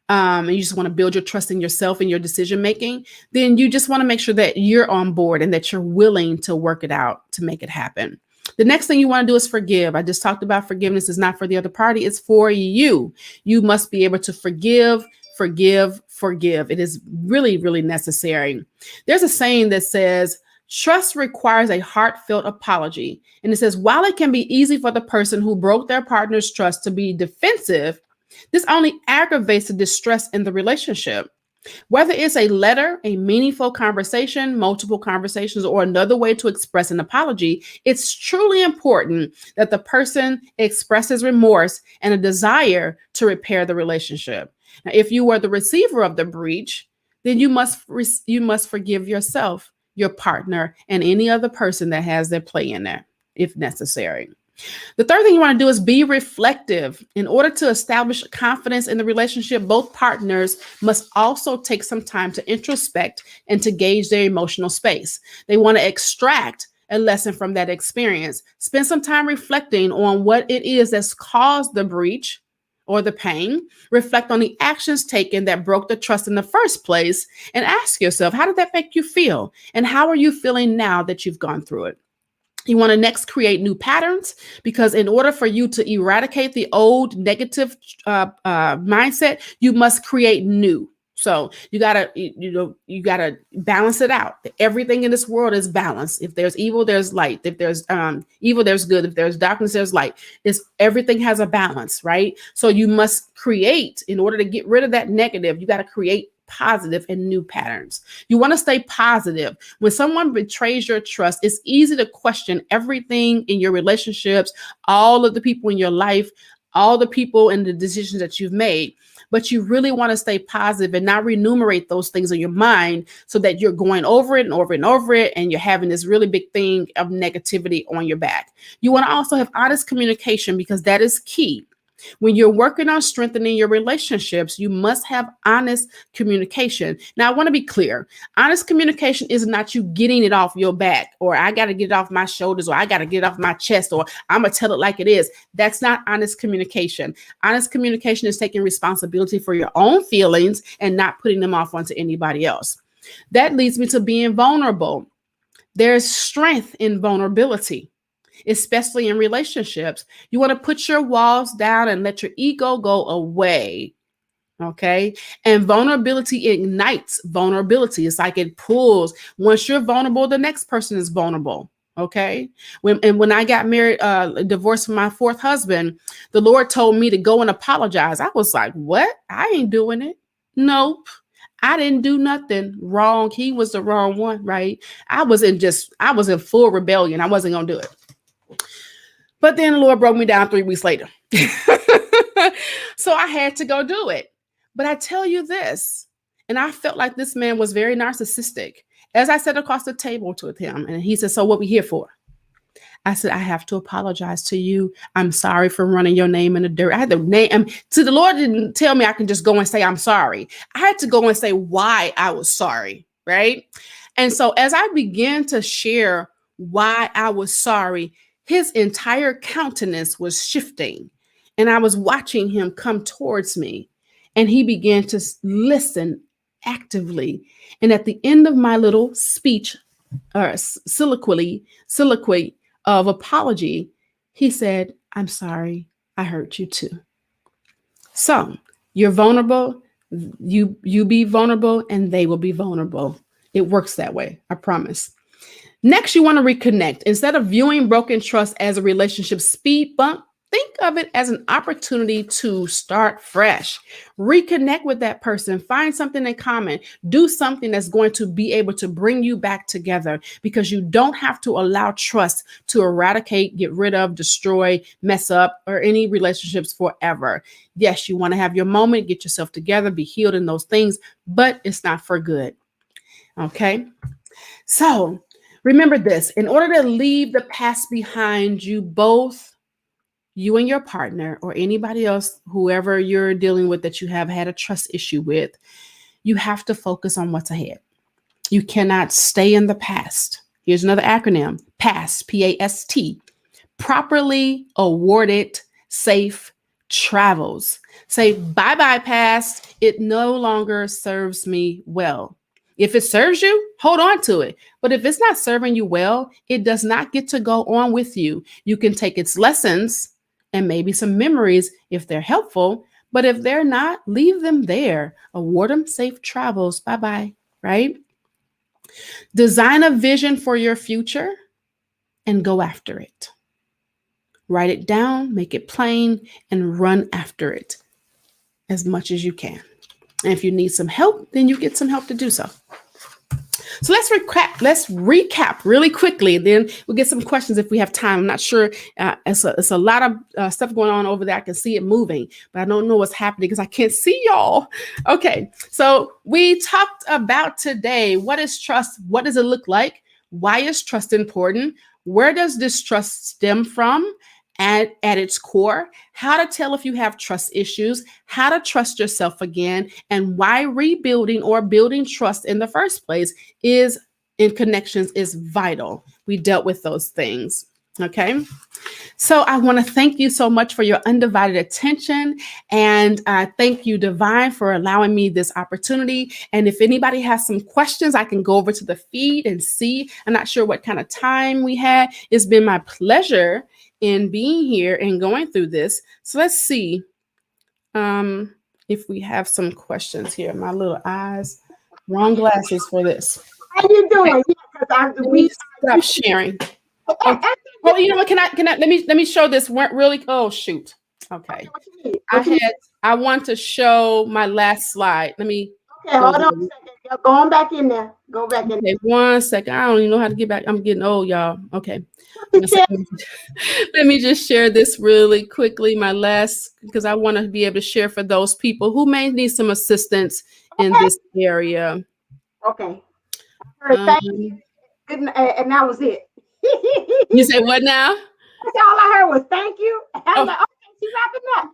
and you just want to build your trust in yourself and your decision making, then you just want to make sure that you're on board and that you're willing to work it out to make it happen. The next thing you want to do is forgive. I just talked about forgiveness is not for the other party, it's for you. You must be able to forgive, forgive, forgive. It is really, really necessary. There's a saying that says, trust requires a heartfelt apology. And it says, while it can be easy for the person who broke their partner's trust to be defensive, this only aggravates the distress in the relationship. Whether it's a letter, a meaningful conversation, multiple conversations, or another way to express an apology, it's truly important that the person expresses remorse and a desire to repair the relationship. Now, if you were the receiver of the breach, then you must forgive yourself, your partner, and any other person that has their play in there, if necessary. The third thing you want to do is be reflective. In order to establish confidence in the relationship, both partners must also take some time to introspect and to gauge their emotional space. They want to extract a lesson from that experience. Spend some time reflecting on what it is that's caused the breach or the pain. Reflect on the actions taken that broke the trust in the first place and ask yourself, how did that make you feel? And how are you feeling now that you've gone through it? You want to next create new patterns, because in order for you to eradicate the old negative mindset, you must create new. So you gotta balance it out. Everything in this world is balanced. If there's evil, there's light. If there's evil, there's good. If there's darkness, there's light. Everything has a balance, right? So you must create, in order to get rid of that negative, you got to create positive and new patterns. You want to stay positive. When someone betrays your trust, it's easy to question everything in your relationships, all of the people in your life, all the people and the decisions that you've made. But you really want to stay positive and not remunerate those things in your mind so that you're going over it and over and over it, and you're having this really big thing of negativity on your back. You want to also have honest communication, because that is key. When you're working on strengthening your relationships, you must have honest communication. Now, I want to be clear. Honest communication is not you getting it off your back, or I got to get it off my shoulders, or I got to get it off my chest, or I'm going to tell it like it is. That's not honest communication. Honest communication is taking responsibility for your own feelings and not putting them off onto anybody else. That leads me to being vulnerable. There's strength in vulnerability, especially in relationships. You want to put your walls down and let your ego go away. Okay. And vulnerability ignites vulnerability. It's like it pulls. Once you're vulnerable, the next person is vulnerable. Okay. When I got married, divorced from my fourth husband, the Lord told me to go and apologize. I was like, what? I ain't doing it. Nope. I didn't do nothing wrong. He was the wrong one, right? I was in full rebellion. I wasn't going to do it. But then the Lord broke me down 3 weeks later. So I had to go do it. But I tell you this, and I felt like this man was very narcissistic. As I sat across the table with him, and he said, so what we here for? I said, I have to apologize to you. I'm sorry for running your name in the dirt. I had to name, the Lord didn't tell me I can just go and say I'm sorry. I had to go and say why I was sorry, right? And so as I began to share why I was sorry, his entire countenance was shifting, and I was watching him come towards me, and he began to listen actively. And at the end of my little speech or soliloquy of apology, he said, I'm sorry, I hurt you too. So You're vulnerable. You be vulnerable, and they will be vulnerable. It works that way. I promise. Next, you want to reconnect. Instead of viewing broken trust as a relationship speed bump, think of it as an opportunity to start fresh. Reconnect with that person, find something in common, do something that's going to be able to bring you back together, because you don't have to allow trust to eradicate, get rid of, destroy, mess up, or any relationships forever. Yes, you want to have your moment, get yourself together, be healed in those things, but it's not for good. Okay. So remember this: in order to leave the past behind, you both, you and your partner, or anybody else, whoever you're dealing with that you have had a trust issue with, you have to focus on what's ahead. You cannot stay in the past. Here's another acronym: PAST, PAST. Properly awarded safe travels. Say bye bye, past. It no longer serves me well. If it serves you, hold on to it. But if it's not serving you well, it does not get to go on with you. You can take its lessons and maybe some memories if they're helpful. But if they're not, leave them there. Award them safe travels. Bye bye. Right? Design a vision for your future and go after it. Write it down, make it plain, and run after it as much as you can. And if you need some help, then you get some help to do so. So let's recap. Let's recap really quickly. Then we'll get some questions if we have time. I'm not sure. It's a lot of stuff going on over there. I can see it moving, but I don't know what's happening because I can't see y'all. Okay. So we talked about today: what is trust? What does it look like? Why is trust important? Where does distrust stem from? At its core, how to tell if you have trust issues, how to trust yourself again, and why rebuilding or building trust in the first place is in connections is vital. We dealt with those things. Okay. So I want to thank you so much for your undivided attention. And thank you, Divine, for allowing me this opportunity. And if anybody has some questions, I can go over to the feed and see. I'm not sure what kind of time we had. It's been my pleasure in being here and going through this. So let's see if we have some questions here. My little eyes, wrong glasses for this. How you Okay, doing? Yeah, let me stop sharing. Okay. Oh, you know what? Can I let me show this really. Oh shoot. Okay. What you need? What you need? I want to show my last slide. Let me Okay, go hold on a there. second. You're going back in there. Go back in. Okay, 1 second. I don't even know how to get back. I'm getting old, y'all. Okay. You 1 said, second. Let me just share this really quickly. My last, because I want to be able to share for those people who may need some assistance in okay. this area. Okay. I heard thank you. Um, And that was it. you say what now? That's all I heard was thank you. I'm Oh, like, okay, she's wrapping up.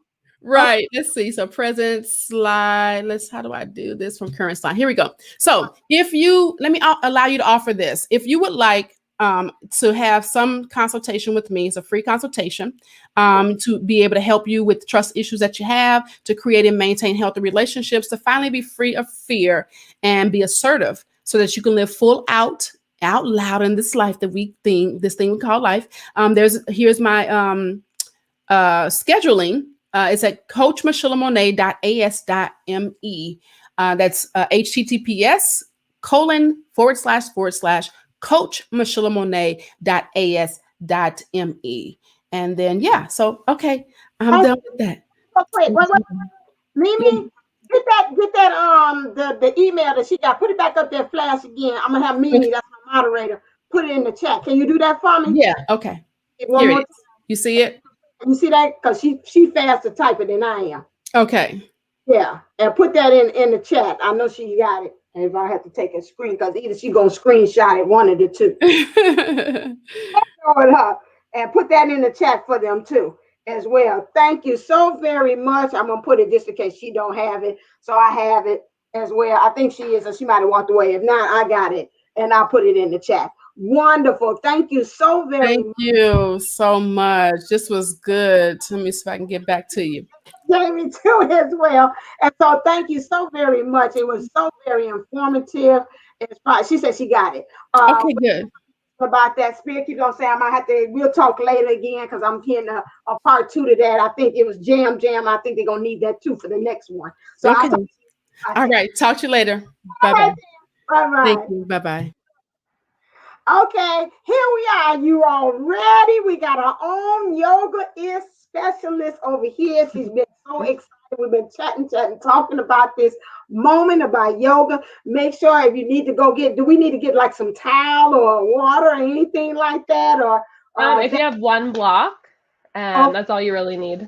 Okay. right. Let's see. So present slide. How do I do this from current slide? Here we go. So if you, let me allow you to offer this. If you would like to have some consultation with me, it's a free consultation to be able to help you with trust issues that you have, to create and maintain healthy relationships, to finally be free of fear and be assertive so that you can live out loud in this life that this thing we call life. Here's my scheduling. It's at coachmichellemonet.as.me. That's https:// coachmichellemonet.as.me. And then, yeah, so, okay, I'm Hey, done with that. wait. Mimi, get that the email that she got. Put it back up there, flash again. I'm gonna have Mimi, that's my moderator, put it in the chat. Can you do that for me? Yeah, okay. One Here it more is. You see it? time. You see that? Because she faster typing than I am. Okay. Yeah, and put that in the chat. I know she got it. And if I have to take a screen, because either she gonna screenshot it, one of the two. Throw it up and put that in the chat for them too as well. Thank you so very much. I'm gonna put it just in case she don't have it, so I have it as well. I think she is, or she might have walked away. If not, I got it, and I'll put it in the chat. Wonderful. Thank you so very Thank much. you so much. This was good. Let me see if I can get back to you. Jamie too as well. And so thank you so very much. It was so very informative. It's probably, she said she got it. Okay, good. about that. Spirit keeps on saying I might have to. We'll talk later again because I'm getting a part two to that. I think it was jam. I think they're gonna need that too for the next one. So I'll Okay. talk to you. All right. Talk to you later. All Bye bye. right. Bye Thank bye. you. Bye bye. Okay, here we are. You all ready? We got our own yoga is specialist over here. She's been so excited. We've been chatting, talking about this moment about yoga. Make sure if you need to go get, do we need to get like some towel or water or anything like that? Or If you have one block, oh, that's all you really need.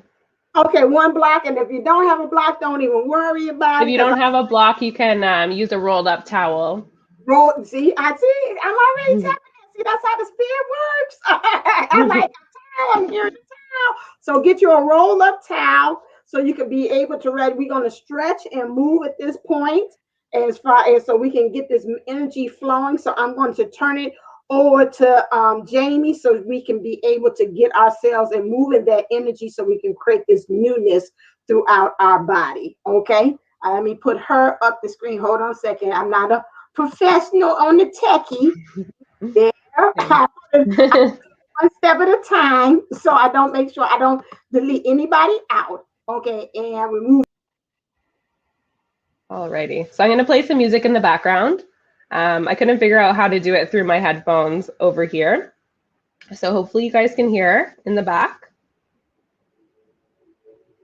okay, one block. And if you don't have a block, don't even worry about If it you because don't have a block, you can use a rolled up towel. roll. See, I'm already tapping in. See, that's how the spirit works. I like a towel. I'm hearing a towel. So get you a roll up towel so you can be able to read. We're going to stretch and move at this point as far as so we can get this energy flowing. So I'm going to turn it over to Jamie so we can be able to get ourselves and move in that energy so we can create this newness throughout our body. Okay. Let me put her up the screen. Hold on a second. I'm not a professional on the techie. There. I one step at a time so I don't make sure I don't delete anybody out. Okay. And remove. Alrighty. So I'm going to play some music in the background. I couldn't figure out how to do it through my headphones over here. So hopefully you guys can hear in the back.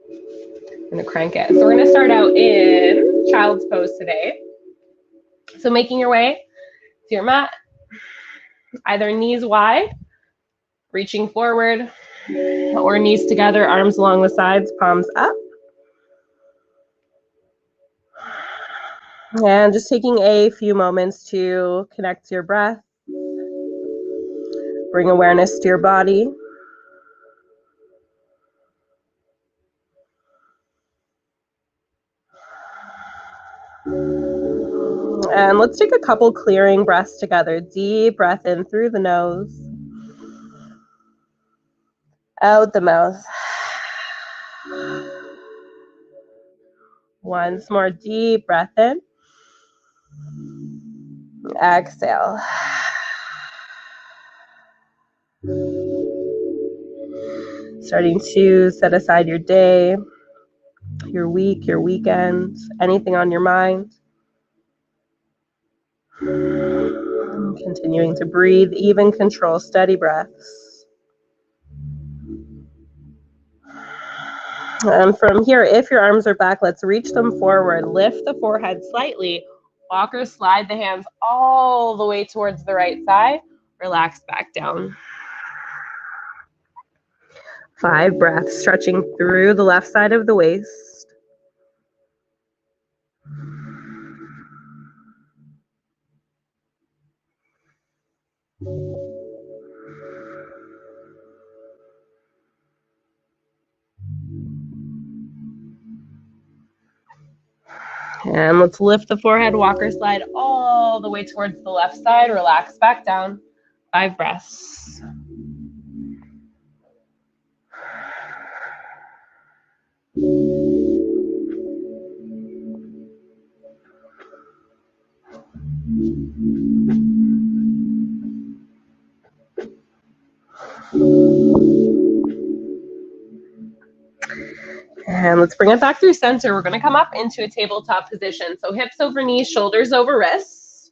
I'm going to crank it. So we're going to start out in child's pose today. So making your way to your mat, either knees wide, reaching forward, or knees together, arms along the sides, palms up. And just taking a few moments to connect to your breath, bring awareness to your body. And let's take a couple clearing breaths together. Deep breath in through the nose, out the mouth. Once more, deep breath in. Exhale. Starting to set aside your day, your week, your weekend, anything on your mind. Continuing to breathe, even control, steady breaths. And from here, if your arms are back, let's reach them forward. Lift the forehead slightly. Walk or slide the hands all the way towards the right side. Relax back down. 5 breaths, stretching through the left side of the waist. And let's lift the forehead, walk or slide all the way towards the left side. Relax back down. 5 breaths. And let's bring it back through center. We're going to come up into a tabletop position. So hips over knees, shoulders over wrists.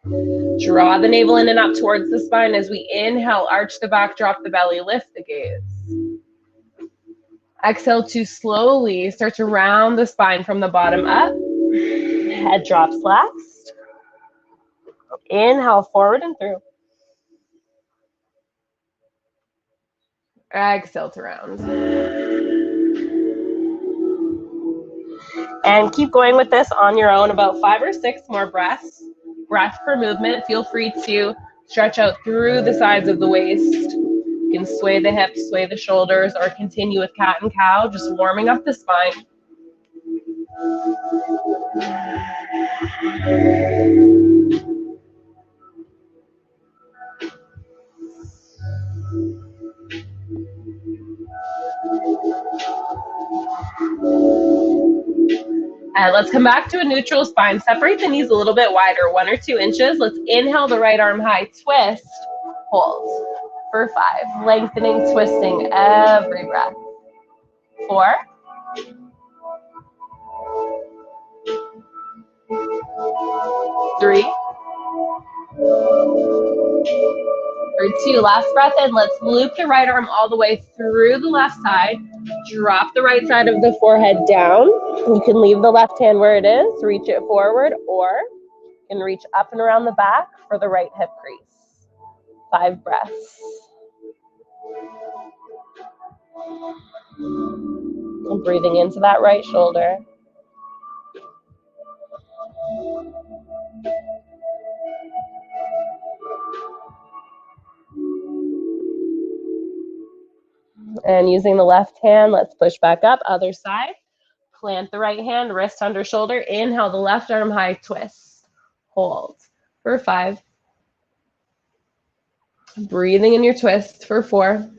Draw the navel in and up towards the spine. As we inhale, arch the back, drop the belly, lift the gaze. Exhale to slowly start to round the spine from the bottom up. Head drops last. Inhale forward and through. Exhale to round. And keep going with this on your own, about 5 or 6 more breaths. Breath per movement. Feel free to stretch out through the sides of the waist. You can sway the hips, sway the shoulders, or continue with cat and cow, just warming up the spine. And let's come back to a neutral spine. Separate the knees a little bit wider, 1 or 2 inches. Let's inhale the right arm high, twist. hold for 5. Lengthening, twisting every breath. 4. 3. For 2, last breath in. Let's loop the right arm all the way through the left side. Drop the right side of the forehead down. You can leave the left hand where it is, reach it forward, or you can reach up and around the back for the right hip crease. 5 breaths. And breathing into that right shoulder. And using the left hand, let's push back up, other side. Plant the right hand, wrist under shoulder. Inhale, the left arm high, twist. Hold for 5. Breathing in your twist for 4.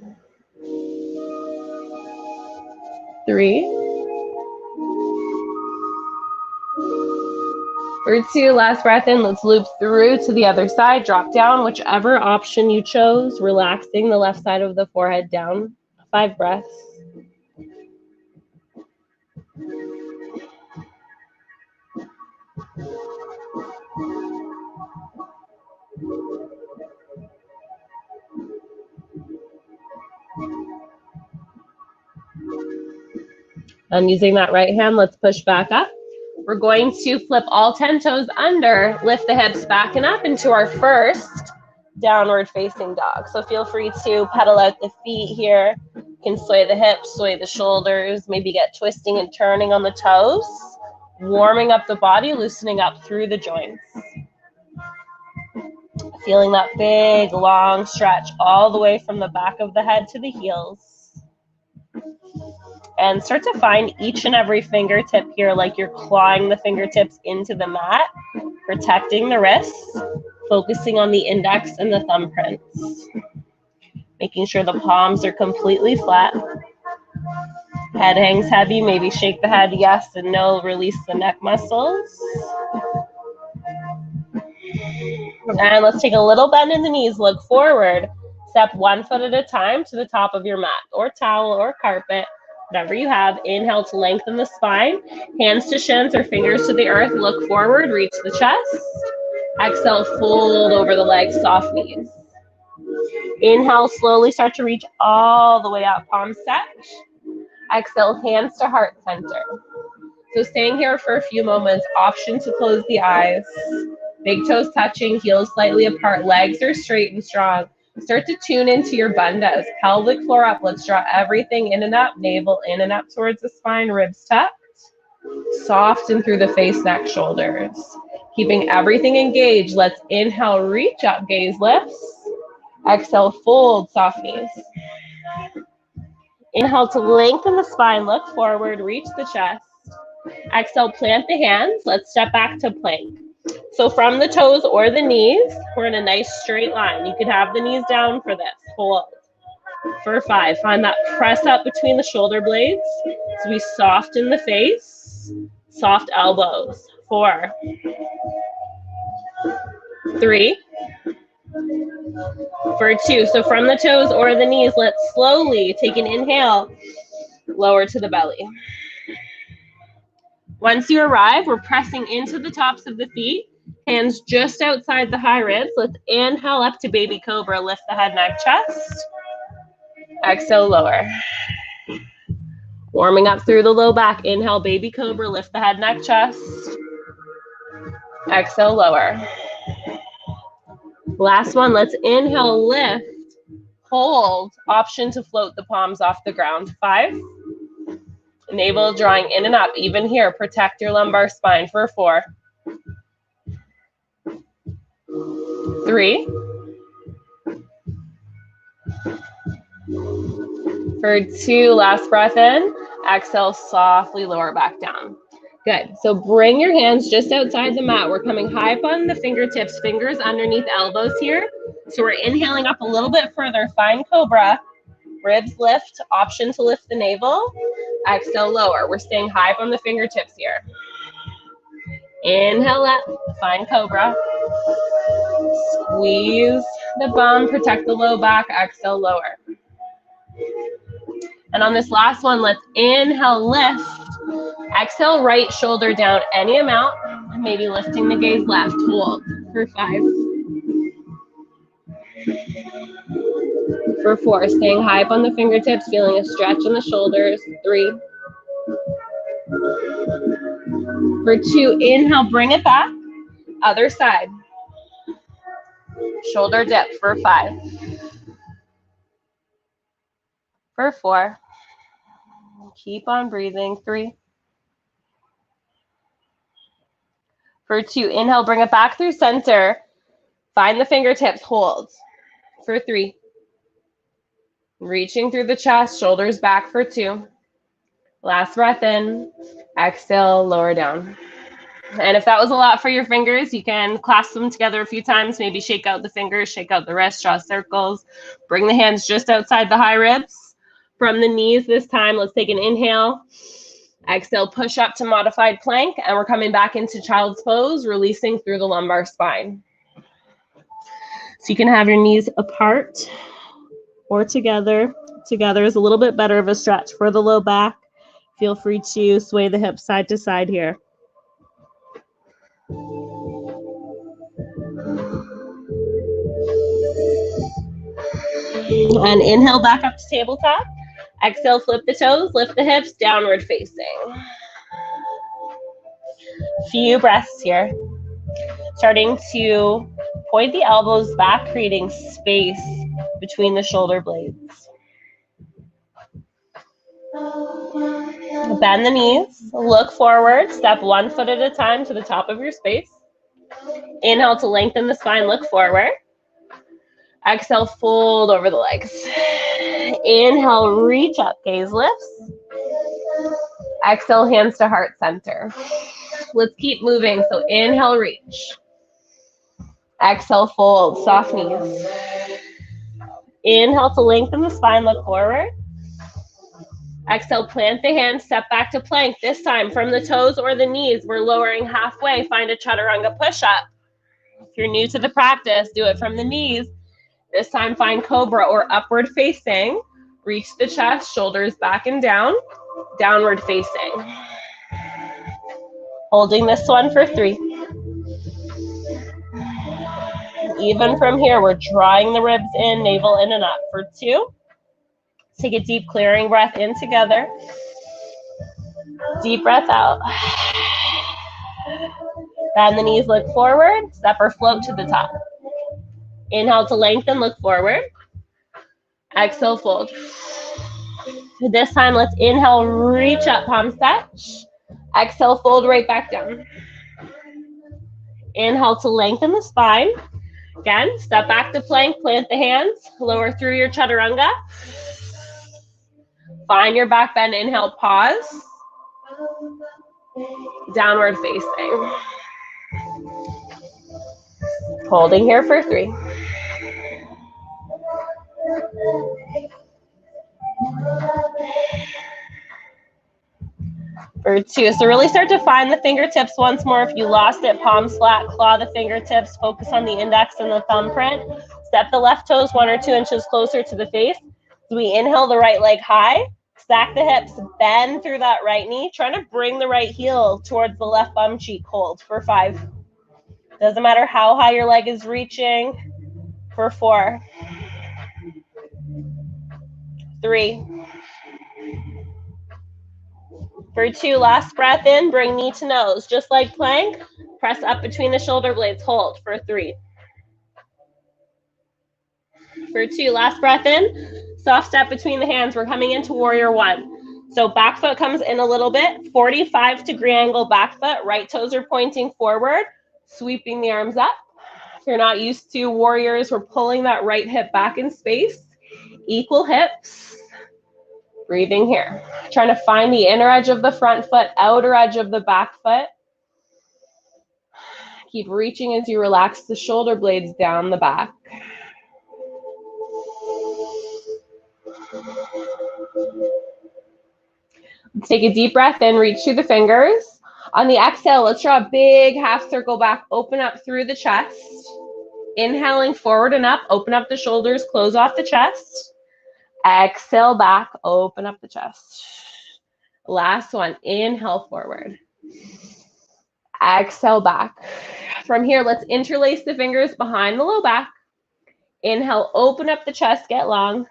3. For 2, last breath in. Let's loop through to the other side. Drop down, whichever option you chose, relaxing the left side of the forehead down. 5 breaths. And using that right hand, let's push back up. We're going to flip all 10 toes under, lift the hips back and up into our first downward facing dog. So feel free to pedal out the feet here. You can sway the hips, sway the shoulders, maybe get twisting and turning on the toes, warming up the body, loosening up through the joints. Feeling that big, long stretch all the way from the back of the head to the heels. And start to find each and every fingertip here like you're clawing the fingertips into the mat, protecting the wrists, focusing on the index and the thumb prints. Making sure the palms are completely flat. Head hangs heavy, maybe shake the head yes and no, release the neck muscles. And let's take a little bend in the knees, look forward. Step 1 foot at a time to the top of your mat or towel or carpet. Whatever you have. Inhale to lengthen the spine. Hands to shins or fingers to the earth. Look forward, reach the chest. Exhale, fold over the legs, soft knees. Inhale, slowly start to reach all the way up, palms touch. Exhale, hands to heart center. So staying here for a few moments, option to close the eyes. Big toes touching, heels slightly apart, legs are straight and strong. Start to tune into your bandhas. Pelvic floor up. Let's draw everything in and up. Navel in and up towards the spine. Ribs tucked. Soften through the face, neck, shoulders. Keeping everything engaged. Let's inhale, reach up, gaze lifts. Exhale, fold, soft knees. Inhale to lengthen the spine. Look forward, reach the chest. Exhale, plant the hands. Let's step back to plank. So from the toes or the knees, we're in a nice straight line. You could have the knees down for this. Hold for 5. Find that press up between the shoulder blades. So we soften the face, soft elbows. 4, 3, for 2. So from the toes or the knees, let's slowly take an inhale, lower to the belly. Once you arrive, we're pressing into the tops of the feet. Hands just outside the high ribs. Let's inhale up to baby cobra. Lift the head, neck, chest. Exhale, lower. Warming up through the low back. Inhale, baby cobra. Lift the head, neck, chest. Exhale, lower. Last one. Let's inhale, lift, hold. Option to float the palms off the ground. 5. Navel drawing in and up. Even here, protect your lumbar spine for 4. 3. For 2, last breath in. Exhale, softly lower back down. Good. So bring your hands just outside the mat. We're coming high up on the fingertips, fingers underneath elbows here. So we're inhaling up a little bit further. Find cobra. Ribs lift. Option to lift the navel. Exhale, lower. We're staying high up on the fingertips here. Inhale up, find cobra. Squeeze the bum, protect the low back, exhale, lower. And on this last one, let's inhale, lift. Exhale, right shoulder down any amount. Maybe lifting the gaze left. Hold for 5. For 4, staying high up on the fingertips, feeling a stretch in the shoulders. 3. For 2, inhale, bring it back. Other side. Shoulder dip for 5. For 4. Keep on breathing. 3. For 2, inhale, bring it back through center. Find the fingertips, hold. For 3. Reaching through the chest, shoulders back for 2. Last breath in. Exhale, lower down. And if that was a lot for your fingers, you can clasp them together a few times, maybe shake out the fingers, shake out the wrists, draw circles. Bring the hands just outside the high ribs. From the knees this time, let's take an inhale. Exhale, push up to modified plank, and we're coming back into child's pose, releasing through the lumbar spine. So you can have your knees apart or together. Together is a little bit better of a stretch for the low back. Feel free to sway the hips side to side here. And inhale back up to tabletop. Exhale, flip the toes, lift the hips, downward facing. Few breaths here. Starting to point the elbows back, creating space between the shoulder blades. Bend the knees, look forward, step 1 foot at a time to the top of your space. Inhale to lengthen the spine, look forward. Exhale, fold over the legs. Inhale, reach up, gaze lifts. Exhale, hands to heart center. Let's keep moving. So inhale, reach. Exhale, fold, soft knees. Inhale to lengthen the spine, look forward. Exhale, plant the hands, step back to plank. This time from the toes or the knees, we're lowering halfway. Find a chaturanga push-up. If you're new to the practice, do it from the knees. This time find cobra or upward facing. Reach the chest, shoulders back and down, downward facing. Holding this one for 3. Even from here, we're drawing the ribs in, navel in and up for 2. Take a deep clearing breath in together. Deep breath out. Bend the knees, look forward. Step or float to the top. Inhale to lengthen, look forward. Exhale, fold. This time, let's inhale, reach up, palm stretch. Exhale, fold right back down. Inhale to lengthen the spine. Again, step back to plank, plant the hands, lower through your chaturanga. Find your back bend, inhale, pause. Downward facing. Holding here for 3. For 2. So really start to find the fingertips once more. If you lost it, palms flat, claw the fingertips, focus on the index and the thumb print. Step the left toes 1 or 2 inches closer to the face. So we inhale the right leg high, stack the hips, bend through that right knee, trying to bring the right heel towards the left bum cheek. Hold for 5. Doesn't matter how high your leg is reaching. For 4. 3. For 2, last breath in, bring knee to nose. Just like plank, press up between the shoulder blades. Hold for 3. For 2, last breath in, soft step between the hands. We're coming into warrior 1. So back foot comes in a little bit, 45-degree angle back foot, right toes are pointing forward, sweeping the arms up. If you're not used to warriors, we're pulling that right hip back in space, equal hips. Breathing here. Trying to find the inner edge of the front foot, outer edge of the back foot. Keep reaching as you relax the shoulder blades down the back. Take a deep breath in, reach through the fingers. On the exhale, let's draw a big half circle back, open up through the chest. Inhaling forward and up, open up the shoulders, close off the chest. Exhale back, open up the chest. Last one, inhale forward. Exhale back. From here, let's interlace the fingers behind the low back. Inhale, open up the chest, get long.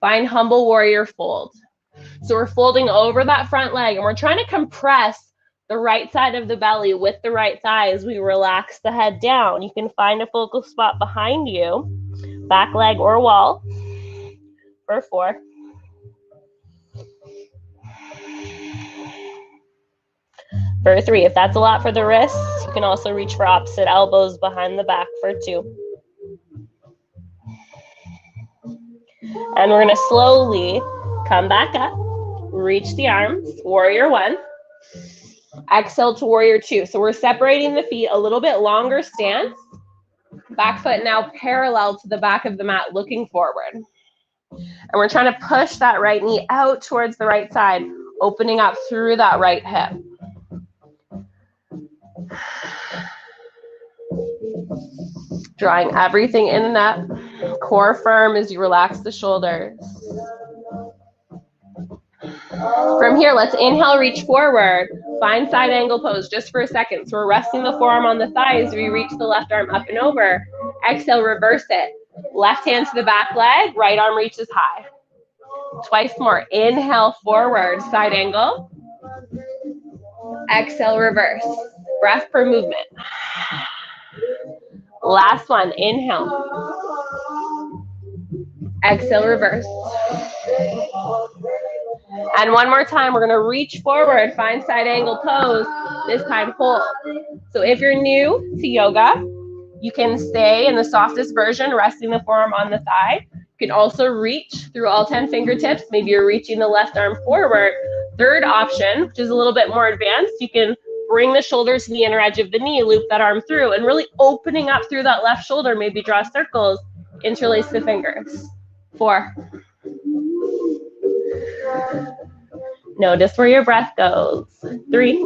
Find humble warrior fold. So we're folding over that front leg and we're trying to compress the right side of the belly with the right thigh as we relax the head down. You can find a focal spot behind you, back leg or wall, for 4. For 3. If that's a lot for the wrists, you can also reach for opposite elbows behind the back for 2. And we're going to slowly come back up, reach the arms, warrior 1. Exhale to warrior 2. So we're separating the feet, a little bit longer stance. Back foot now parallel to the back of the mat, looking forward. And we're trying to push that right knee out towards the right side, opening up through that right hip. Drawing everything in and up. Core firm as you relax the shoulders. From here, let's inhale, reach forward. Find side angle pose just for a second. So we're resting the forearm on the thigh as we reach the left arm up and over. Exhale, reverse it. Left hand to the back leg, right arm reaches high. Twice more. Inhale, forward, side angle. Exhale, reverse. Breath per movement. Last one. Inhale. Exhale, reverse. And one more time, we're going to reach forward, find side angle pose. This time, hold. So if you're new to yoga, you can stay in the softest version, resting the forearm on the thigh. You can also reach through all 10 fingertips. Maybe you're reaching the left arm forward. Third option, which is a little bit more advanced, you can bring the shoulders to the inner edge of the knee, loop that arm through, and really opening up through that left shoulder. Maybe draw circles, interlace the fingers. 4. Notice where your breath goes. 3.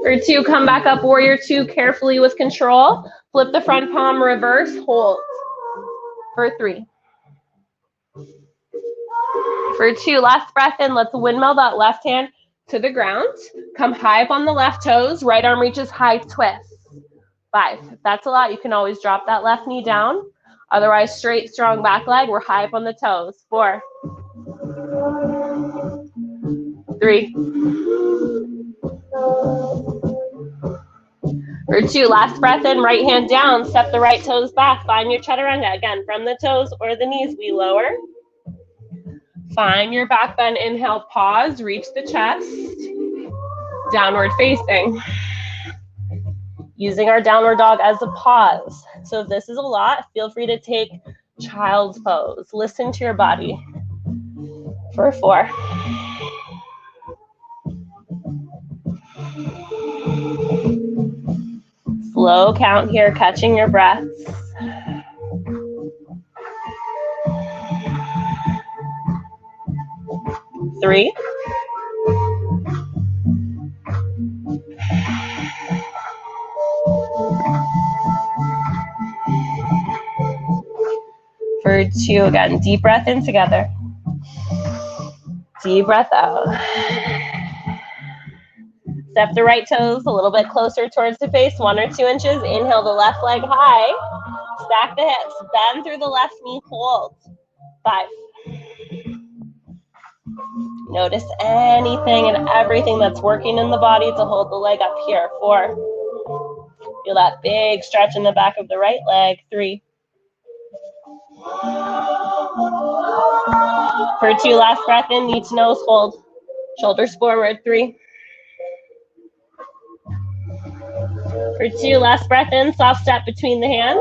For 2, come back up, warrior 2, carefully with control. Flip the front palm, reverse, hold. For 3. For 2, last breath in, let's windmill that left hand to the ground. Come high up on the left toes, right arm reaches high, twist. 5. If that's a lot, you can always drop that left knee down. Otherwise, straight, strong back leg. We're high up on the toes. 4. 3. For 2, last breath in, right hand down. Step the right toes back. Find your chaturanga. Again, from the toes or the knees, we lower. Find your back bend. Inhale, pause, reach the chest. Downward facing. Using our downward dog as a pause. So if this is a lot, feel free to take child's pose. Listen to your body. For 4. Slow count here, catching your breaths. 3. For 2, again, deep breath in together. Deep breath out. Step the right toes a little bit closer towards the face, 1 or 2 inches. Inhale the left leg high. Stack the hips. Bend through the left knee, hold. 5. Notice anything and everything that's working in the body to hold the leg up here. 4. Feel that big stretch in the back of the right leg. 3. For 2, last breath in, knee to nose, hold. Shoulders forward. 3. For 2, last breath in, soft step between the hands.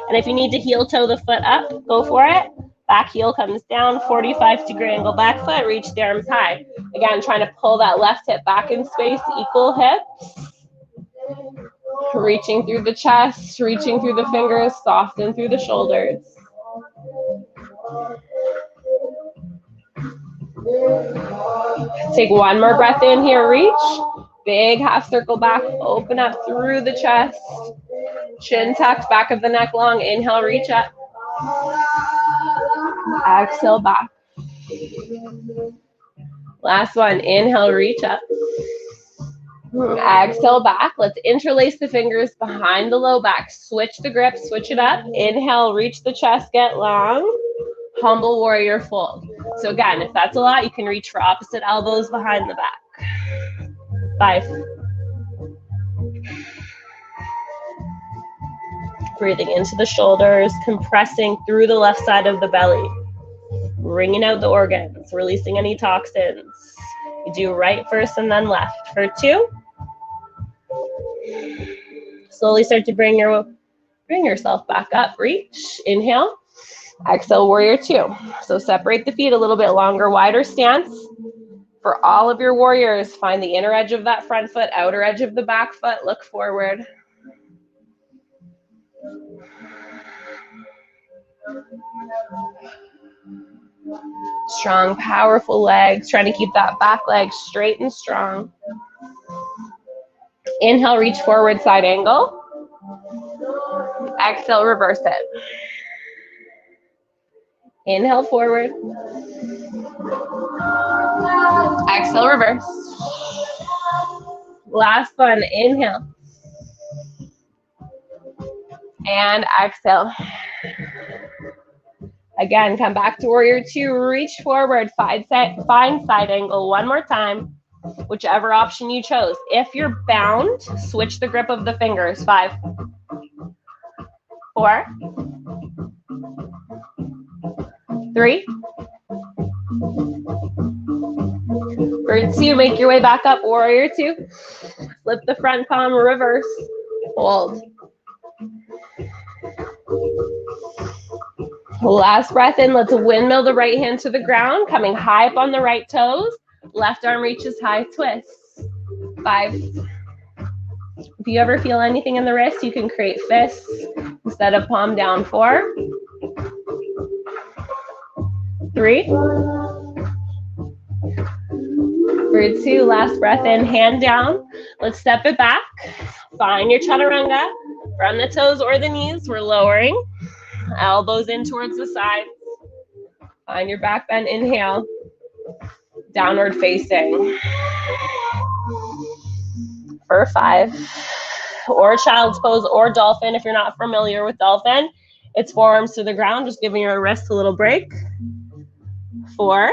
And if you need to heel toe the foot up, go for it. Back heel comes down, 45-degree angle back foot, reach the arms high. Again, trying to pull that left hip back in space, equal hips. Reaching through the chest, reaching through the fingers, soften through the shoulders. Take one more breath in here, reach. Big half circle back, open up through the chest. Chin tucked, back of the neck long. Inhale, reach up. Exhale, back. Last one, inhale, reach up. Exhale, back. Let's interlace the fingers behind the low back. Switch the grip, switch it up. Inhale, reach the chest, get long. Humble warrior fold. So again, if that's a lot, you can reach for opposite elbows behind the back. 5. Breathing into the shoulders, compressing through the left side of the belly. Wringing out the organs, releasing any toxins. You do right first and then left. For 2. Slowly start to bring yourself back up. Reach, inhale. Exhale, warrior 2. So separate the feet a little bit longer, wider stance. For all of your warriors, find the inner edge of that front foot, outer edge of the back foot, look forward. Strong, powerful legs, trying to keep that back leg straight and strong. Inhale, reach forward, side angle. Exhale, reverse it. Inhale, forward. Exhale, reverse. Last one, inhale. And exhale. Again, come back to warrior 2, reach forward, find side angle one more time, whichever option you chose. If you're bound, switch the grip of the fingers. 5, 4, 3. For 2, make your way back up, warrior 2. Flip the front palm, reverse, hold. Last breath in, let's windmill the right hand to the ground, coming high up on the right toes. Left arm reaches high, twist. 5. If you ever feel anything in the wrist, you can create fists instead of palm down. 4, 3. For 2, last breath in, hand down. Let's step it back. Find your chaturanga from the toes or the knees. We're lowering. Elbows in towards the sides. Find your back bend, inhale. Downward facing. For 5. Or child's pose or dolphin. If you're not familiar with dolphin, it's forearms to the ground, just giving your wrist a little break. 4.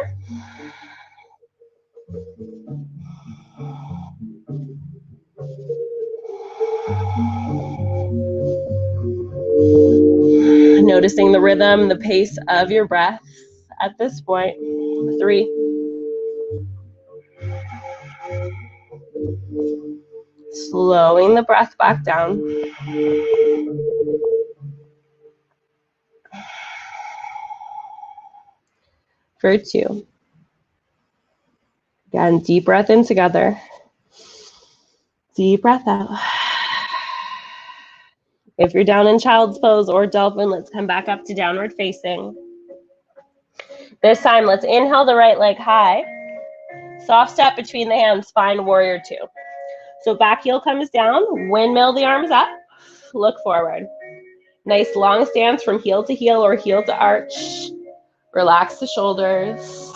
Noticing the rhythm, the pace of your breath at this point. 3. Slowing the breath back down. For 2. Again, deep breath in together. Deep breath out. If you're down in child's pose or dolphin, let's come back up to downward facing. This time, let's inhale the right leg high. Soft step between the hands, find warrior 2. So back heel comes down, windmill the arms up, look forward. Nice long stance from heel to heel or heel to arch. Relax the shoulders.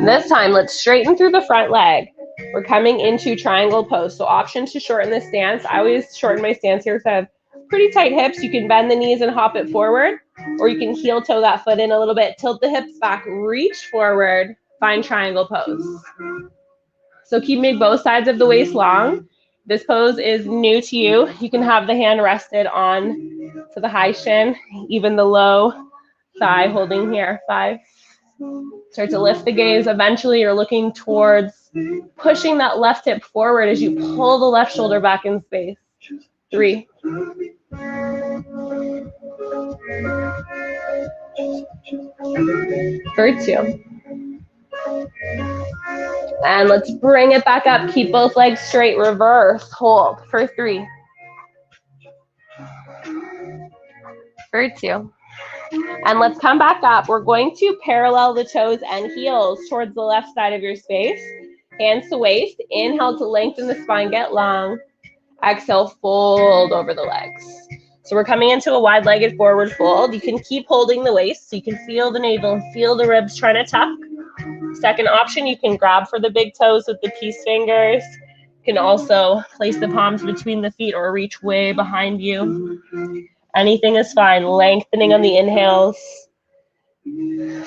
This time, let's straighten through the front leg. We're coming into triangle pose. So option to shorten the stance. I always shorten my stance here because I have pretty tight hips. You can bend the knees and hop it forward, or you can heel toe that foot in a little bit. Tilt the hips back, reach forward, find triangle pose. So keeping both sides of the waist long. This pose is new to you. You can have the hand rested on to the high shin, even the low thigh holding here. 5. Start to lift the gaze. Eventually you're looking towards pushing that left hip forward as you pull the left shoulder back in space. 3. For 2. And let's bring it back up. Keep both legs straight. Reverse. Hold. For 3. For 2. And let's come back up. We're going to parallel the toes and heels towards the left side of your space. Hands to waist. Inhale to lengthen the spine, get long. Exhale, fold over the legs. So we're coming into a wide-legged forward fold. You can keep holding the waist so you can feel the navel, feel the ribs trying to tuck. Second option, you can grab for the big toes with the peace fingers. You can also place the palms between the feet or reach way behind you. Anything is fine. Lengthening on the inhales,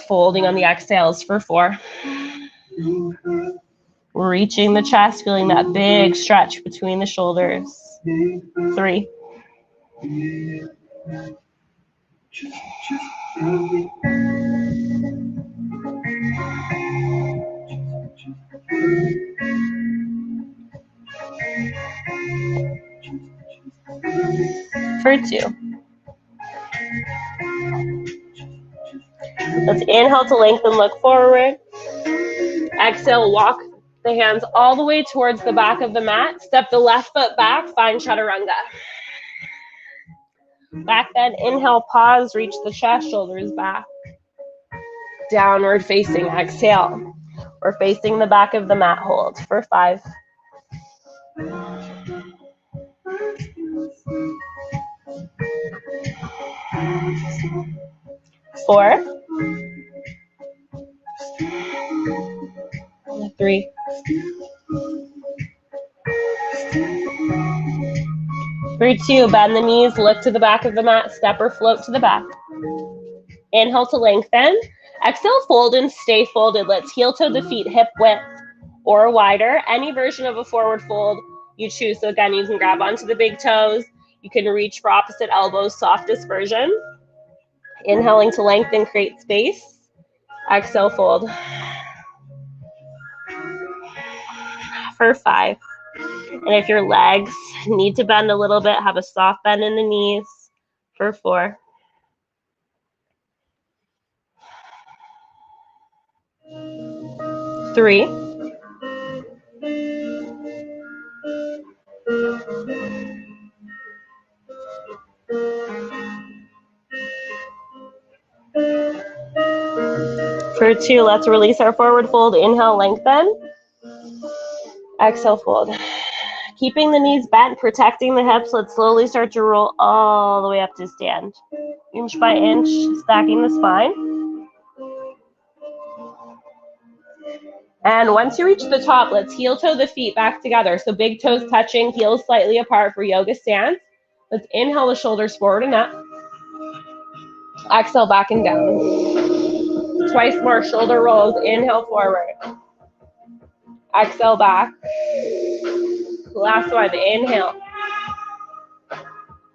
folding on the exhales for 4. Reaching the chest, feeling that big stretch between the shoulders. 3. For 2. Let's inhale to lengthen, look forward. Exhale, walk the hands all the way towards the back of the mat. Step the left foot back, find chaturanga. Back bend, inhale, pause, reach the chest, shoulders back. Downward facing, exhale. We're facing the back of the mat, hold for 5. 4. 3. 2, bend the knees, look to the back of the mat, step or float to the back. Inhale to lengthen. Exhale, fold and stay folded. Let's heel toe the feet, hip width or wider. Any version of a forward fold you choose. So again, you can grab onto the big toes. You can reach for opposite elbows, softest version. Inhaling to lengthen, create space. Exhale, fold. For 5. And if your legs need to bend a little bit, have a soft bend in the knees. For 4. 3. 2, let's release our forward fold. Inhale, lengthen. Exhale, fold. Keeping the knees bent, protecting the hips. Let's slowly start to roll all the way up to stand. Inch by inch, stacking the spine. And once you reach the top, let's heel toe the feet back together. So big toes touching, heels slightly apart for yoga stance. Let's inhale the shoulders forward and up. Exhale, back and down. Twice more, shoulder rolls. Inhale, forward. Exhale, back. Last one, inhale.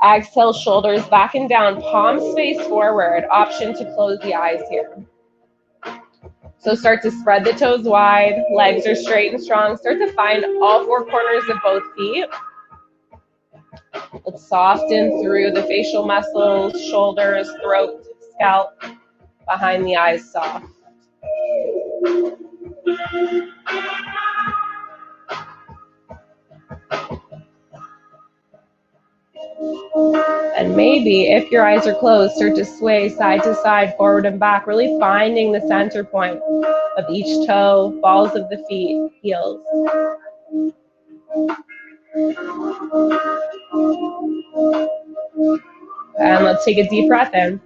Exhale, shoulders back and down, palms face forward. Option to close the eyes here. So start to spread the toes wide, legs are straight and strong. Start to find all 4 corners of both feet. Let's soften through the facial muscles, shoulders, throat, scalp, behind the eyes soft. And maybe if your eyes are closed, start to sway side to side, forward and back, really finding the center point of each toe, balls of the feet, heels. And let's take a deep breath in.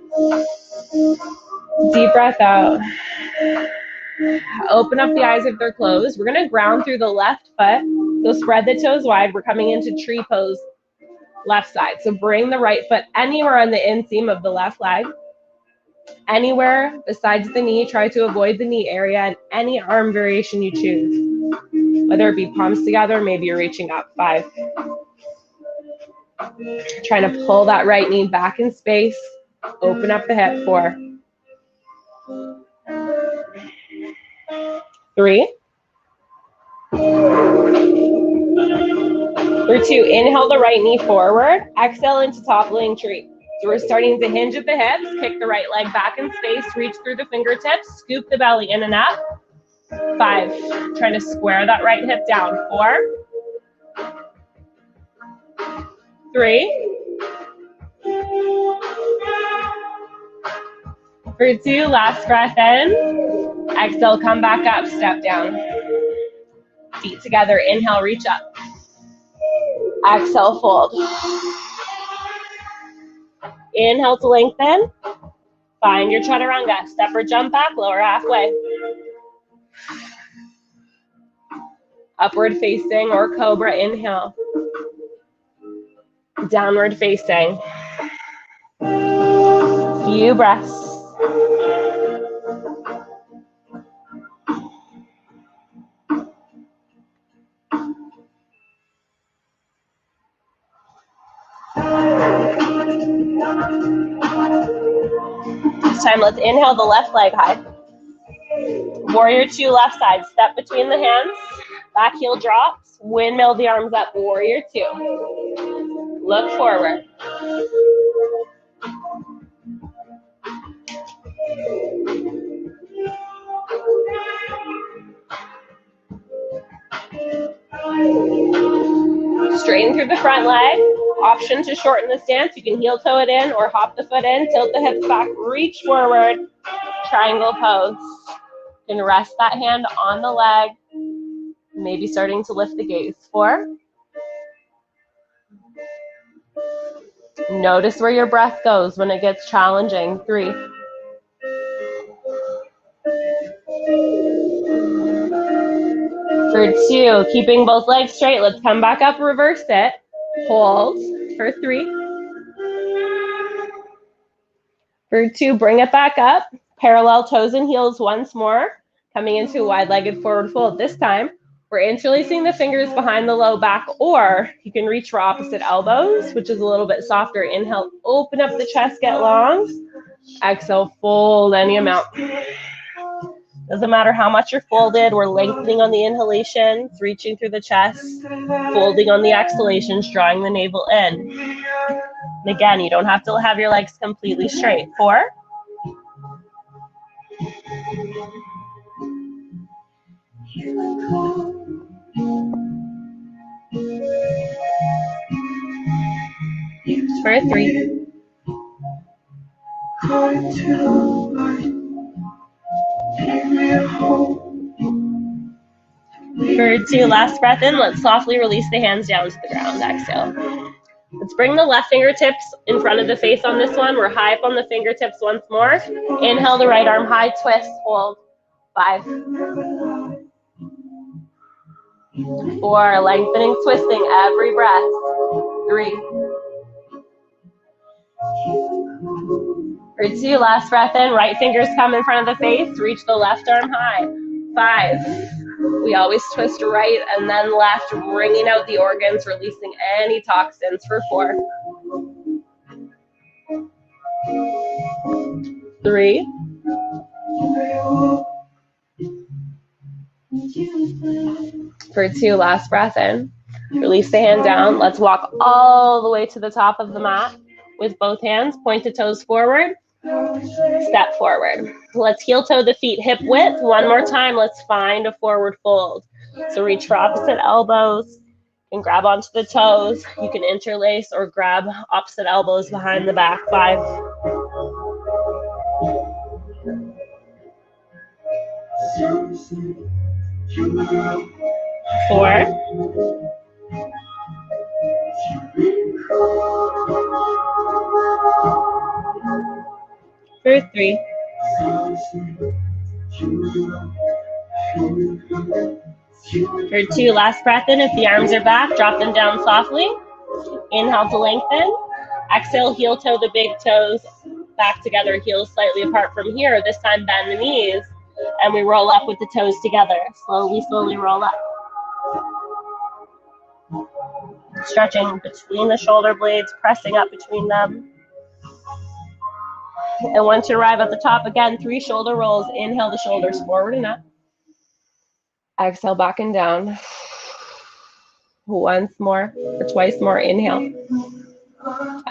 Deep breath out. Open up the eyes if they're closed. We're going to ground through the left foot. So spread the toes wide. We're coming into tree pose, left side. So bring the right foot anywhere on the inseam of the left leg. Anywhere besides the knee. Try to avoid the knee area and any arm variation you choose. Whether it be palms together, maybe you're reaching up. 5. Trying to pull that right knee back in space. Open up the hip. 4. 3. For 2, inhale the right knee forward. Exhale into toppling tree. So we're starting to hinge at the hips. Kick the right leg back in space. Reach through the fingertips. Scoop the belly in and up. 5. Trying to square that right hip down. 4. 3. For 2, last breath in. Exhale, come back up, step down. Feet together, inhale, reach up. Exhale, fold. Inhale to lengthen. Find your chaturanga. Step or jump back, lower halfway. Upward facing or cobra, inhale. Downward facing. Few breaths. This time, let's inhale the left leg high. Warrior 2, left side. Step between the hands. Back heel drops. Windmill the arms up. Warrior 2. Look forward. Straighten through the front leg. Option to shorten the stance. You can heel toe it in or hop the foot in. Tilt the hips back. Reach forward. Triangle pose. You can rest that hand on the leg. Maybe starting to lift the gaze. 4. Notice where your breath goes when it gets challenging. 3. For 2, keeping both legs straight. Let's come back up, reverse it. Hold for 3. For 2, bring it back up. Parallel toes and heels once more. Coming into a wide-legged forward fold. This time, we're interlacing the fingers behind the low back, or you can reach for opposite elbows, which is a little bit softer. Inhale, open up the chest, get long. Exhale, fold any amount. Doesn't matter how much you're folded. We're lengthening on the inhalations, reaching through the chest, folding on the exhalations, drawing the navel in. And again, you don't have to have your legs completely straight. 4. For 3. For 2, last breath in. Let's softly release the hands down to the ground. Exhale. Let's bring the left fingertips in front of the face on this one. We're high up on the fingertips once more. Inhale the right arm high, twist, hold. 5. 4, lengthening, twisting every breath. 3. For 2, last breath in. Right fingers come in front of the face. Reach the left arm high. 5. We always twist right and then left, wringing out the organs, releasing any toxins. For 4. 3. For 2, last breath in. Release the hand down. Let's walk all the way to the top of the mat with both hands. Point the toes forward. Step forward. Let's heel toe the feet hip width. One more time. Let's find a forward fold. So reach for opposite elbows and grab onto the toes. You can interlace or grab opposite elbows behind the back. 5. 4. For 3. For 2, last breath in. If the arms are back, drop them down softly. Inhale to lengthen. Exhale, heel toe the big toes back together, heels slightly apart from here. This time bend the knees, and we roll up with the toes together. Slowly, slowly roll up. Stretching between the shoulder blades, pressing up between them. And once you arrive at the top, again, 3 shoulder rolls. Inhale the shoulders forward and up. Exhale, back and down. Once more, or twice more. Inhale.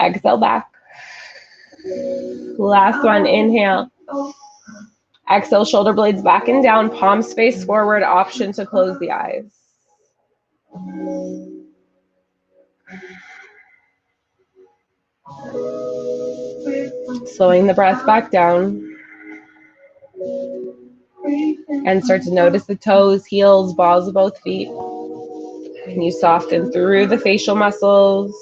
Exhale, back. Last one, inhale. Exhale, shoulder blades back and down, palms face forward, option to close the eyes. Slowing the breath back down. And start to notice the toes, heels, balls of both feet. And you soften through the facial muscles,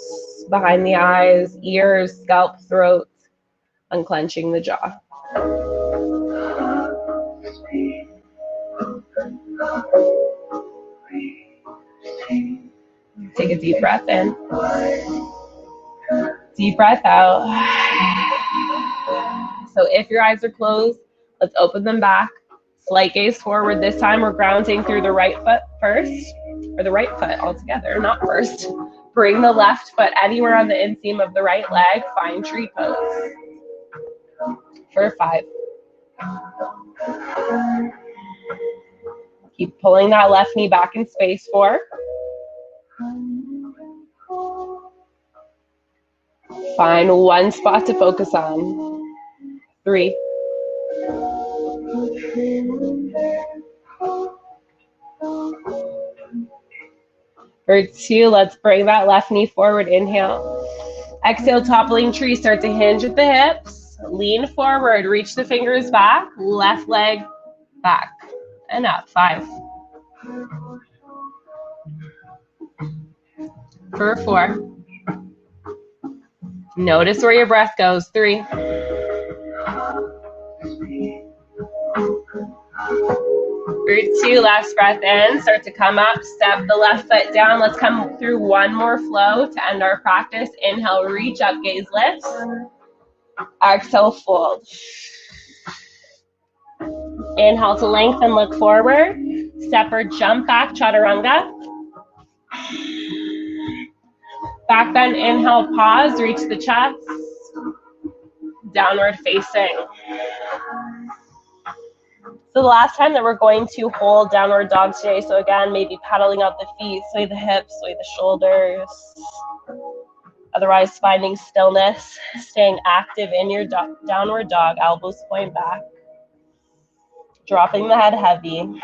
behind the eyes, ears, scalp, throat, unclenching the jaw. Take a deep breath in. Deep breath out. So if your eyes are closed, let's open them back. Slight gaze forward. This time we're grounding through the right foot first, or the right foot altogether, not first. Bring the left foot anywhere on the inseam of the right leg. Find tree pose. For 5. Keep pulling that left knee back in space. 4. Find one spot to focus on. 3. For 2, let's bring that left knee forward. Inhale. Exhale, toppling tree. Start to hinge at the hips. Lean forward. Reach the fingers back. Left leg back. And up. 5. For 4. Notice where your breath goes. 3. For 2, last breath in. Start to come up. Step the left foot down. Let's come through one more flow to end our practice. Inhale, reach up, gaze lifts. Exhale, fold. Inhale to lengthen, look forward. Step or jump back, chaturanga. Back bend, inhale, pause, reach the chest. Downward facing. So the last time that we're going to hold downward dog today, so again, maybe paddling out the feet, sway the hips, sway the shoulders. Otherwise, finding stillness, staying active in your downward dog, elbows point back. Dropping the head heavy.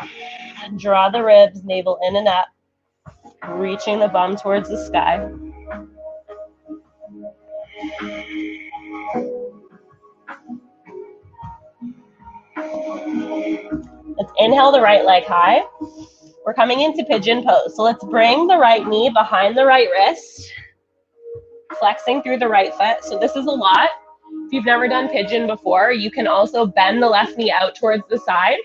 Draw the ribs, navel in and up. Reaching the bum towards the sky. Let's inhale the right leg high. We're coming into pigeon pose. So let's bring the right knee behind the right wrist. Flexing through the right foot. So this is a lot. If you've never done pigeon before, you can also bend the left knee out towards the side.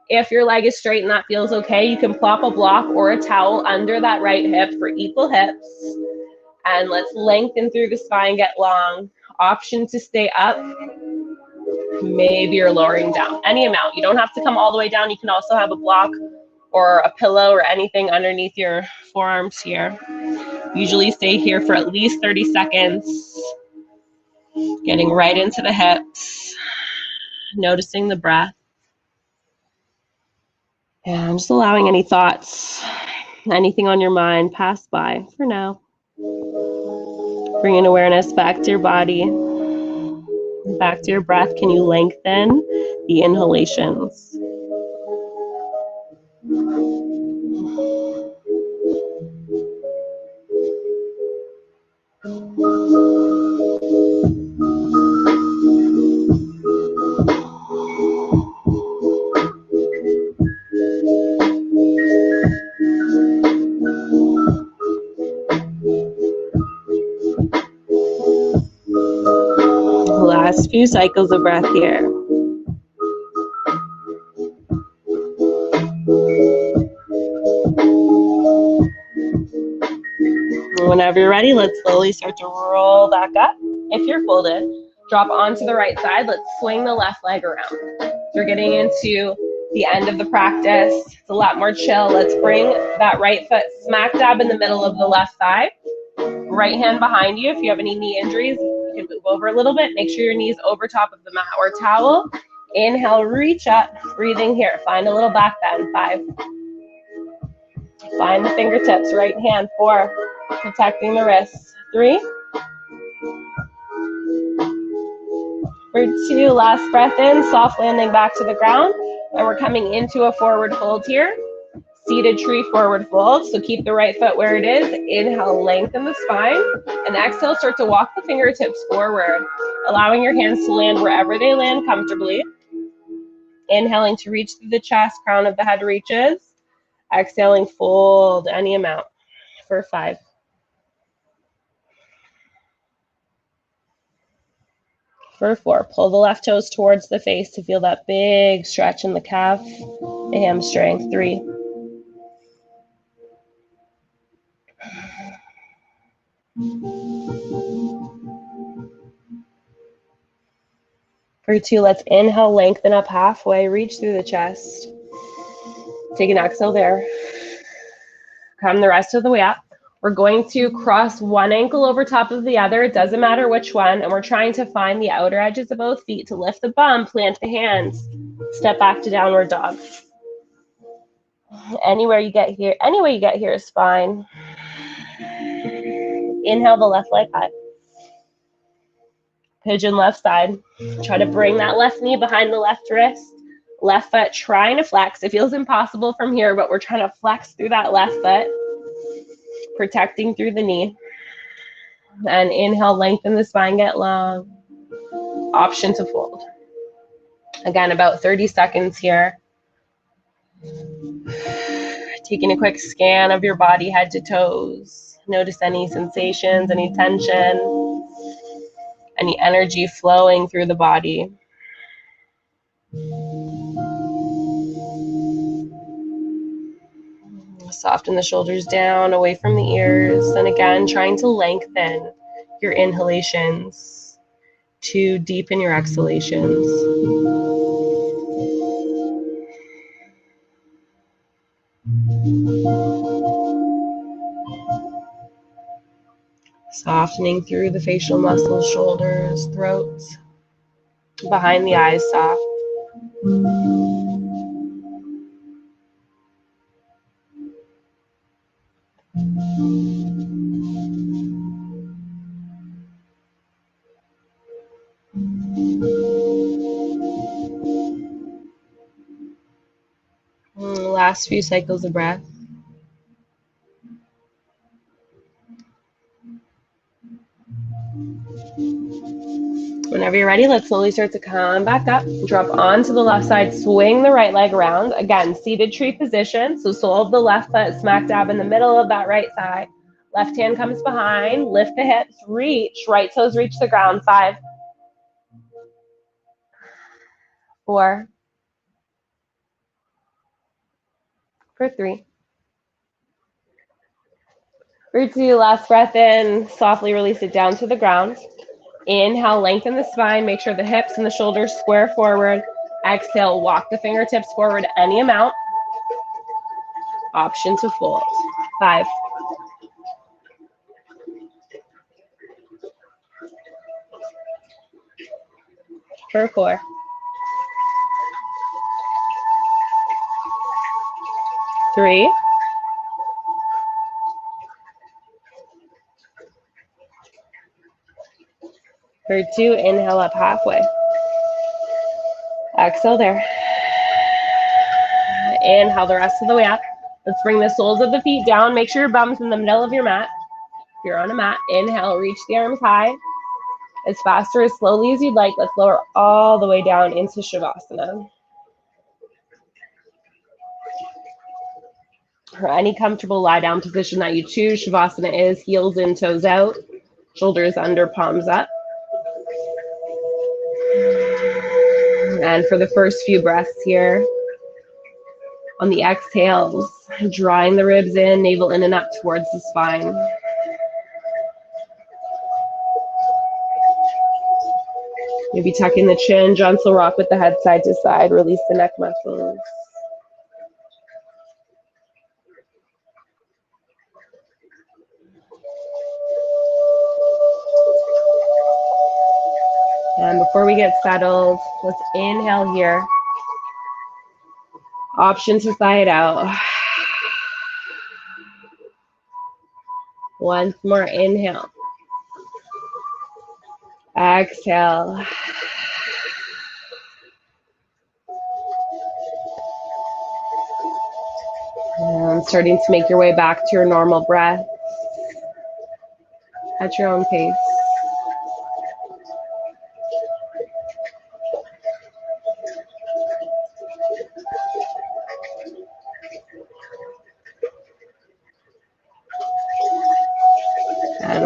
If your leg is straight and that feels okay, you can plop a block or a towel under that right hip for equal hips. And let's lengthen through the spine, get long. Option to stay up. Maybe you're lowering down. Any amount. You don't have to come all the way down. You can also have a block or a pillow or anything underneath your forearms here. Usually stay here for at least 30 seconds. Getting right into the hips. Noticing the breath. And just allowing any thoughts, anything on your mind, pass by for now. Bringing awareness back to your body, back to your breath. Can you lengthen the inhalations? Last few cycles of breath here. Whenever you're ready, let's slowly start to roll back up. If you're folded, drop onto the right side. Let's swing the left leg around. So we're getting into the end of the practice. It's a lot more chill. Let's bring that right foot smack dab in the middle of the left thigh. Right hand behind you. If you have any knee injuries, you can move over a little bit. Make sure your knee's over top of the mat or towel. Inhale, reach up. Breathing here. Find a little back bend. 5. Find the fingertips. Right hand. 4. Protecting the wrists. 3. For 2. Last breath in. Soft landing back to the ground. And we're coming into a forward fold here. Seated tree forward fold. So keep the right foot where it is. Inhale, lengthen the spine. And exhale, start to walk the fingertips forward, allowing your hands to land wherever they land comfortably. Inhaling to reach through the chest, crown of the head reaches. Exhaling, fold any amount for 5. For 4, pull the left toes towards the face to feel that big stretch in the calf, the hamstring. 3. For 2, let's inhale, lengthen up halfway, reach through the chest. Take an exhale there. Come the rest of the way up. We're going to cross one ankle over top of the other. It doesn't matter which one. And we're trying to find the outer edges of both feet to lift the bum, plant the hands, step back to downward dog. Any way you get here is fine. Inhale the left leg high. Pigeon left side. Try to bring that left knee behind the left wrist. Left foot trying to flex. It feels impossible from here, but we're trying to flex through that left foot, protecting through the knee. And inhale, lengthen the spine, get long. Option to fold. Again, about 30 seconds here. Taking a quick scan of your body, head to toes. Notice any sensations, any tension, any energy flowing through the body. Soften the shoulders down, away from the ears. And again, trying to lengthen your inhalations to deepen your exhalations. Softening through the facial muscles, shoulders, throat, behind the eyes, soft. Last few cycles of breath. Whenever you're ready, let's slowly start to come back up. Drop onto the left side, swing the right leg around. Again, seated tree position. So sole of the left foot smack dab in the middle of that right thigh. Left hand comes behind, lift the hips, reach, right toes reach the ground. 5, 4, for 3, for 2, last breath in, softly release it down to the ground. Inhale, lengthen the spine, make sure the hips and the shoulders square forward. Exhale, walk the fingertips forward any amount. Option to fold. 5, for 4, 3, for 2, inhale up halfway. Exhale there. Inhale the rest of the way up. Let's bring the soles of the feet down. Make sure your bum's in the middle of your mat. If you're on a mat, inhale, reach the arms high. As fast or as slowly as you'd like, let's lower all the way down into Shavasana. Or any comfortable lie down position that you choose. Shavasana is heels in, toes out, shoulders under, palms up. And for the first few breaths here, on the exhales, drawing the ribs in, navel in and up towards the spine. Maybe tucking the chin, gentle rock with the head side to side, release the neck muscles. And before we get settled, let's inhale here. Option to sigh it out. Once more, inhale. Exhale. And starting to make your way back to your normal breath at your own pace.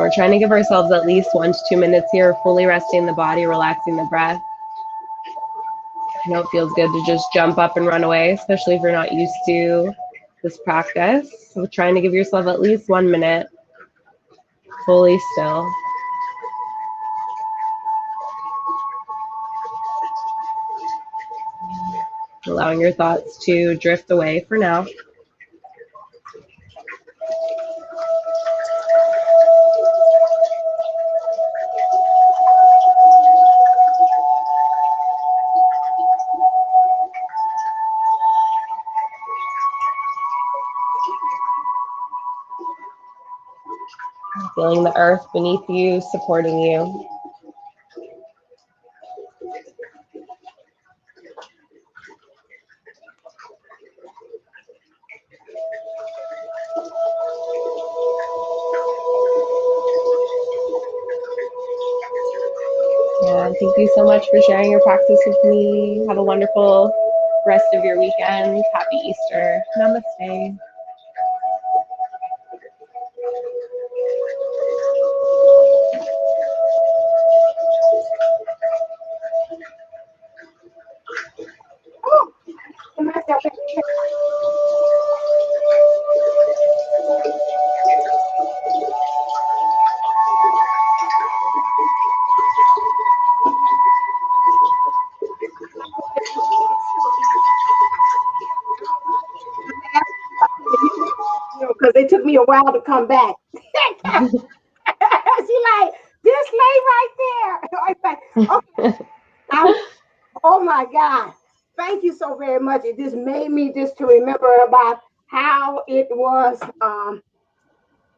we're trying to give ourselves at least 1 to 2 minutes here, fully resting the body, relaxing the breath. I know it feels good to just jump up and run away, especially if you're not used to this practice. So trying to give yourself at least 1 minute, fully still. Allowing your thoughts to drift away for now. Feeling the earth beneath you, supporting you. Yeah, thank you so much for sharing your practice with me. Have a wonderful rest of your weekend. Happy Easter. Namaste. Oh, I myself in the because it took me a while to come back. She like this lady right there. I was like, okay, I, oh my God. Thank you so very much. It just made me just to remember about how it was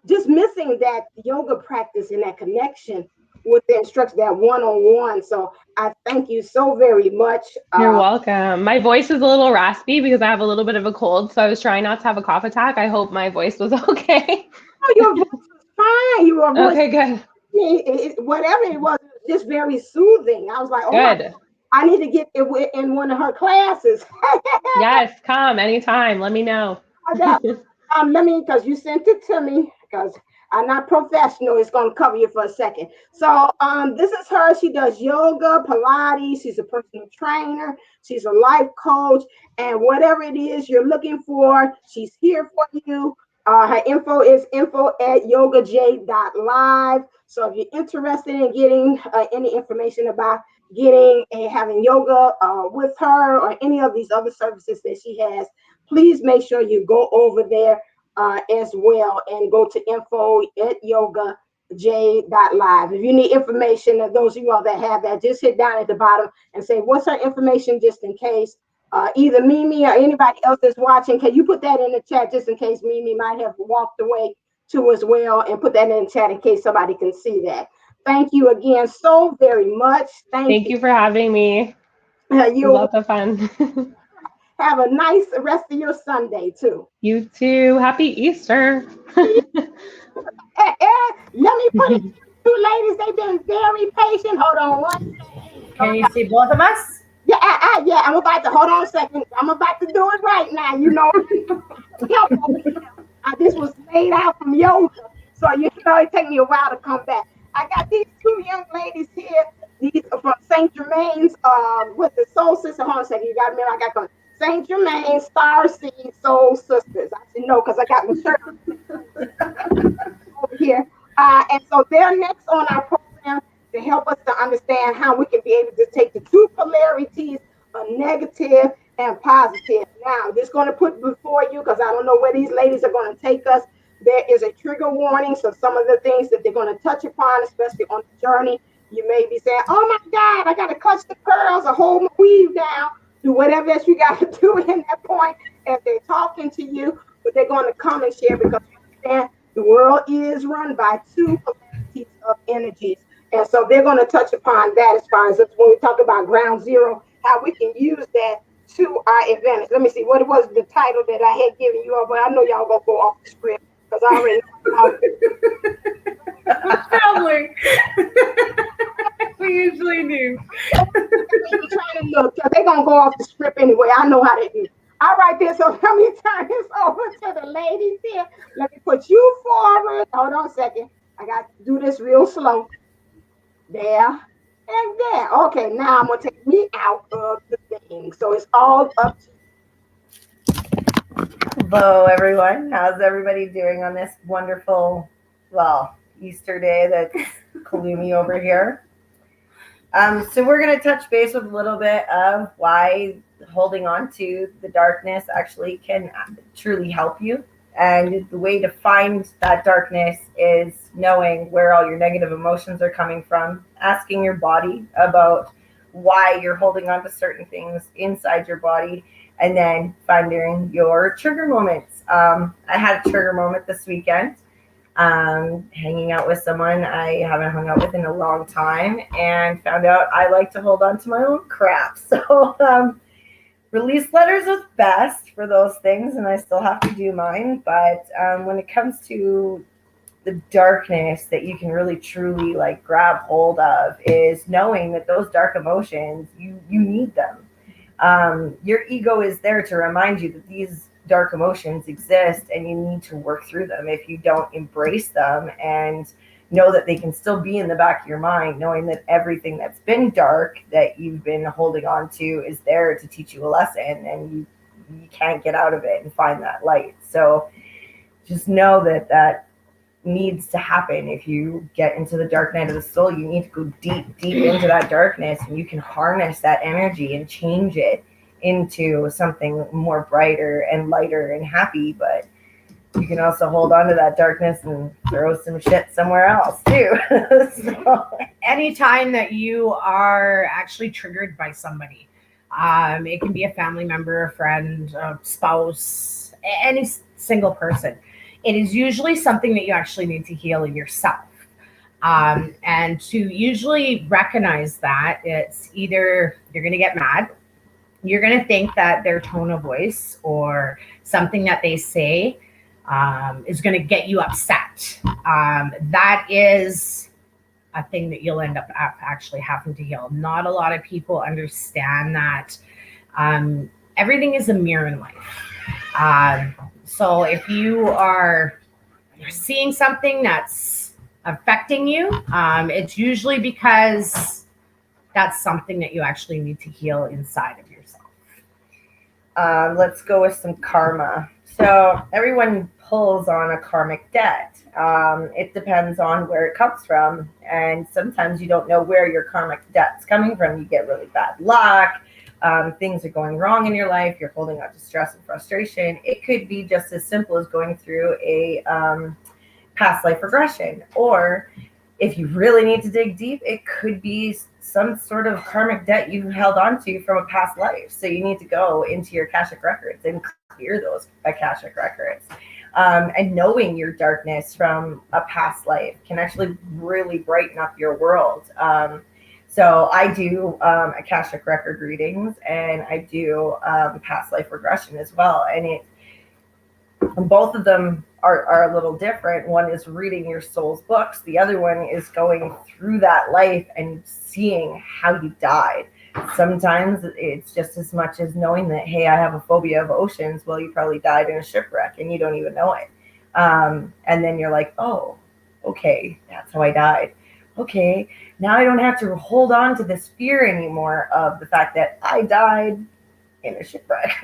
just missing that yoga practice and that connection with the instructor, that one-on-one. So I thank you so very much. You're welcome. My voice is a little raspy because I have a little bit of a cold, so I was trying not to have a cough attack. I hope my voice was okay. Oh, your voice was fine. Your voice, Okay, good. whatever it was just very soothing. I was like, oh my, Good. I need to get it in one of her classes. Yes, come anytime. Let me know. Let me, because you sent it to me, because I'm not professional. It's going to cover you for a second. So this is her. She does yoga, Pilates. She's a personal trainer. She's a life coach. And whatever it is you're looking for, she's here for you. Her info is info@yogaj.live. So if you're interested in getting any information about getting and having yoga with her or any of these other services that she has, please make sure you go over there as well and go to info@yogaj.live. If you need information, those of you all that have that, just hit down at the bottom and say, what's her information, just in case. Either Mimi or anybody else that's watching, can you put that in the chat just in case Mimi might have walked away too as well, and put that in the chat in case somebody can see that. Thank you again so very much. Thank you for having me. You Lots of fun. have a nice rest of your Sunday too. You too. Happy Easter. Let me put it to you ladies. They've been very patient. Hold on one second. Can you see both of us? Yeah, yeah. I'm about to hold on a second. I'm about to do it right now. You know, help over here. This was laid out from yoga, so you know it take me a while to come back. I got these two young ladies here. These are from Saint Germain's with the Soul Sister. Hold on a second. You got me. I got Saint Germain Star Seed Soul Sisters. I should know because I got my shirt over here. And so they're next on our program to help us to understand how we can be able to take the two polarities of negative and positive. Now, just going to put before you, because I don't know where these ladies are going to take us. There is a trigger warning. So some of the things that they're going to touch upon, especially on the journey, you may be saying, oh my God, I got to clutch the pearls or hold my weave down. Do whatever else you got to do in that point as they're talking to you, but they're going to come and share because you understand the world is run by two polarities of energies. And so they're going to touch upon that as far as when we talk about ground zero, how we can use that to our advantage. Let me see what it was the title that I had given you all, but I know y'all gonna go off the script because I already know. Probably. We usually do. Trying to look, they're gonna go off the script anyway. I know how they do. All right, then. So let me turn this over to the ladies here. Let me put you forward. Hold on a second. I got to do this real slow. There and there. Okay, now I'm gonna take me out of the thing. So it's all up to Hello, everyone. How's everybody doing on this wonderful, well, Easter day that's gloomy over here? So we're going to touch base with a little bit of why holding on to the darkness actually can truly help you. And the way to find that darkness is knowing where all your negative emotions are coming from, asking your body about why you're holding on to certain things inside your body, and then finding your trigger moments. I had a trigger moment this weekend, hanging out with someone I haven't hung out with in a long time, and found out I like to hold on to my own crap. So, release letters is best for those things, and I still have to do mine. But when it comes to the darkness that you can really truly like grab hold of, is knowing that those dark emotions, you need them. Your ego is there to remind you that these dark emotions exist and you need to work through them. If you don't embrace them and know that they can still be in the back of your mind, knowing that everything that's been dark that you've been holding on to is there to teach you a lesson, and you can't get out of it and find that light. So just know that that needs to happen. If you get into the dark night of the soul, you need to go deep into that darkness, and you can harness that energy and change it into something more brighter and lighter and happy. But you can also hold on to that darkness and throw some shit somewhere else too. So, Anytime that you are actually triggered by somebody, it can be a family member, a friend, a spouse, any single person, it is usually something that you actually need to heal in yourself. And to usually recognize that, it's either you're going to get mad, you're going to think that their tone of voice or something that they say is going to get you upset. That is a thing that you'll end up actually having to heal. Not a lot of people understand that everything is a mirror in life. So if you are seeing something that's affecting you, it's usually because that's something that you actually need to heal inside of yourself. let's go with some karma. So everyone pulls on a karmic debt. It depends on where it comes from, and sometimes you don't know where your karmic debt's coming from. You get really bad luck. Things are going wrong in your life. You're holding on to stress and frustration. It could be just as simple as going through a past life regression, or if you really need to dig deep, it could be some sort of karmic debt you held on to from a past life. So you need to go into your Akashic records and clear those Akashic records. And knowing your darkness from a past life can actually really brighten up your world. So I do Akashic record readings, and I do past life regression as well. And both of them are a little different. One is reading your soul's books. The other one is going through that life and seeing how you died. Sometimes it's just as much as knowing that, hey, I have a phobia of oceans. Well, you probably died in a shipwreck and you don't even know it. And then you're like, oh, okay, that's how I died. Okay, now I don't have to hold on to this fear anymore of the fact that I died in a shipwreck.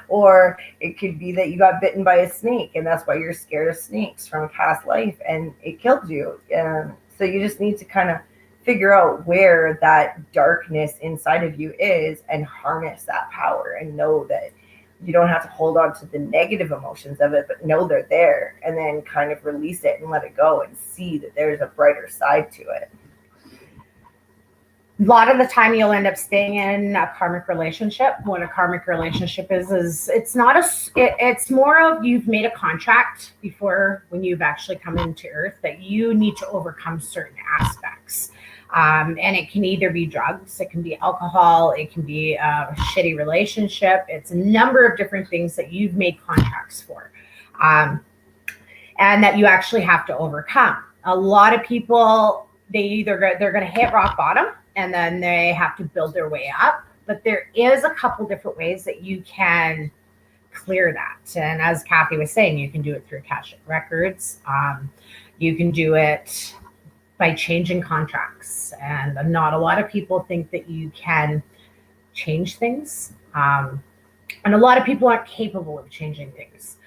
Or it could be that you got bitten by a snake and that's why you're scared of snakes from a past life and it killed you. So you just need to kind of figure out where that darkness inside of you is and harness that power, and know that you don't have to hold on to the negative emotions of it, but know they're there, and then kind of release it and let it go and see that there's a brighter side to it. A lot of the time you'll end up staying in a karmic relationship. What a karmic relationship is it's not it's more of, you've made a contract before when you've actually come into earth that you need to overcome certain aspects. And it can either be drugs, it can be alcohol, it can be a shitty relationship. It's a number of different things that you've made contracts for, and that you actually have to overcome. A lot of people, they're going to hit rock bottom and then they have to build their way up. But there is a couple different ways that you can clear that. And as Kathy was saying, you can do it through Akashic records. You can do it by changing contracts. And not a lot of people think that you can change things. And a lot of people aren't capable of changing things.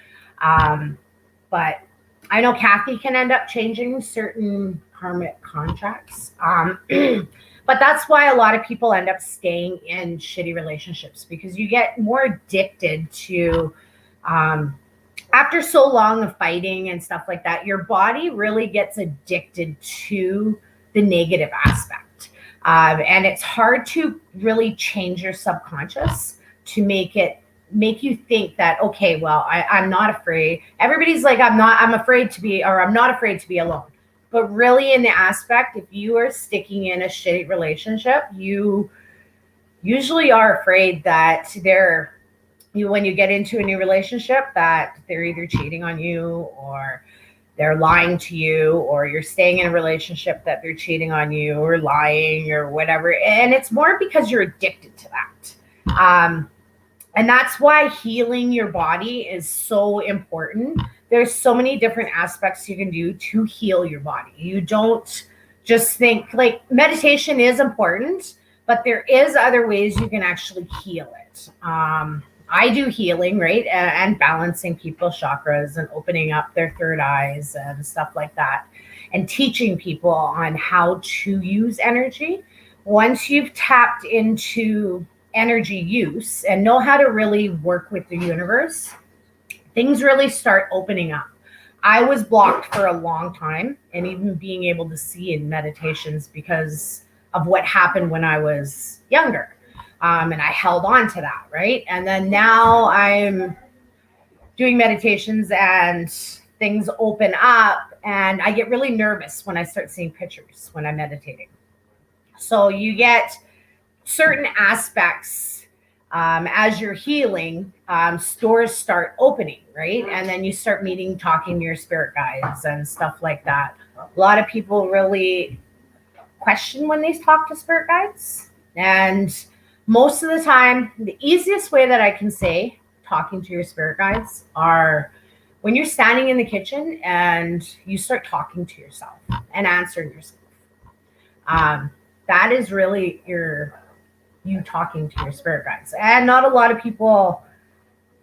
But I know Kathy can end up changing certain karmic contracts. But that's why a lot of people end up staying in shitty relationships, because you get more addicted to, after so long of fighting and stuff like that, your body really gets addicted to the negative aspect. And it's hard to really change your subconscious to make you think that, okay, well, I'm not afraid. Everybody's like, I'm afraid to be, or I'm not afraid to be alone. But really, in the aspect, if you are sticking in a shitty relationship, you usually are afraid that when you get into a new relationship, that they're either cheating on you, or they're lying to you, or you're staying in a relationship that they're cheating on you or lying or whatever. And it's more because you're addicted to that. And that's why healing your body is so important. There's so many different aspects you can do to heal your body. You don't just think, like, meditation is important, but there is other ways you can actually heal it. I do healing, right? And balancing people's chakras and opening up their third eyes and stuff like that, and teaching people on how to use energy. Once you've tapped into energy use and know how to really work with the universe, things really start opening up. I was blocked for a long time, and even being able to see in meditations because of what happened when I was younger. And I held on to that, right? And then now I'm doing meditations and things open up, and I get really nervous when I start seeing pictures when I'm meditating. So you get certain aspects, as you're healing, stores start opening, right? And then you start talking to your spirit guides and stuff like that. A lot of people really question when they talk to spirit guides. And most of the time, the easiest way that I can say talking to your spirit guides are when you're standing in the kitchen and you start talking to yourself and answering yourself. That is really you talking to your spirit guides. And not a lot of people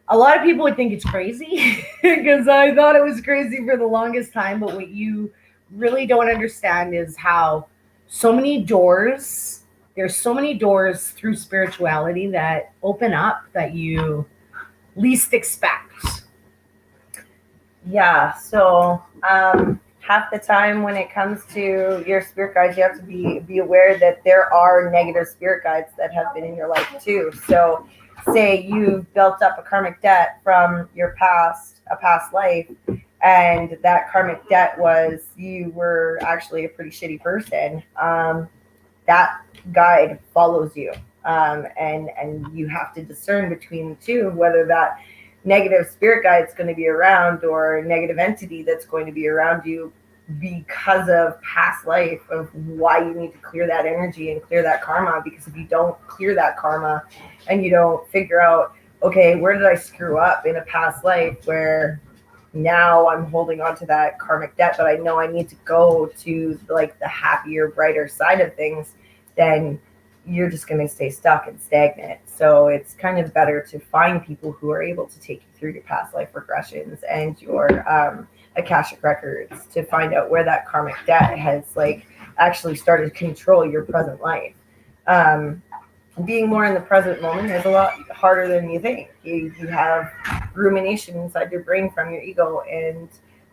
would think it's crazy because I thought it was crazy for the longest time. But what you really don't understand is how there's so many doors through spirituality that open up that you least expect. Yeah, so half the time when it comes to your spirit guides, you have to be aware that there are negative spirit guides that have been in your life too. So say you've built up a karmic debt from a past life, and that karmic debt was you were actually a pretty shitty person. That guide follows you, and you have to discern between the two, whether that negative spirit guide is going to be around or a negative entity that's going to be around you because of past life, of why you need to clear that energy and clear that karma. Because if you don't clear that karma and you don't figure out, okay, where did I screw up in a past life where now I'm holding on to that karmic debt, but I know I need to go to like the happier, brighter side of things, then you're just going to stay stuck and stagnant. So it's kind of better to find people who are able to take you through your past life regressions and your Akashic records to find out where that karmic debt has like actually started to control your present life. Being more in the present moment is a lot harder than you think. You have rumination inside your brain from your ego, and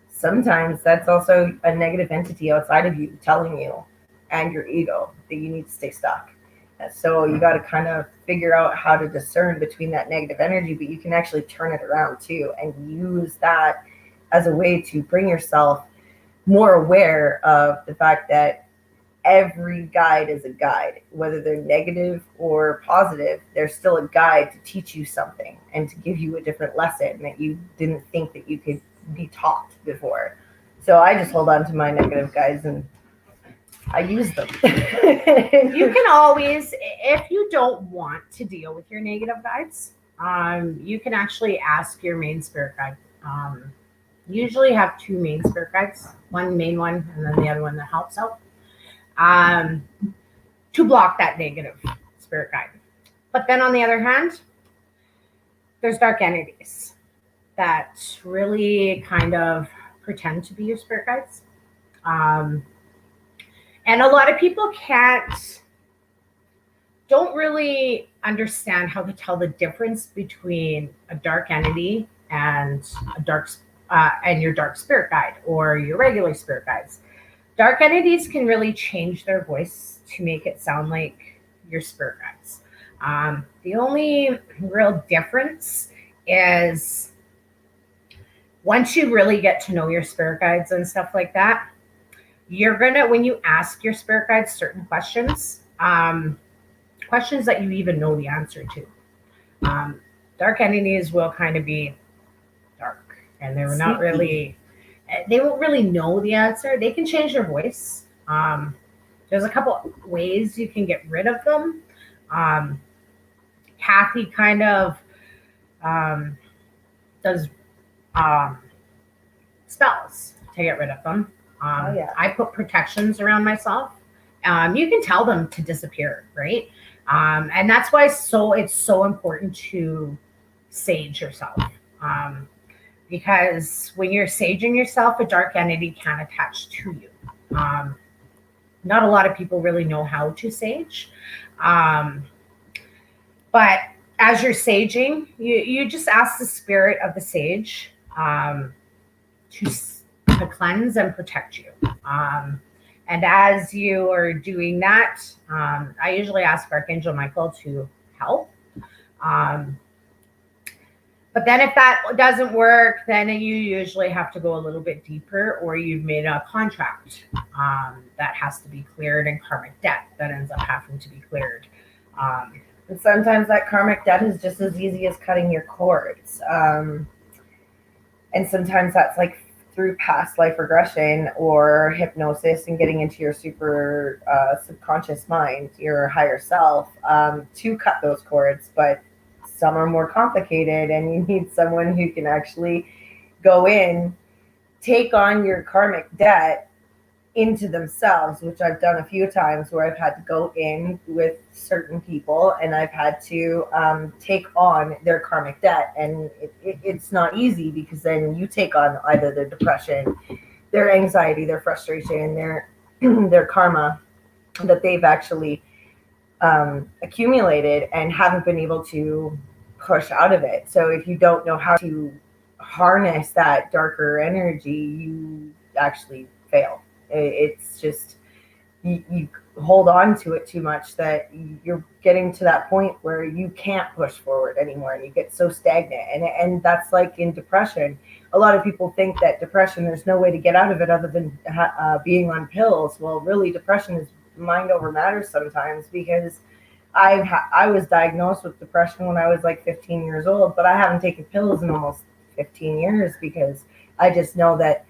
sometimes that's also a negative entity outside of you telling you and your ego that you need to stay stuck. So you got to kind of figure out how to discern between that negative energy, but you can actually turn it around too and use that as a way to bring yourself more aware of the fact that every guide is a guide, whether they're negative or positive. They're still a guide to teach you something and to give you a different lesson that you didn't think that you could be taught before. So I just hold on to my negative guides and I use them. You can always, if you don't want to deal with your negative guides, you can actually ask your main spirit guide. usually have two main spirit guides, one main one and then the other one that helps out, to block that negative spirit guide. But then on the other hand, there's dark entities that really kind of pretend to be your spirit guides. And a lot of people don't really understand how to tell the difference between a dark entity and your dark spirit guide or your regular spirit guides. Dark entities can really change their voice to make it sound like your spirit guides. The only real difference is once you really get to know your spirit guides and stuff like that, you're gonna, when you ask your spirit guides certain questions, questions that you even know the answer to, dark entities will kind of be dark, and they were not really, they won't really know the answer. They can change their voice. There's a couple ways you can get rid of them. Kathy kind of does spells to get rid of them. I put protections around myself. You can tell them to disappear, right? And that's why it's so important to sage yourself. Because when you're saging yourself, a dark entity can attach to you. Not a lot of people really know how to sage. But as you're saging, you just ask the spirit of the sage to cleanse and protect you. And as you are doing that, I usually ask Archangel Michael to help. But then if that doesn't work, then you usually have to go a little bit deeper, or you've made a contract that has to be cleared, and karmic debt that ends up having to be cleared. And sometimes that karmic debt is just as easy as cutting your cords. And sometimes that's like through past life regression or hypnosis and getting into your super subconscious mind, your higher self, to cut those cords. But some are more complicated, and you need someone who can actually go in, take on your karmic debt into themselves, which I've done a few times where I've had to go in with certain people and I've had to take on their karmic debt. And it's not easy, because then you take on either their depression, their anxiety, their frustration, their karma that they've actually accumulated and haven't been able to push out of it. So if you don't know how to harness that darker energy, you actually fail. It's just you hold on to it too much that you're getting to that point where you can't push forward anymore, and you get so stagnant. And that's like in depression. A lot of people think that depression, there's no way to get out of it other than being on pills. Well, really, depression is mind over matter sometimes, because I was diagnosed with depression when I was like 15 years old, but I haven't taken pills in almost 15 years, because I just know that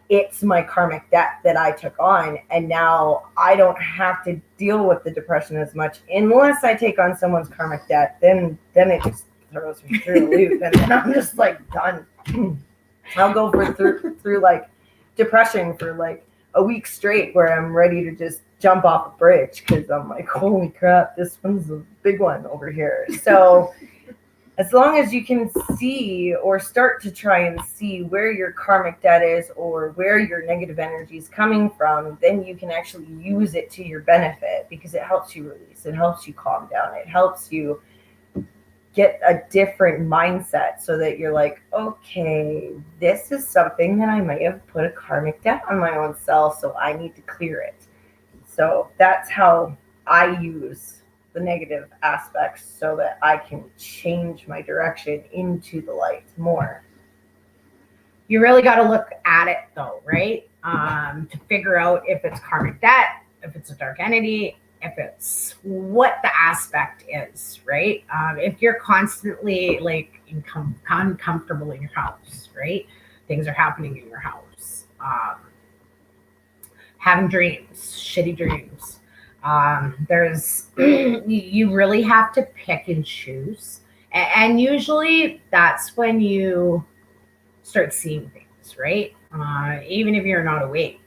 it's my karmic debt that I took on, and now I don't have to deal with the depression as much unless I take on someone's karmic debt. Then it just throws me through the loop, and then I'm just like done. I'll go through like depression for like a week straight, where I'm ready to just jump off a bridge, because I'm like, holy crap, this one's a big one over here. So as long as you can see, or start to try and see, where your karmic debt is or where your negative energy is coming from, then you can actually use it to your benefit, because it helps you release, it helps you calm down, it helps you get a different mindset, so that you're like, okay, this is something that I might have put a karmic debt on my own self, so I need to clear it. So that's how I use the negative aspects, so that I can change my direction into the light more. You really got to look at it though, right? To figure out if it's karmic debt, if it's a dark entity, if it's what the aspect is, right? If you're constantly like uncomfortable in your house, right? Things are happening in your house. Having dreams, shitty dreams. There's you really have to pick and choose, and usually that's when you start seeing things, right? Even if you're not awake,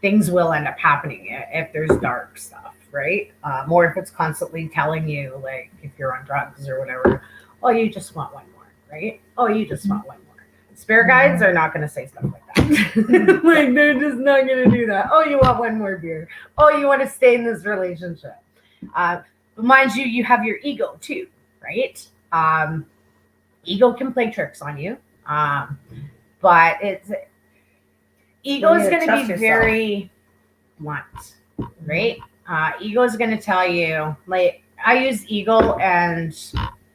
things will end up happening if there's dark stuff, right? Or if it's constantly telling you, like, if you're on drugs or whatever, oh, you just want one more, right? Oh, you just want one more. Spirit guides are not going to say stuff like that. Like, they're just not going to do that. Oh, you want one more beer. Oh, you want to stay in this relationship. But mind you, you have your ego too, right? Ego can play tricks on you. But ego is going to be very blunt, right? Ego is going to tell you, like, I use ego and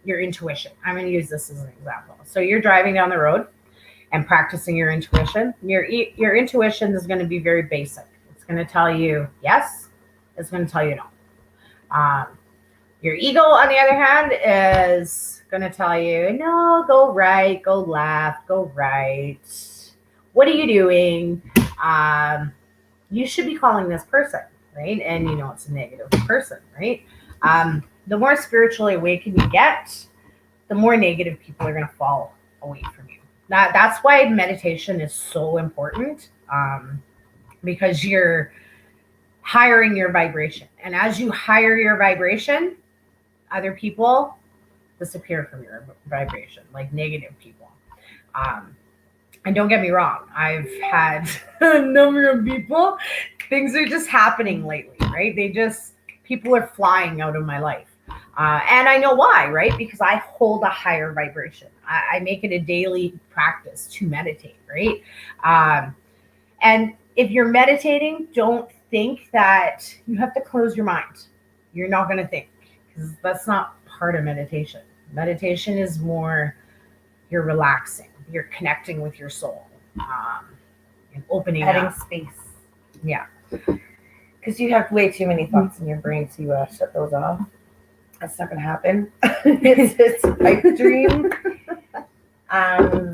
your intuition. I'm going to use this as an example. So you're driving down the road and practicing your intuition. Your intuition is going to be very basic. It's going to tell you yes. It's going to tell you no. Your ego, on the other hand, is going to tell you, no, go right, go left, go right. What are you doing? You should be calling this person, right? And you know it's a negative person, right? The more spiritually awakened you get, the more negative people are going to fall away from you. That's why meditation is so important, because you're hiring your vibration. And as you hire your vibration, other people disappear from your vibration, like negative people. And don't get me wrong, I've had a number of people, things are just happening lately, right? People are flying out of my life. And I know why, right? Because I hold a higher vibration. I make it a daily practice to meditate, right? And if you're meditating, don't think that you have to close your mind. You're not going to think, because that's not part of meditation. Meditation is more, you're relaxing, you're connecting with your soul, and opening Adding up. space. Yeah. Because you have way too many thoughts in your brain to shut those off. That's not going to happen. It's a pipe dream.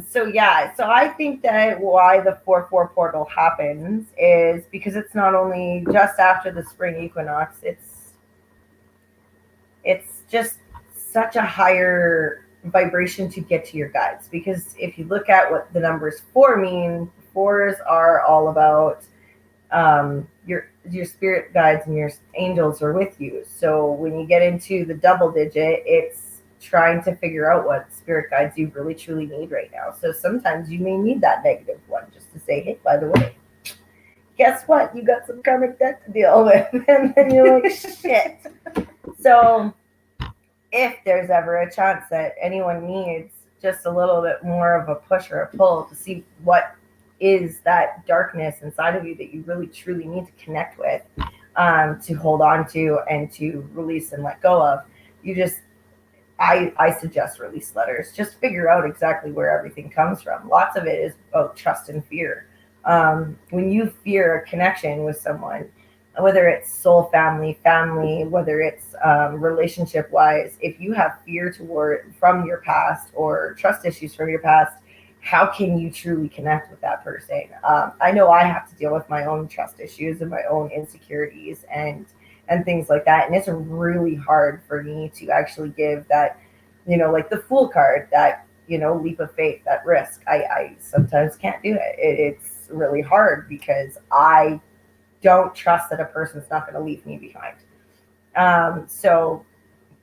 So I think that why the 4/4 portal happens is because it's not only just after the spring equinox, it's just such a higher vibration to get to your guides. Because if you look at what the numbers 4 mean, 4s are all about your spirit guides and your angels are with you. So when you get into the double digit, it's trying to figure out what spirit guides you really truly need right now. So sometimes you may need that negative one just to say, hey, by the way, guess what? You got some karmic debt to deal with. And then you're like, shit. So if there's ever a chance that anyone needs just a little bit more of a push or a pull to see what is that darkness inside of you that you really truly need to connect with, to hold on to and to release and let go of, I suggest release letters. Just figure out exactly where everything comes from. Lots of it is about trust and fear. When you fear a connection with someone, whether it's soul family, whether it's relationship wise, if you have fear from your past or trust issues from your past, how can you truly connect with that person? I know I have to deal with my own trust issues and my own insecurities and things like that. And it's really hard for me to actually give that, like the Fool card, that, leap of faith, that risk. I sometimes can't do it. It's really hard because I don't trust that a person's not going to leave me behind. So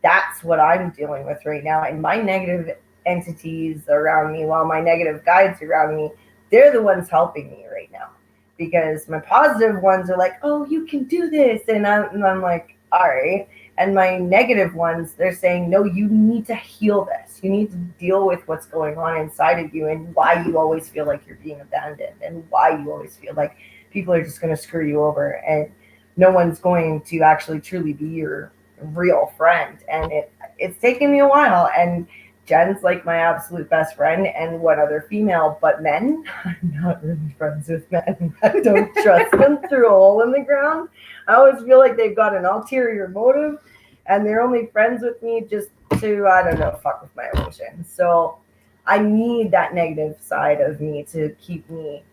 that's what I'm dealing with right now. And my negative entities around me, while my negative guides around me, they're the ones helping me right now. Because my positive ones are like, oh, you can do this. And I'm like, all right. And my negative ones, they're saying, no, you need to heal this. You need to deal with what's going on inside of you and why you always feel like you're being abandoned and why you always feel like people are just going to screw you over and no one's going to actually truly be your real friend. And it's taken me a while. And Jen's like my absolute best friend and one other female, but men, I'm not really friends with men. I don't trust them through a hole in the ground. I always feel like they've got an ulterior motive and they're only friends with me just to, I don't know, fuck with my emotions. So I need that negative side of me to keep me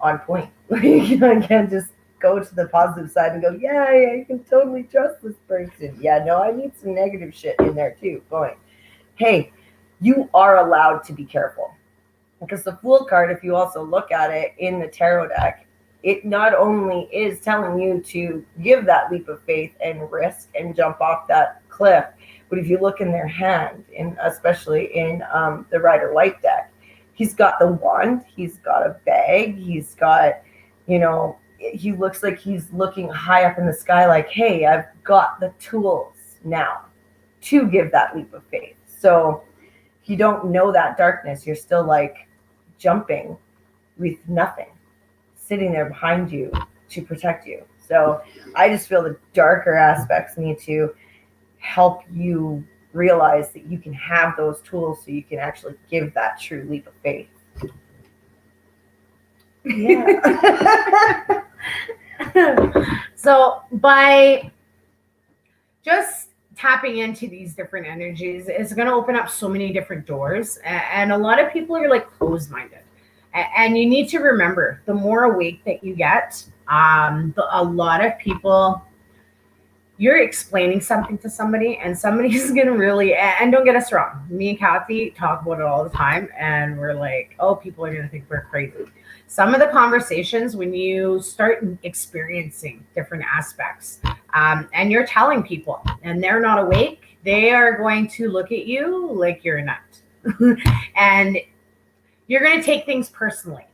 on point. Like, I can't just go to the positive side and go, yeah, I can totally trust this person. Yeah, no, I need some negative shit in there too, going, hey, you are allowed to be careful. Because the Fool card, if you also look at it in the tarot deck, it not only is telling you to give that leap of faith and risk and jump off that cliff, but if you look in their hand, and especially in the Rider White deck, he's got the wand, he's got a bag, he's got, you know, he looks like he's looking high up in the sky like, hey, I've got the tools now to give that leap of faith. So if you don't know that darkness, you're still like jumping with nothing sitting there behind you to protect you. So I just feel the darker aspects need to help you realize that you can have those tools so you can actually give that true leap of faith. Yeah. So by just tapping into these different energies is going to open up so many different doors, and a lot of people are like closed-minded, and you need to remember, the more awake that you get, a lot of people, you're explaining something to somebody and somebody's going to really, and don't get us wrong, me and Kathy talk about it all the time, and we're like, oh, people are going to think we're crazy. Some of the conversations, when you start experiencing different aspects, and you're telling people and they're not awake, they are going to look at you like you're a nut. And you're going to take things personally.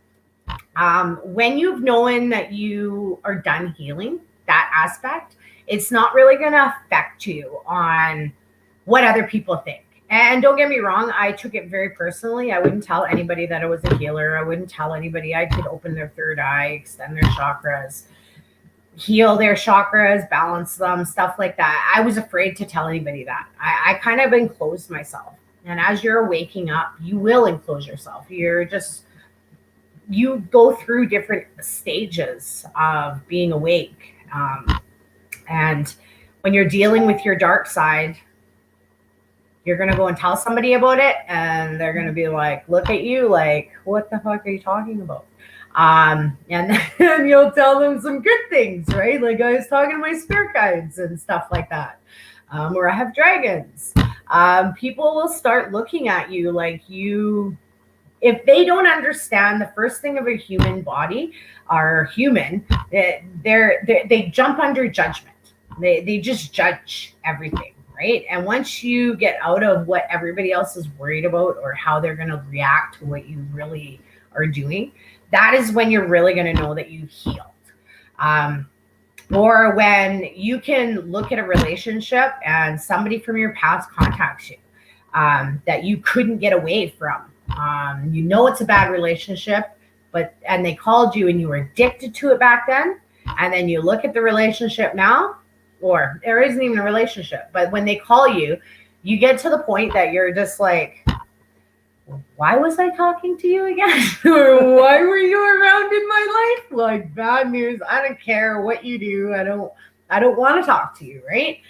When you've known that you are done healing that aspect, it's not really going to affect you on what other people think. And don't get me wrong, I took it very personally. I wouldn't tell anybody that I was a healer. I wouldn't tell anybody I could open their third eye, extend their chakras, heal their chakras, balance them, stuff like that. I was afraid to tell anybody that. I kind of enclosed myself. And as you're waking up, you will enclose yourself. You go through different stages of being awake. And when you're dealing with your dark side, you're going to go and tell somebody about it, and they're going to be like, look at you like, what the fuck are you talking about? And then you'll tell them some good things, right? Like, I was talking to my spirit guides and stuff like that. Or I have dragons. People will start looking at you like you, if they don't understand the first thing of a human body or human, they jump under judgment. They just judge everything. Right? And once you get out of what everybody else is worried about or how they're going to react to what you really are doing, that is when you're really going to know that you healed. Or when you can look at a relationship and somebody from your past contacts you that you couldn't get away from. You know it's a bad relationship, and they called you and you were addicted to it back then. And then you look at the relationship now, or there isn't even a relationship, but when they call you, you get to the point that you're just like, why was I talking to you again? Or why were you around in my life? Like, bad news. I don't care what you do. I don't want to talk to you, right?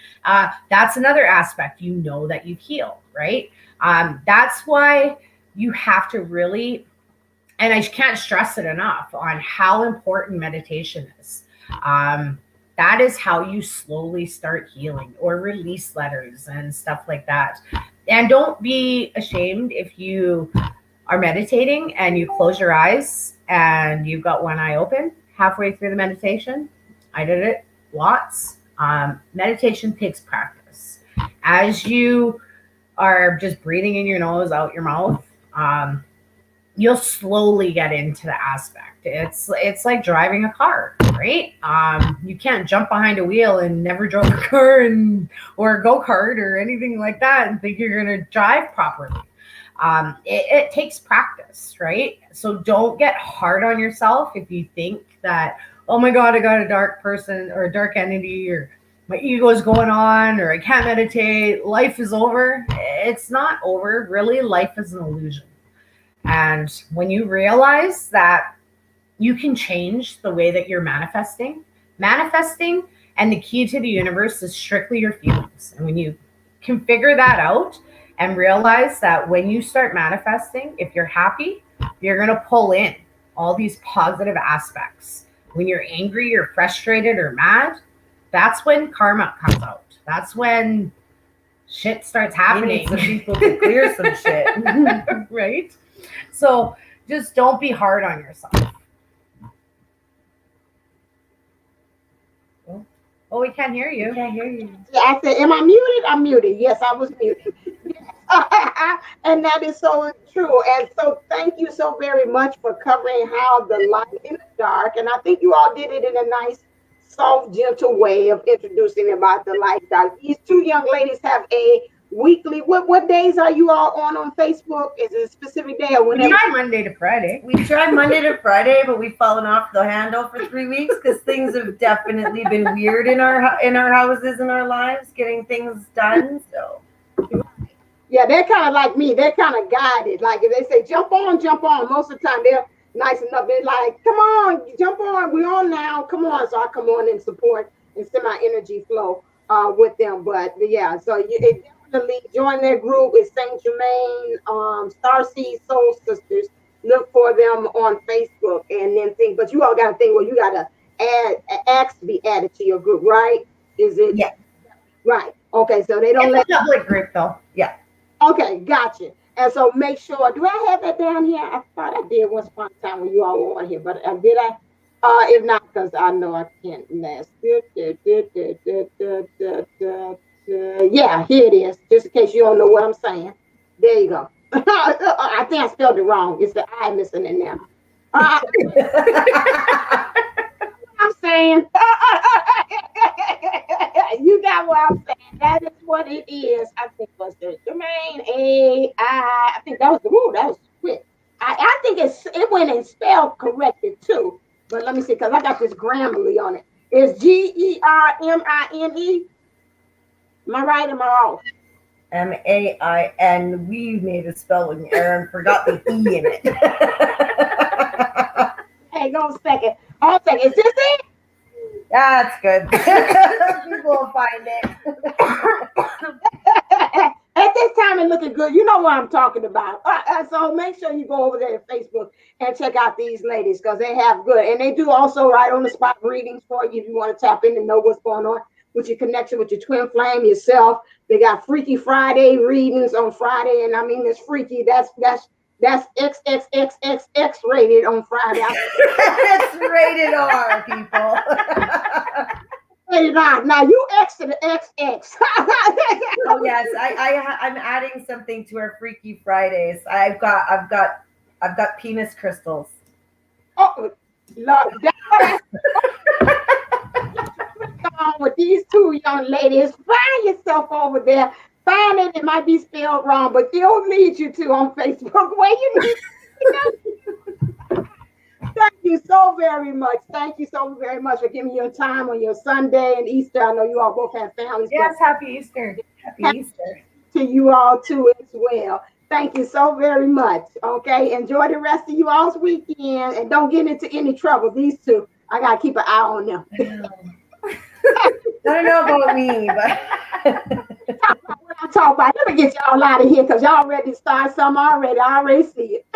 That's another aspect. You know that you've healed, right? That's why you have to really, and I can't stress it enough on how important meditation is. That is how you slowly start healing, or release letters and stuff like that. And don't be ashamed if you are meditating and you close your eyes and you've got one eye open halfway through the meditation. I did it lots. Meditation takes practice. As you are just breathing in your nose, out your mouth, you'll slowly get into the aspect. It's like driving a car, right? You can't jump behind a wheel and never drove a car or a go-kart or anything like that and think you're going to drive properly. It takes practice, right? So don't get hard on yourself if you think that, oh my God, I got a dark person or a dark entity, or my ego is going on, or I can't meditate. Life is over. It's not over. Really, life is an illusion. And when you realize that you can change the way that you're manifesting, and the key to the universe is strictly your feelings. And when you can figure that out and realize that when you start manifesting, if you're happy, you're going to pull in all these positive aspects. When you're angry or frustrated or mad, that's when karma comes out. That's when shit starts We need happening. some people to clear some shit. Right? So just don't be hard on yourself. Oh, we can't hear We you. can't hear you. Yeah, I said, am I muted? I'm muted. Yes, I was muted. Yes. And that is so true. And so thank you so very much for covering how the light in the dark. And I think you all did it in a nice, soft, gentle way of introducing about the light dark. These two young ladies have a weekly, what days are you all on Facebook? Is it a specific day or We whenever? try Monday to Friday. We tried Monday to Friday, but we've fallen off the handle for 3 weeks because things have definitely been weird in our houses and our lives, getting things done. So Yeah, they're kind of like me. They're kind of guided. Like if they say jump on, jump on. Most of the time they're nice enough. They're like, come on, jump on. We're on now. Come on. So I come on and support and send my energy flow with them. But yeah, so it definitely join their group. It's Saint Germain, Starseed Soul Sisters. Look for them on Facebook and then think. But you all got to think. Well, you got to ask to be added to your group, right? Is it yeah, right? Okay, so they don't It's let. a public group though. yeah. Okay, gotcha. And so make sure. Do I have that down here? I thought I did once upon a time when you all were on here, but did I? If not, because I know I can't last. Yeah, here it is. Just in case you don't know what I'm saying. There you go. I think I spelled it wrong. It's the I missing in there. Uh, I'm saying. You got what I'm saying. That is what it is. I think was the Jermaine I think that was the rule. That was quick. I think it went and spelled corrected too. But let me see, because I got this Grammarly on it. It's Germine. Am I right? Am I off? Main. We made a spelling error and forgot the E in it. Hang on a second. Hold on a second. Is this it? That's good. People will find it. At this time, it's looking good. You know what I'm talking about. So make sure you go over there to Facebook and check out these ladies because they have good. And they do also right on the spot readings for you if you want to tap in and know what's going on with your connection with your twin flame, yourself. They got Freaky Friday readings on Friday. And I mean, it's freaky. That's XXXXX rated on Friday. It's rated R, people. Rated R. Now you X to the XX. Oh yes, I'm adding something to our Freaky Fridays. I've got penis crystals. Oh, Lord, that's what on with these two young ladies. Find yourself over there. Find it. It might be spelled wrong, but they'll lead you to on Facebook where you need. Thank you so very much. Thank you so very much for giving your time on your Sunday and Easter. I know you all both have families. Yes, happy Easter. Happy Easter. To you all too as well. Thank you so very much. Okay. Enjoy the rest of you all's weekend and don't get into any trouble. These two, I gotta keep an eye on them. I don't know about me, but What I'm talking about. Let me get y'all out of here because y'all ready to start something already. I already see it.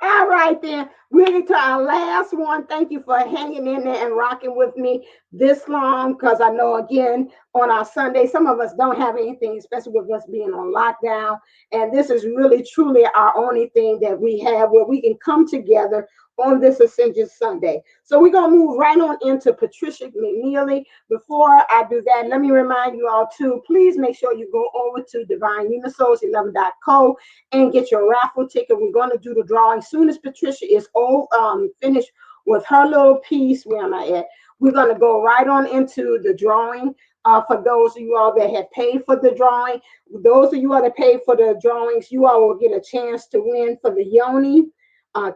All right, then. We're into our last one. Thank you for hanging in there and rocking with me this long because I know, again, on our Sunday, some of us don't have anything, especially with us being on lockdown. And this is really, truly our only thing that we have where we can come together on this Ascension Sunday. So we're going to move right on into Patricia McNeely. Before I do that, let me remind you all too, please make sure you go over to divineunisouls11.co and get your raffle ticket. We're going to do the drawing as soon as Patricia is finished with her little piece. Where am I at? We're going to go right on into the drawing. For those of you all that have paid for the drawing, those of you all that paid for the drawings, you all will get a chance to win for the Yoni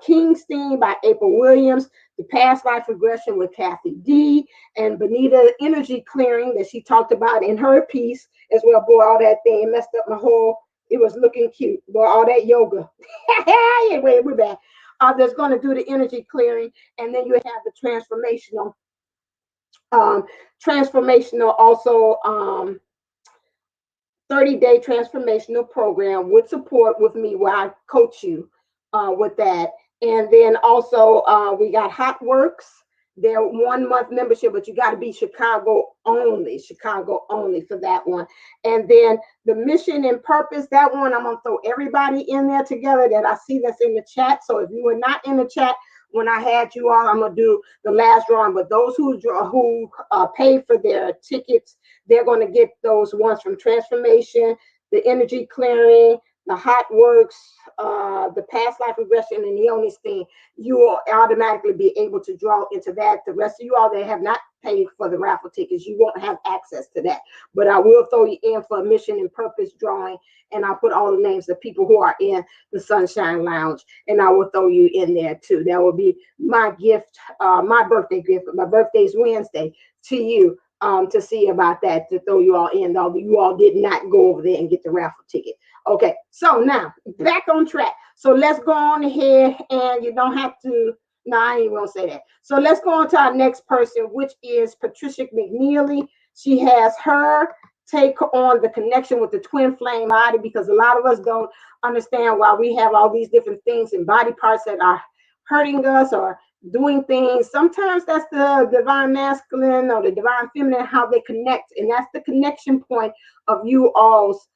King's Theme by April Williams, The Past Life Regression with Kathy D, and Benita Energy Clearing that she talked about in her piece as well. Boy, all that thing messed up my whole, it was looking cute. Boy, all that yoga. Anyway, we're back. That's going to do the energy clearing, and then you have the transformational also 30-day transformational program with support with me where I coach you with that. And then also we got Hot Works They're 1 month membership, but you got to be Chicago only for that one. And then the mission and purpose, that one, I'm going to throw everybody in there together that I see that's in the chat. So if you were not in the chat when I had you all, I'm going to do the last drawing. But those who pay for their tickets, they're going to get those ones from Transformation, the Energy Clearing, the Hot Works, the Past Life Regression, and the U.N.I.T.Y. You will automatically be able to draw into that. The rest of you all that have not paid for the raffle tickets, you won't have access to that. But I will throw you in for a mission and purpose drawing, and I'll put all the names of people who are in the Sunshine Lounge, and I will throw you in there too. That will be my gift, my birthday gift. My birthday's Wednesday to you. To see about that, to throw you all in. Although you all did not go over there and get the raffle ticket. Okay, so now back on track. So let's go on ahead, and you don't have to. No, I ain't even gonna say that. So let's go on to our next person, which is Patricia McNeely. She has her take on the connection with the twin flame body, because a lot of us don't understand why we have all these different things and body parts that are hurting us or doing things. Sometimes that's the divine masculine or the divine feminine, how they connect, and that's the connection point of you all's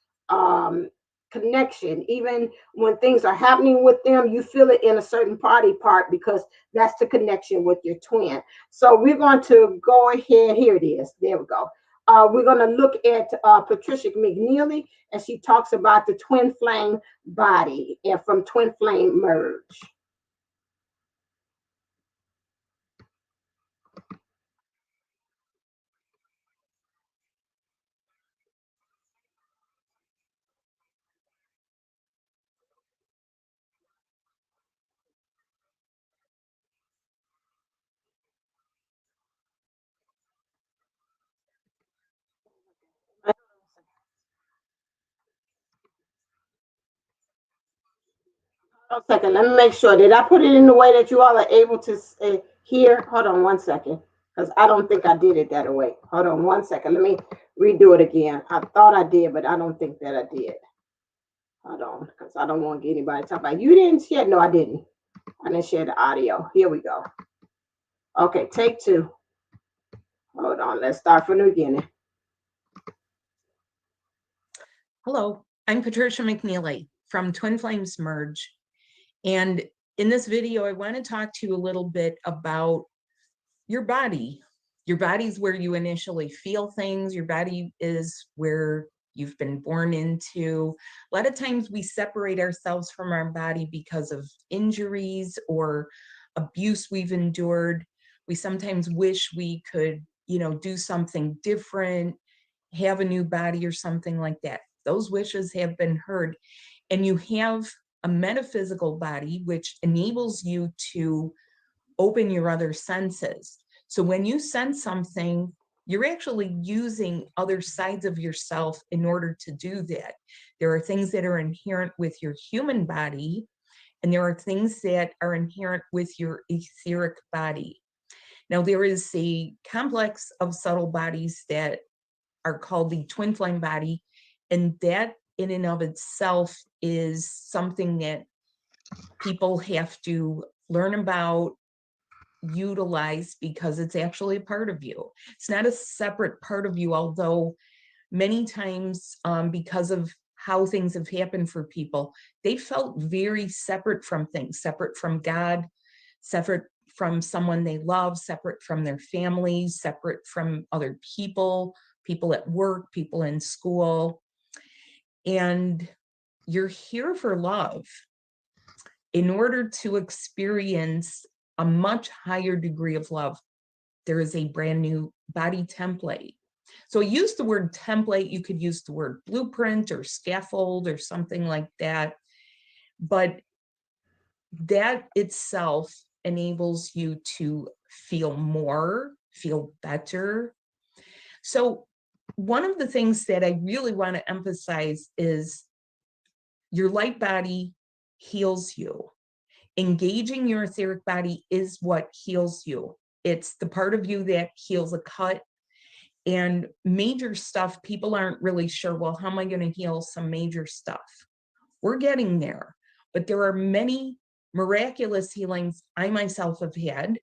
connection. Even when things are happening with them, you feel it in a certain body part, because that's the connection with your twin. So we're going to go ahead. Here it is. There we go. We're going to look at Patricia McNeely, and she talks about the twin flame body and from twin flame merge. Hold on a second. Let me make sure. Did I put it in the way that you all are able to hear? Hold on 1 second, because I don't think I did it that way. Hold on 1 second. Let me redo it again. I thought I did, but I don't think that I did. Hold on, because I don't want to get anybody talking about you didn't share. No, I didn't. I didn't share the audio. Here we go. Okay, take two. Hold on. Let's start from the beginning. Hello, I'm Patricia McNeely from Twin Flames Merge. And in this video, I want to talk to you a little bit about your body. Your body's where you initially feel things. Your body is where you've been born into. A lot of times we separate ourselves from our body because of injuries or abuse we've endured. We sometimes wish we could, do something different, have a new body or something like that. Those wishes have been heard. And you have a metaphysical body, which enables you to open your other senses. So when you sense something, you're actually using other sides of yourself in order to do that. There are things that are inherent with your human body, and there are things that are inherent with your etheric body. Now, there is a complex of subtle bodies that are called the twin flame body, and that in and of itself is something that people have to learn about, utilize, because it's actually a part of you. It's not a separate part of you, although many times because of how things have happened for people, they felt very separate from things, separate from God, separate from someone they love, separate from their families, separate from other people, people at work, people in school. And you're here for love. In order to experience a much higher degree of love, there is a brand new body template. So use the word template. You could use the word blueprint or scaffold or something like that. But that itself enables you to feel more, feel better. So one of the things that I really want to emphasize is your light body heals you. Engaging your etheric body is what heals you. It's the part of you that heals a cut. And major stuff, people aren't really sure, well, how am I going to heal some major stuff? We're getting there. But there are many miraculous healings I myself have had.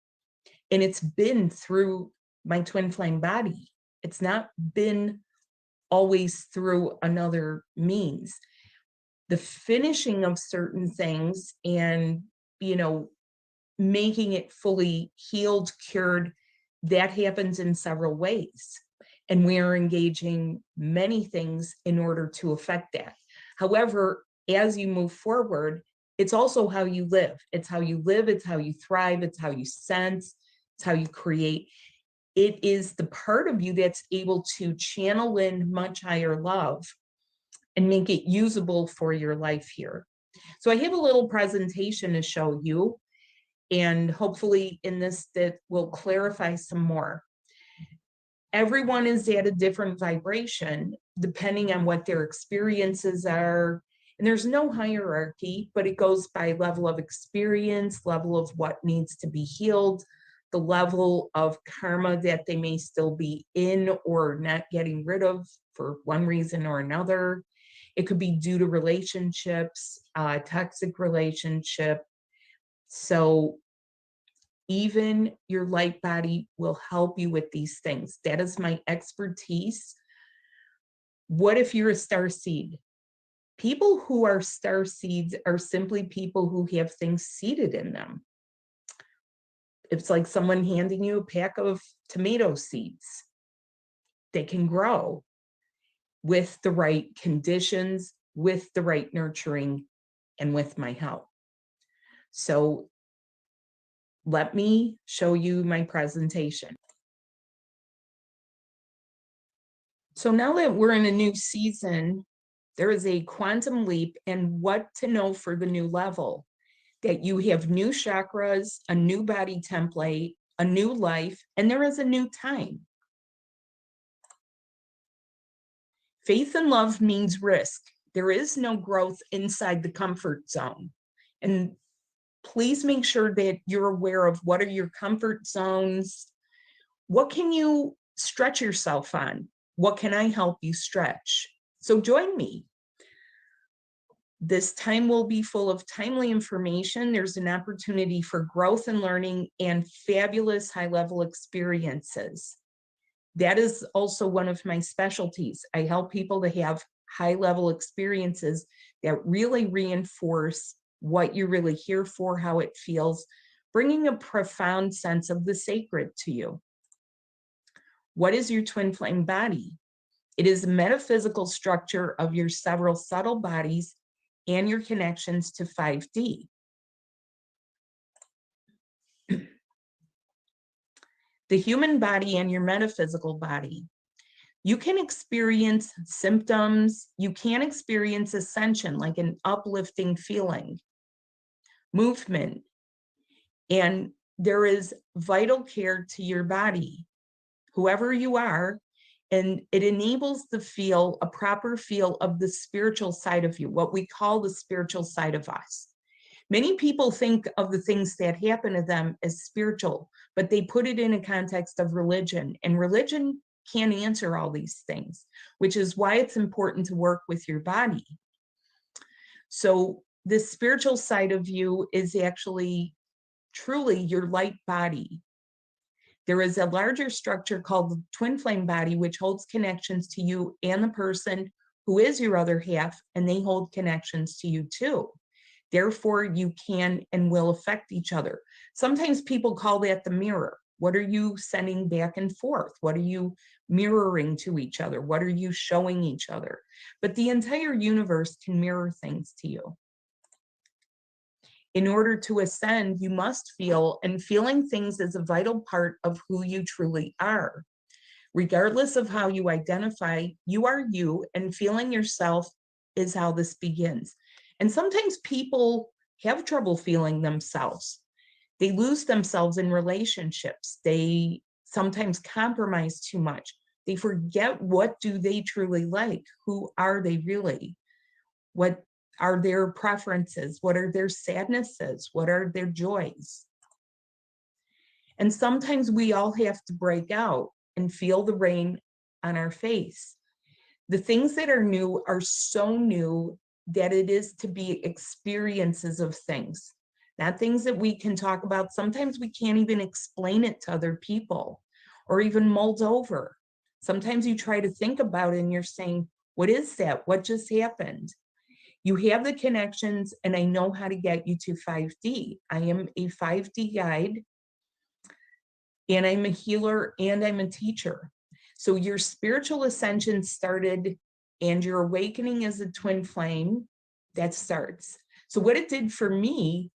And it's been through my twin flame body. It's not been always through another means. The finishing of certain things and, making it fully healed, cured, that happens in several ways. And we are engaging many things in order to affect that. However, as you move forward, it's also how you live. It's how you live, it's how you thrive, it's how you sense, it's how you create. It is the part of you that's able to channel in much higher love and make it usable for your life here. So I have a little presentation to show you, and hopefully in this that will clarify some more. Everyone is at a different vibration depending on what their experiences are. And there's no hierarchy, but it goes by level of experience, level of what needs to be healed, the level of karma that they may still be in or not getting rid of for one reason or another. It could be due to relationships, toxic relationship. So even your light body will help you with these things. That is my expertise. What if you're a star seed? People who are star seeds are simply people who have things seeded in them. It's like someone handing you a pack of tomato seeds. They can grow with the right conditions, with the right nurturing, and with my help. So let me show you my presentation. So now that we're in a new season, there is a quantum leap and what to know for the new level. That you have new chakras, a new body template, a new life, and there is a new time. Faith and love means risk. There is no growth inside the comfort zone. And please make sure that you're aware of what are your comfort zones. What can you stretch yourself on? What can I help you stretch? So join me. This time will be full of timely information. There's an opportunity for growth and learning and fabulous high-level experiences. That is also one of my specialties. I help people to have high-level experiences that really reinforce what you're really here for, how it feels, bringing a profound sense of the sacred to you. What is your twin flame body? It is a metaphysical structure of your several subtle bodies and your connections to 5D. The human body and your metaphysical body. You can experience symptoms, you can experience ascension, like an uplifting feeling, movement, and there is vital care to your body, whoever you are, and it enables a proper feel of the spiritual side of you, what we call the spiritual side of us. Many people think of the things that happen to them as spiritual, but they put it in a context of religion, and religion can't answer all these things, which is why it's important to work with your body. So the spiritual side of you is actually truly your light body. There is a larger structure called the twin flame body, which holds connections to you and the person who is your other half, and they hold connections to you too. Therefore, you can and will affect each other. Sometimes people call that the mirror. What are you sending back and forth? What are you mirroring to each other? What are you showing each other? But the entire universe can mirror things to you. In order to ascend, you must feel, and feeling things is a vital part of who you truly are. Regardless of how you identify, you are you, and feeling yourself is how this begins. And sometimes people have trouble feeling themselves. They lose themselves in relationships. They sometimes compromise too much. They forget what do they truly like? Who are they really? What are their preferences? What are their sadnesses? What are their joys? And sometimes we all have to break out and feel the rain on our face. The things that are new are so new that it is to be experiences of things. not things that we can talk about. Sometimes we can't even explain it to other people or even mull over. Sometimes you try to think about it and you're saying, what is that? What just happened? You have the connections, and I know how to get you to 5D. I am a 5D guide, and I'm a healer, and I'm a teacher. So your spiritual ascension started, and your awakening as a twin flame, that starts. So what it did for me,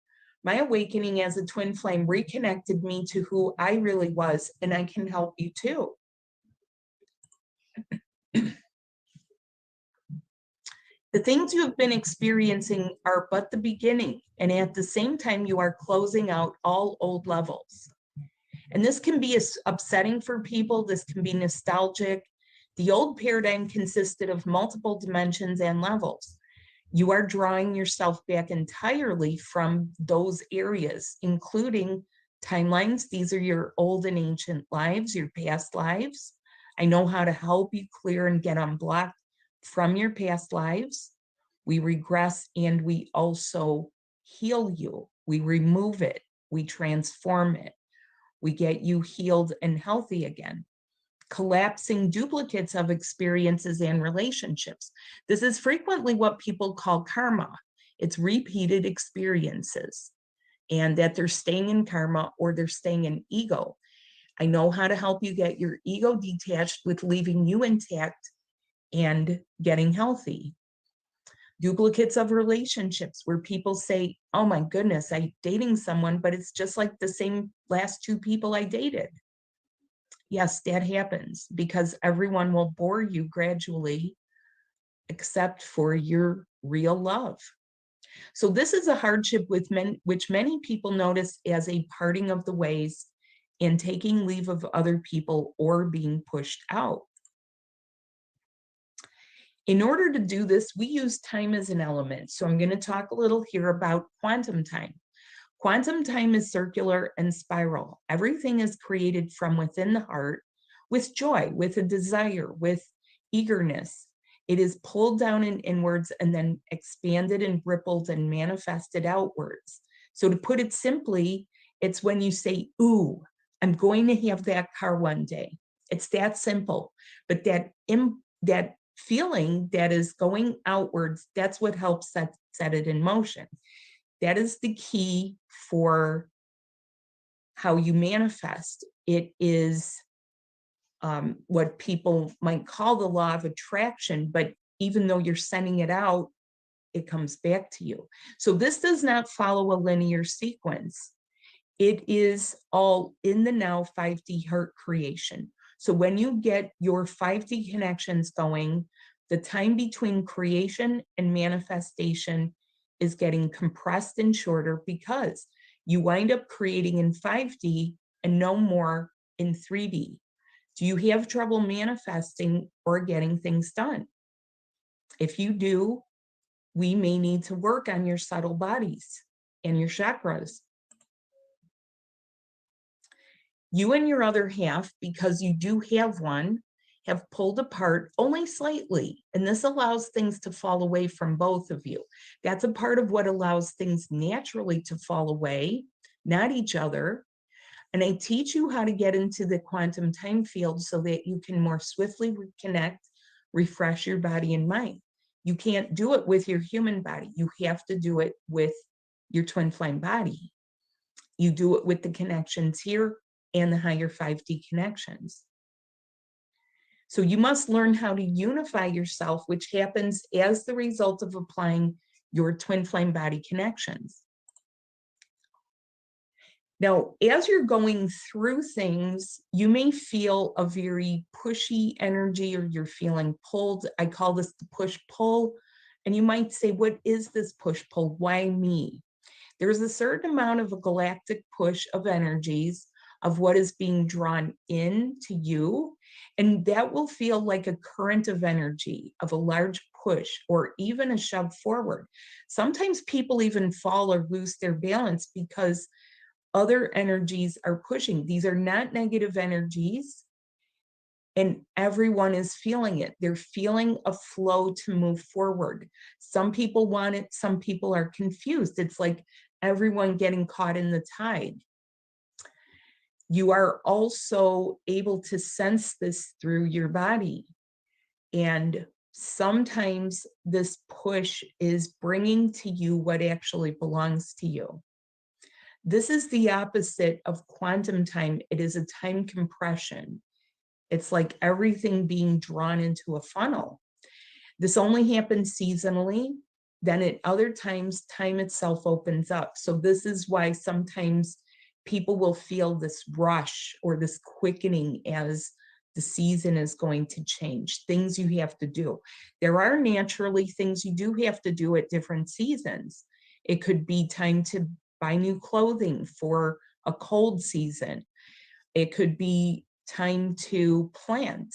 my awakening as a twin flame reconnected me to who I really was, and I can help you too. The things you have been experiencing are but the beginning, and at the same time, you are closing out all old levels. And this can be upsetting for people. This can be nostalgic. The old paradigm consisted of multiple dimensions and levels. You are drawing yourself back entirely from those areas, including timelines. These are your old and ancient lives, your past lives. I know how to help you clear and get unblocked from your past lives. We regress and we also heal you. We remove it. We transform it. We get you healed and healthy again. Collapsing duplicates of experiences and relationships. This is frequently what people call karma. It's repeated experiences, and that they're staying in karma or they're staying in ego. I know how to help you get your ego detached with leaving you intact and getting healthy. Duplicates of relationships where people say, oh my goodness, I'm dating someone, but it's just like the same last two people I dated. Yes, that happens because everyone will bore you gradually, except for your real love. So this is a hardship which many people notice as a parting of the ways and taking leave of other people or being pushed out. In order to do this, we use time as an element. So I'm going to talk a little here about quantum time. Quantum time is circular and spiral. Everything is created from within the heart with joy, with a desire, with eagerness. It is pulled down and inwards and then expanded and rippled and manifested outwards. So to put it simply, it's when you say, ooh, I'm going to have that car one day. It's that simple. But that feeling that is going outwards, that's what helps set it in motion. That is the key for how you manifest. It is what people might call the law of attraction, but even though you're sending it out, it comes back to you. So this does not follow a linear sequence. It is all in the now 5D heart creation. So when you get your 5D connections going, the time between creation and manifestation is getting compressed and shorter because you wind up creating in 5D and no more in 3D. Do you have trouble manifesting or getting things done? If you do, we may need to work on your subtle bodies and your chakras. You and your other half, because you do have one, have pulled apart only slightly, and this allows things to fall away from both of you. That's a part of what allows things naturally to fall away, not each other. And I teach you how to get into the quantum time field so that you can more swiftly reconnect, refresh your body and mind. You can't do it with your human body. You have to do it with your twin flame body. You do it with the connections here and the higher 5D connections. So you must learn how to unify yourself, which happens as the result of applying your twin flame body connections. Now, as you're going through things, you may feel a very pushy energy or you're feeling pulled. I call this the push-pull. And you might say, what is this push-pull? Why me? There's a certain amount of a galactic push of energies of what is being drawn in to you. And that will feel like a current of energy, of a large push, or even a shove forward. Sometimes people even fall or lose their balance because other energies are pushing. These are not negative energies, and everyone is feeling it. They're feeling a flow to move forward. Some people want it, some people are confused. It's like everyone getting caught in the tide. You are also able to sense this through your body. And sometimes this push is bringing to you what actually belongs to you. This is the opposite of quantum time. It is a time compression. It's like everything being drawn into a funnel. This only happens seasonally. Then at other times, time itself opens up. So this is why sometimes people will feel this rush or this quickening as the season is going to change, things you have to do. There are naturally things you do have to do at different seasons. It could be time to buy new clothing for a cold season. It could be time to plant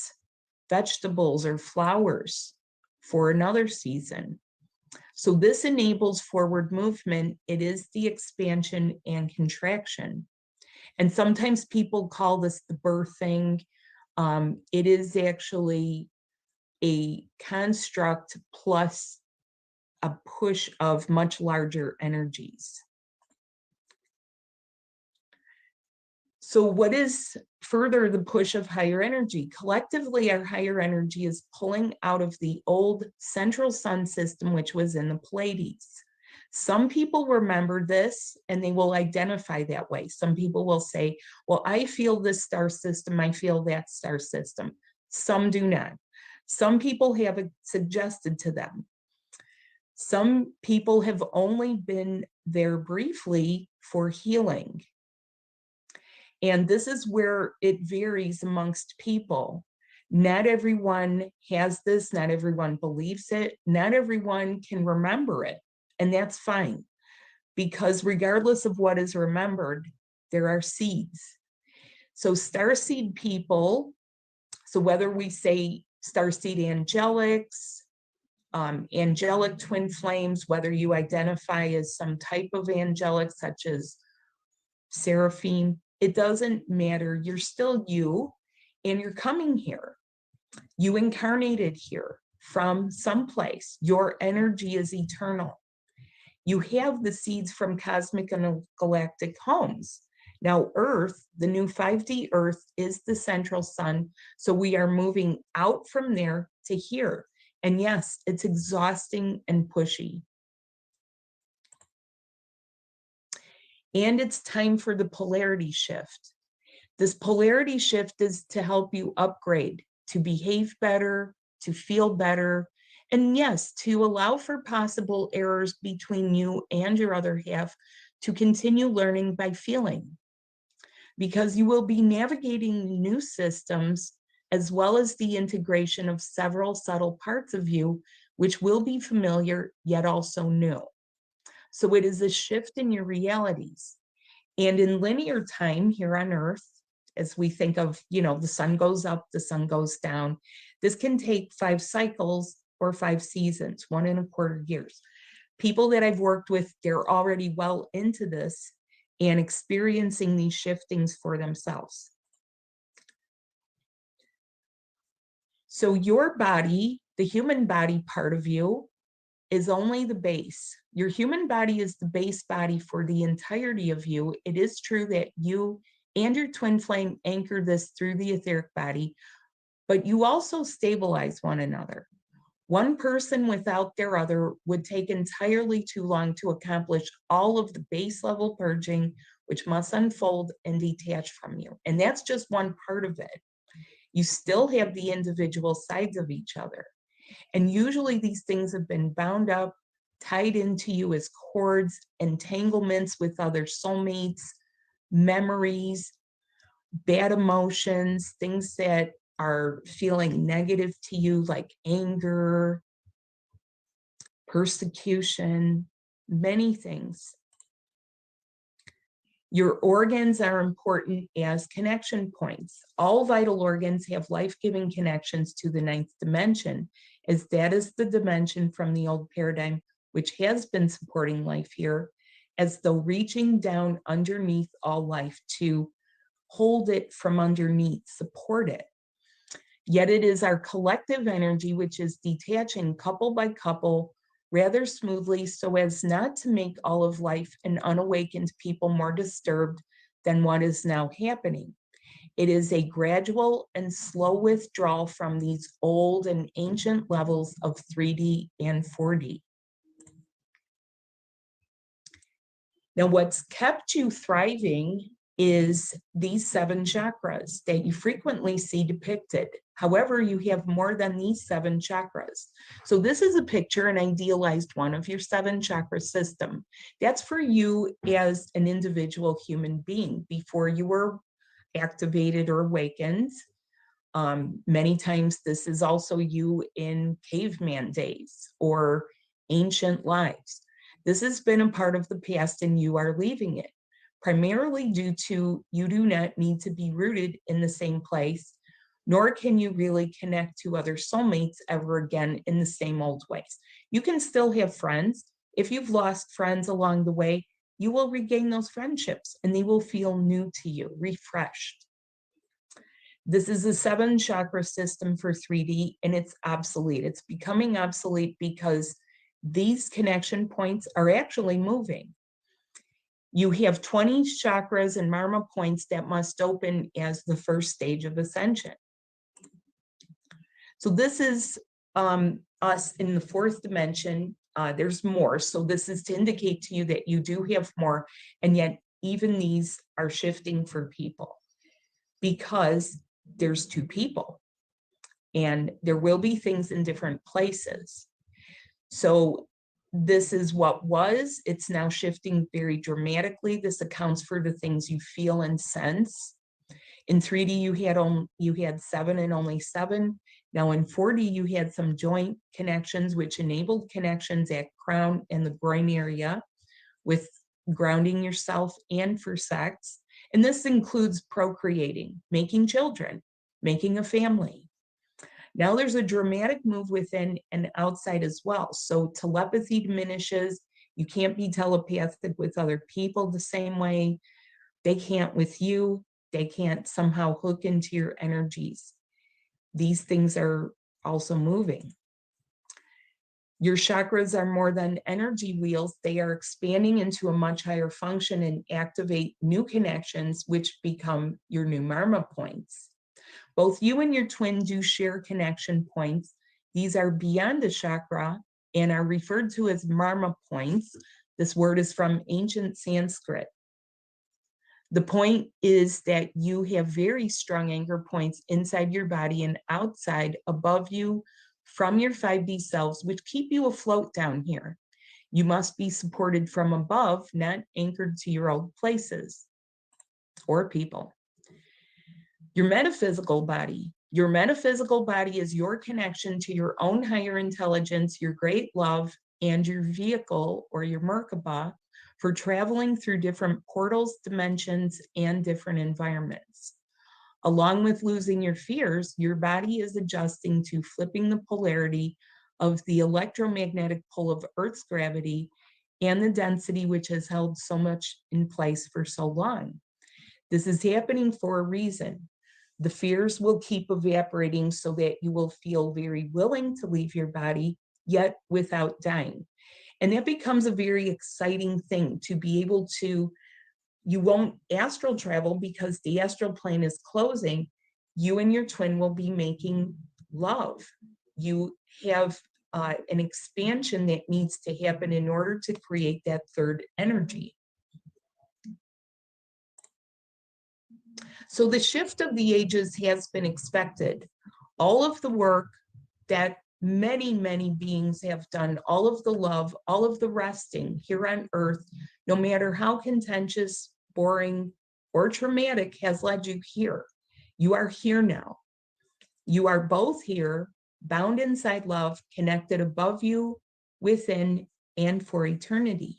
vegetables or flowers for another season. So this enables forward movement. It is the expansion and contraction. And sometimes people call this the birthing. It is actually a construct plus a push of much larger energies. So what is further the push of higher energy? Collectively, our higher energy is pulling out of the old central sun system, which was in the Pleiades. Some people remember this and they will identify that way. Some people will say, well, I feel this star system, I feel that star system. Some do not. Some people have it suggested to them. Some people have only been there briefly for healing. And this is where it varies amongst people. Not everyone has this, not everyone believes it, not everyone can remember it. And that's fine, because regardless of what is remembered, there are seeds. So starseed people, so whether we say starseed angelics, angelic twin flames, whether you identify as some type of angelic, such as seraphim, it doesn't matter. You're still you, and you're coming here. You incarnated here from someplace. Your energy is eternal. You have the seeds from cosmic and galactic homes. Now, Earth, the new 5D Earth, is the central sun. So we are moving out from there to here. And yes, it's exhausting and pushy. And it's time for the polarity shift. This polarity shift is to help you upgrade, to behave better, to feel better, and yes, to allow for possible errors between you and your other half, to continue learning by feeling. Because you will be navigating new systems, as well as the integration of several subtle parts of you, which will be familiar, yet also new. So it is a shift in your realities. And in linear time here on Earth, as we think of, the sun goes up, the sun goes down, this can take 5 cycles or 5 seasons, 1.25 years. People that I've worked with, they're already well into this and experiencing these shiftings for themselves. So your body, the human body part of you, is only the base. Your human body is the base body for the entirety of you. It is true that you and your twin flame anchor this through the etheric body, but you also stabilize one another. One person without their other would take entirely too long to accomplish all of the base level purging, which must unfold and detach from you. And that's just one part of it. You still have the individual sides of each other. And usually these things have been bound up, tied into you as cords, entanglements with other soulmates, memories, bad emotions, things that are feeling negative to you, like anger, persecution, many things. Your organs are important as connection points. All vital organs have life-giving connections to the 9th dimension, as that is the dimension from the old paradigm, which has been supporting life here, as though reaching down underneath all life to hold it from underneath, support it. Yet it is our collective energy which is detaching couple by couple, rather smoothly so as not to make all of life and unawakened people more disturbed than what is now happening. It is a gradual and slow withdrawal from these old and ancient levels of 3D and 4D. Now, what's kept you thriving is these 7 chakras that you frequently see depicted. However, you have more than these 7 chakras. So this is a picture, an idealized one of your 7 chakra system. That's for you as an individual human being before you were activated or awakened. Many times this is also you in caveman days or ancient lives. This has been a part of the past and you are leaving it, primarily due to you do not need to be rooted in the same place, nor can you really connect to other soulmates ever again in the same old ways. You can still have friends. If you've lost friends along the way, you will regain those friendships and they will feel new to you, refreshed. This is a 7 chakra system for 3D and it's obsolete. It's becoming obsolete because these connection points are actually moving. You have 20 chakras and marma points that must open as the first stage of ascension. So this is us in the 4th dimension. There's more. So this is to indicate to you that you do have more, and yet even these are shifting for people because there's 2 people and there will be things in different places. So this is what was, it's now shifting very dramatically. This accounts for the things you feel and sense. In 3D, you had 7 and only 7. Now in 4D, you had some joint connections, which enabled connections at crown and the groin area with grounding yourself and for sex. And this includes procreating, making children, making a family. Now there's a dramatic move within and outside as well. So telepathy diminishes. You can't be telepathic with other people the same way. They can't with you. They can't somehow hook into your energies. These things are also moving. Your chakras are more than energy wheels. They are expanding into a much higher function and activate new connections, which become your new marma points. Both you and your twin do share connection points. These are beyond a chakra and are referred to as marma points. This word is from ancient Sanskrit. The point is that you have very strong anchor points inside your body and outside above you from your 5D selves, which keep you afloat down here. You must be supported from above, not anchored to your old places or people. Your metaphysical body is your connection to your own higher intelligence, your great love, and your vehicle or your Merkaba for traveling through different portals, dimensions, and different environments. Along with losing your fears, your body is adjusting to flipping the polarity of the electromagnetic pull of Earth's gravity and the density which has held so much in place for so long. This is happening for a reason. The fears will keep evaporating so that you will feel very willing to leave your body, yet without dying. And that becomes a very exciting thing to be able to, you won't astral travel because the astral plane is closing. You and your twin will be making love. You have an expansion that needs to happen in order to create that third energy. So the shift of the ages has been expected. All of the work that many, many beings have done, all of the love, all of the resting here on Earth, no matter how contentious, boring, or traumatic, has led you here. You are here now. You are both here, bound inside love, connected above you, within, and for eternity.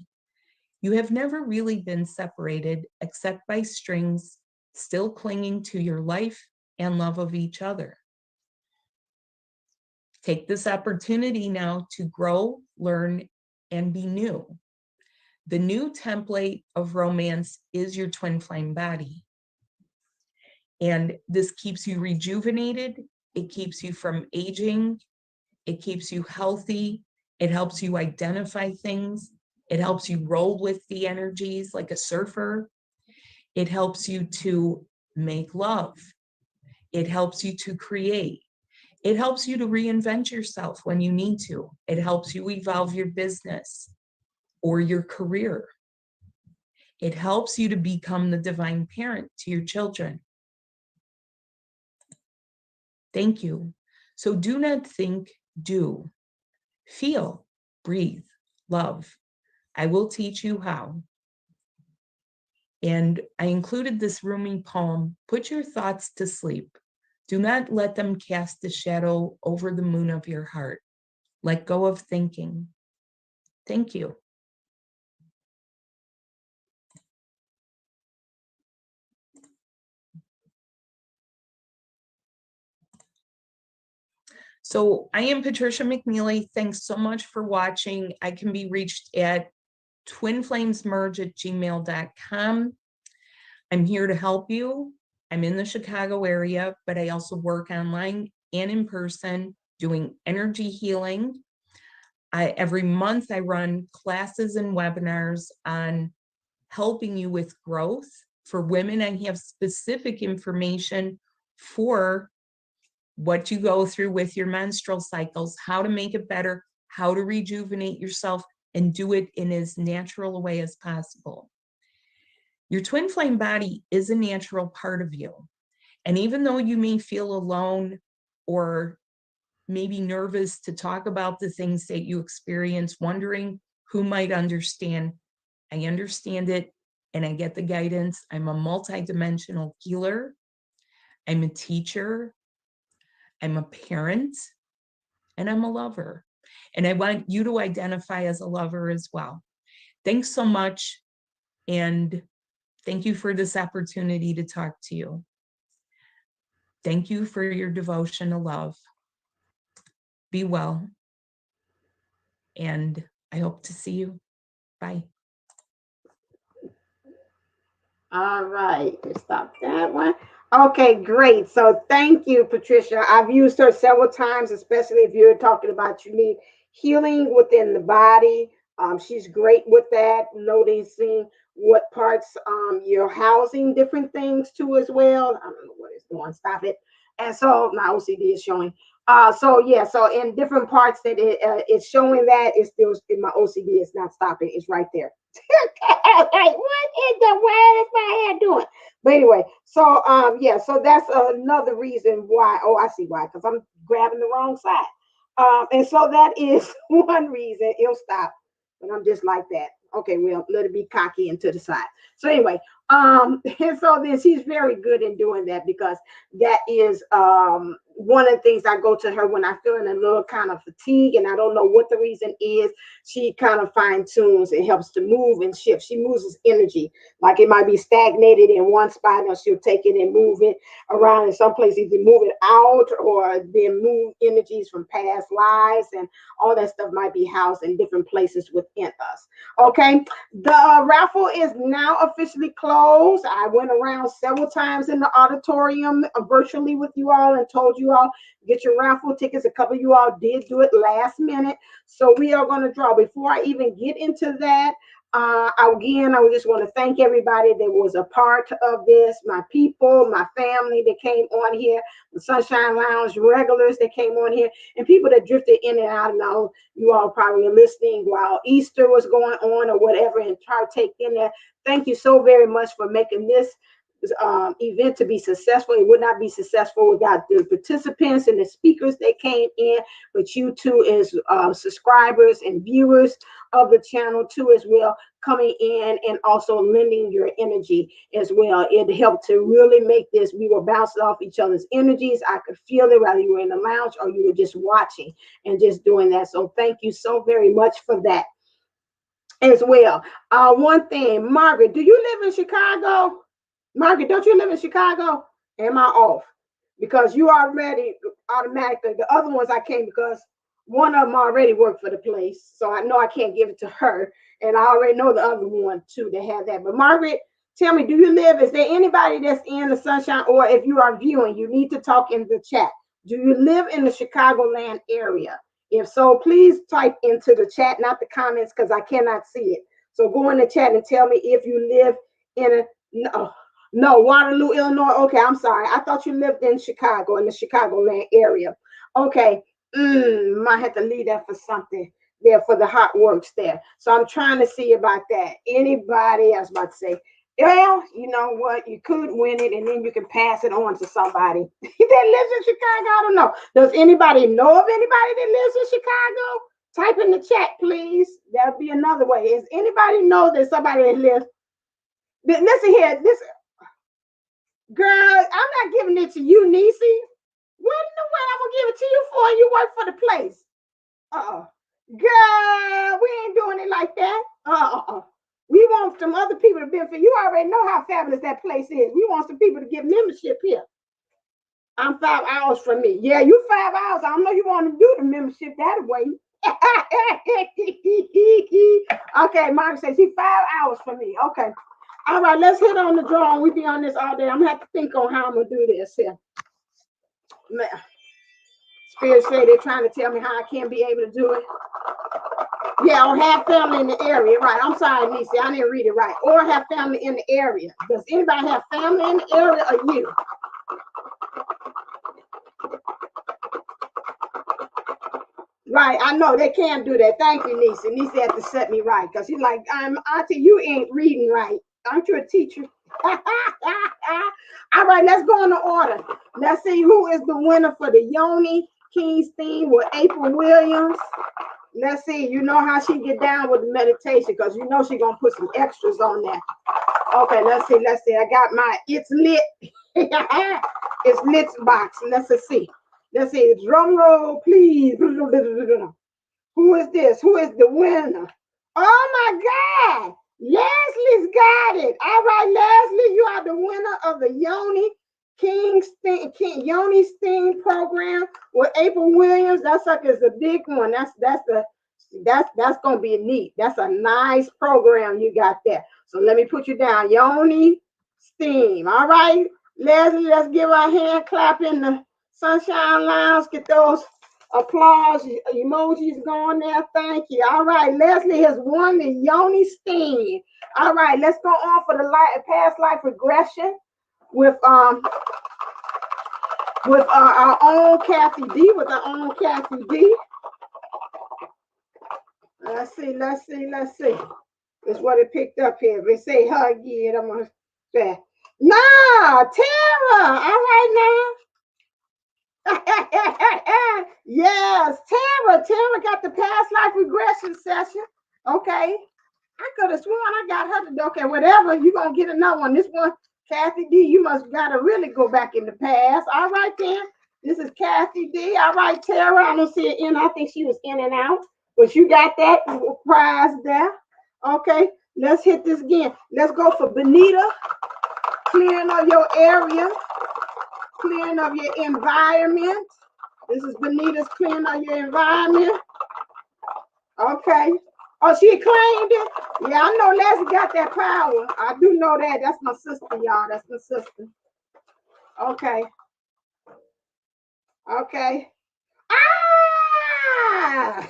You have never really been separated except by strings, still clinging to your life and love of each other. Take this opportunity now to grow, learn, and be new. The new template of romance is your twin flame body. And this keeps you rejuvenated. It keeps you from aging. It keeps you healthy. It helps you identify things. It helps you roll with the energies like a surfer. It helps you to make love. It helps you to create. It helps you to reinvent yourself when you need to. It helps you evolve your business or your career. It helps you to become the divine parent to your children. Thank you. So do not think, do. Feel, breathe, love. I will teach you how. And I included this Rumi poem, Put Your Thoughts to Sleep. Do not let them cast a shadow over the moon of your heart. Let go of thinking. Thank you. So I am Patricia McNeely. Thanks so much for watching. I can be reached at twinflamesmerge@gmail.com. I'm here to help you. I'm in the Chicago area, but I also work online and in person doing energy healing. Every month I run classes and webinars on helping you with growth. For women, I have specific information for what you go through with your menstrual cycles, how to make it better, how to rejuvenate yourself, and do it in as natural a way as possible. Your twin flame body is a natural part of you. And even though you may feel alone or maybe nervous to talk about the things that you experience, wondering who might understand, I understand it and I get the guidance. I'm a multidimensional healer. I'm a teacher. I'm a parent. And I'm a lover. And I want you to identify as a lover as well. Thanks so much. And thank you for this opportunity to talk to you. Thank you for your devotion to love. Be well. And I hope to see you. Bye. All right, stop that one. Okay, great. So thank you, Patricia. I've used her several times, especially if you're talking about you need healing within the body. She's great with that, noticing what parts you're housing different things to as well. I don't know what it's doing. Stop it. And so my OCD is showing. So yeah, so in different parts that it's showing that it's still in my OCD. It's not stopping. It's right there. Like, what in the world is my hair doing? But anyway, so yeah, so that's another reason why. Oh, I see why, because I'm grabbing the wrong side. And so that is one reason it'll stop. But I'm just like that. Okay, well, let it be cocky and to the side. So anyway, and so then she's very good in doing that because that is one of the things I go to her when I'm feeling a little kind of fatigue and I don't know what the reason is. She kind of fine tunes and helps to move and shift. She moves energy. Like it might be stagnated in one spot, and she'll take it and move it around in some places, either move it out or then move energies from past lives, and all that stuff might be housed in different places within us. Okay, the raffle is now officially closed. I went around several times in the auditorium virtually with you all and told you all get your raffle tickets. A couple of you all did do it last minute. So we are going to draw. Before I even get into that, again, I just want to thank everybody that was a part of this, my people, my family that came on here, the Sunshine Lounge regulars that came on here, and people that drifted in and out. Now, you all probably are listening while Easter was going on or whatever and try to take in there. Thank you so very much for making this event to be successful. It would not be successful without the participants and the speakers that came in, but you too as subscribers and viewers of the channel too as well, coming in and also lending your energy as well. It helped to really make this, we were bouncing off each other's energies. I could feel it whether you were in the lounge or you were just watching and just doing that. So thank you so very much for that as well. One thing, Margaret, do you live in Chicago? Margaret, don't you live in Chicago? Am I off? Because you already automatically, the other ones I came because one of them already worked for the place. So I know I can't give it to her. And I already know the other one too that have that. But Margaret, tell me, do you live? Is there anybody that's in the Sunshine? Or if you are viewing, you need to talk in the chat. Do you live in the Chicagoland area? If so, please type into the chat, not the comments, because I cannot see it. So go in the chat and tell me if you live in a no Waterloo, Illinois. Okay, I'm sorry. I thought you lived in Chicago, in the Chicagoland area. Okay, might have to leave that for something there for the hot works there. So I'm trying to see about that. Anybody? I was about to say, well, you know what? You could win it and then you can pass it on to somebody that lives in Chicago. I don't know. Does anybody know of anybody that lives in Chicago? Type in the chat, please. That'll be another way. Is anybody know that somebody that lives? Listen here, this girl, I'm not giving it to you, Niecy. What in the way I'm gonna give it to you for? You work for the place. Girl, we ain't doing it like that. We want some other people to benefit. You already know how fabulous that place is. We want some people to get membership here. I'm 5 hours from me. Yeah, you 5 hours. I don't know you want to do the membership that way. Okay, Mark says she's 5 hours from me. Okay. All right, let's hit on the drawing. We be on this all day. I'm gonna have to think on how I'm gonna do this here. Man. Spirit say they're trying to tell me how I can't be able to do it. Yeah, or have family in the area. Right. I'm sorry, Niecy. I didn't read it right. Or have family in the area. Does anybody have family in the area or you? Right, I know they can't do that. Thank you, Niecy. Niecy had to set me right because she's like, Auntie, you ain't reading right. Aren't you a teacher? All right, let's go in the order. Let's see who is the winner for the U.N.I.T.Y King's theme with April Williams. Let's see, you know how she get down with the meditation because you know she's gonna put some extras on there. Okay, let's see. I got my It's Lit. It's Lit box. Let's see. Let's see. Drum roll, please. Who is this? Who is the winner? Oh my God. Leslie's got it. All right, Leslie, you are the winner of the U.N.I.T.Y U.N.I.T.Y STEAM program with April Williams. That's like it's a big one. That's gonna be neat. That's a nice program you got there. So let me put you down. U.N.I.T.Y STEAM. All right, Leslie, let's give her a hand clap in the Sunshine Lounge. Get those applause emojis going there. Thank you. All right, Leslie has won the U.N.I.T.Y STEAM. All right, let's go on for the past life regression with our own Kathy D. Let's see. That's what it picked up here. They say hug it. I'm gonna say, nah, Tara. All right now. Yes, Tara. Tara got the past life regression session. Okay. I could have sworn I got her to okay, whatever. You're gonna get another one. This one, Kathy D, you must gotta really go back in the past. All right, then. This is Kathy D. All right, Tara. I don't see it in. I think she was in and out. But you got that prize there. Okay, let's hit this again. Let's go for Benita. Clearing of your area, clearing of your environment. This is Benita's clearing of your environment. Okay. Oh, she claimed it? Yeah, I know Leslie got that power. I do know that. That's my sister, y'all. That's my sister. Okay. Okay. Ah!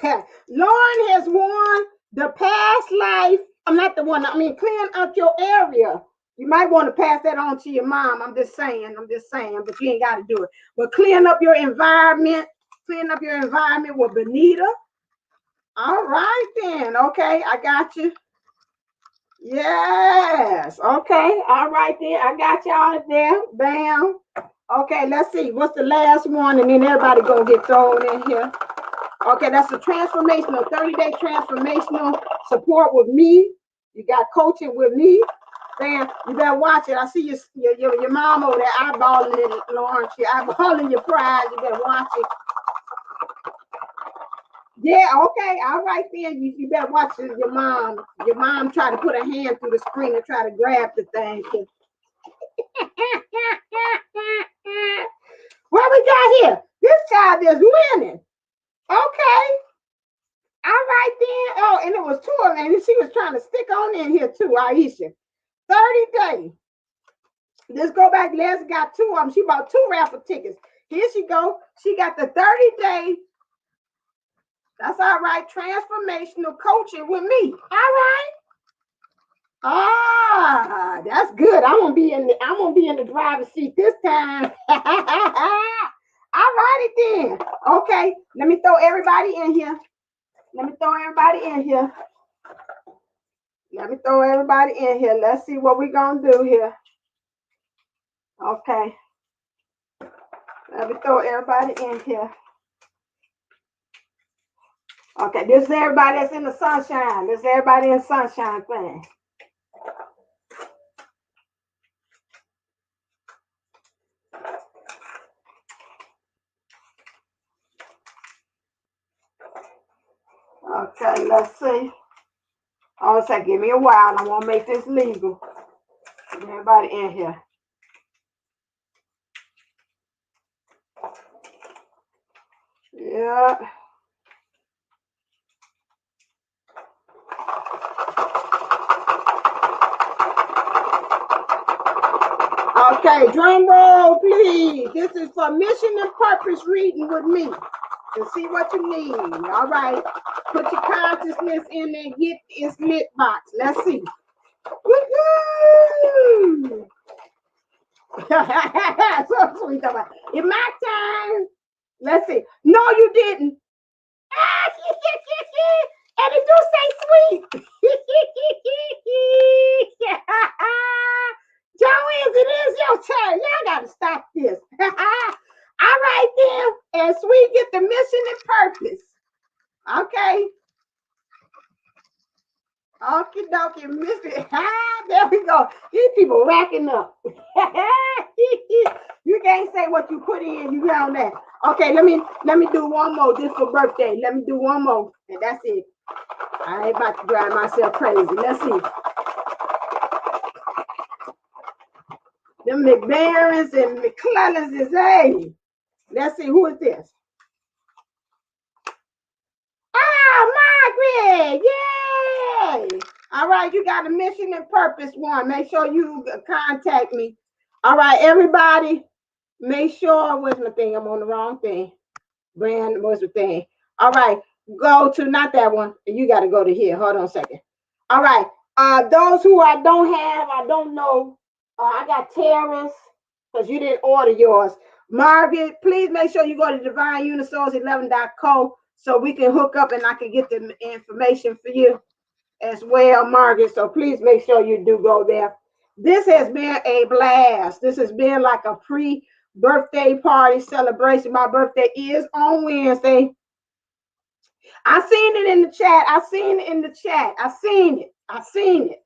Lauren has won the past life. I'm not the one. I mean, clearing up your area. You might want to pass that on to your mom. I'm just saying, but you ain't got to do it. But clearing up your environment, with Benita. All right, then. Okay, I got you. Yes. Okay. All right, then. I got y'all there. Bam. Okay, let's see. What's the last one? And then everybody gonna get thrown in here. Okay, that's a transformational, 30-day transformational support with me. You got coaching with me. Bam. You better watch it. I see your mom over there eyeballing it, Lauren. She eyeballing your prize. You better watch it. Yeah, okay, all right then. You better watch your mom. Your mom try to put her hand through the screen and try to grab the thing. What we got here? This child is winning. Okay. All right then. Oh, and it was two of them. And she was trying to stick on in here too, Aisha. 30 days. Let's go back. Les got two of them. She bought 2 raffle tickets. Here she go. She got the 30-day That's all right. Transformational coaching with me. All right. Ah, that's good. I'm gonna be in the driver's seat this time. All righty then. Okay, let me throw everybody in here. Let me throw everybody in here. Let me throw everybody in here. Let's see what we're gonna do here. Okay. Let me throw everybody in here. Okay, this is everybody that's in the sunshine. This is everybody in sunshine thing. Okay, let's see. Oh, say, give me a while. I want to make this legal. Get everybody in here. Yeah. Okay, drum roll, please. This is for mission and purpose reading with me to see what you need. All right. Put your consciousness in there and get this lit box. Let's see. Woo-hoo! So sweet. It's my time. Let's see. No, you didn't. And it do say sweet. Joanne, it is your turn. Y'all gotta stop this. All right then. And sweet get the mission and purpose. Okay. Okie dokie, mission. There we go. These people racking up. You can't say what you put in, you know that. Okay, let me do one more just for birthday. Let me do one more. And that's it. I ain't about to drive myself crazy. Let's see. Them McBarons and McClellans is, hey. Let's see, who is this? Ah, Margaret! Yay! All right, you got a mission and purpose one. Make sure you contact me. All right, everybody, make sure, where's my thing? I'm on the wrong thing. Brand, what's the thing? All right, go to, not that one. You got to go to here. Hold on a second. All right, those who I don't have, I don't know. I got Terrace, because you didn't order yours. Margaret, please make sure you go to divineunisource11.co so we can hook up and I can get the information for you as well, Margaret. So please make sure you do go there. This has been a blast. This has been like a pre-birthday party celebration. My birthday is on Wednesday. I seen it in the chat. I seen it in the chat. I seen it. I seen it.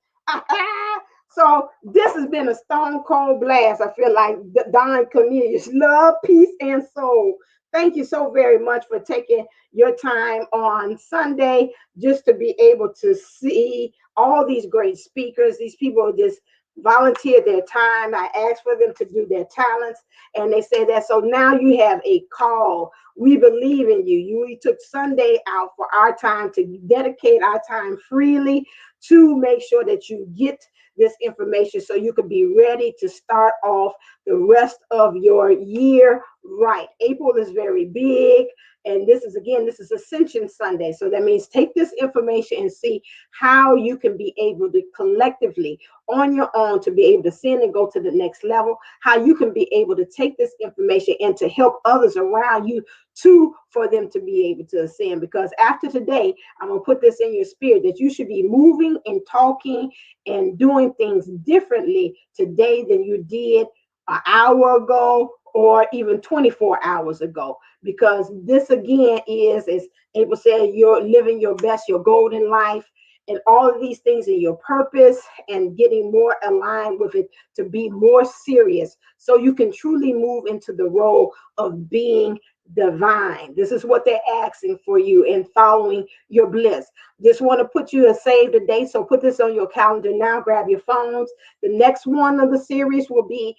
So this has been a stone cold blast. I feel like Don Cornelius, love, peace, and soul. Thank you so very much for taking your time on Sunday just to be able to see all these great speakers. These people just volunteered their time. I asked for them to do their talents, and they said that. So now you have a call. We believe in you. We took Sunday out for our time to dedicate our time freely to make sure that you get this information so you can be ready to start off the rest of your year right. April is very big. And this is Ascension Sunday. So that means take this information and see how you can be able to collectively on your own to be able to send and go to the next level, how you can be able to take this information and to help others around you too, for them to be able to ascend. Because after today, I'm going to put this in your spirit that you should be moving and talking and doing things differently today than you did an hour ago or even 24 hours ago. Because this again is, as April said, you're living your best, your golden life, and all of these things in your purpose and getting more aligned with it to be more serious so you can truly move into the role of being divine. This is what they're asking for you and following your bliss. Just want to put you a save the date. So put this on your calendar now. Grab your phones. The next one of the series will be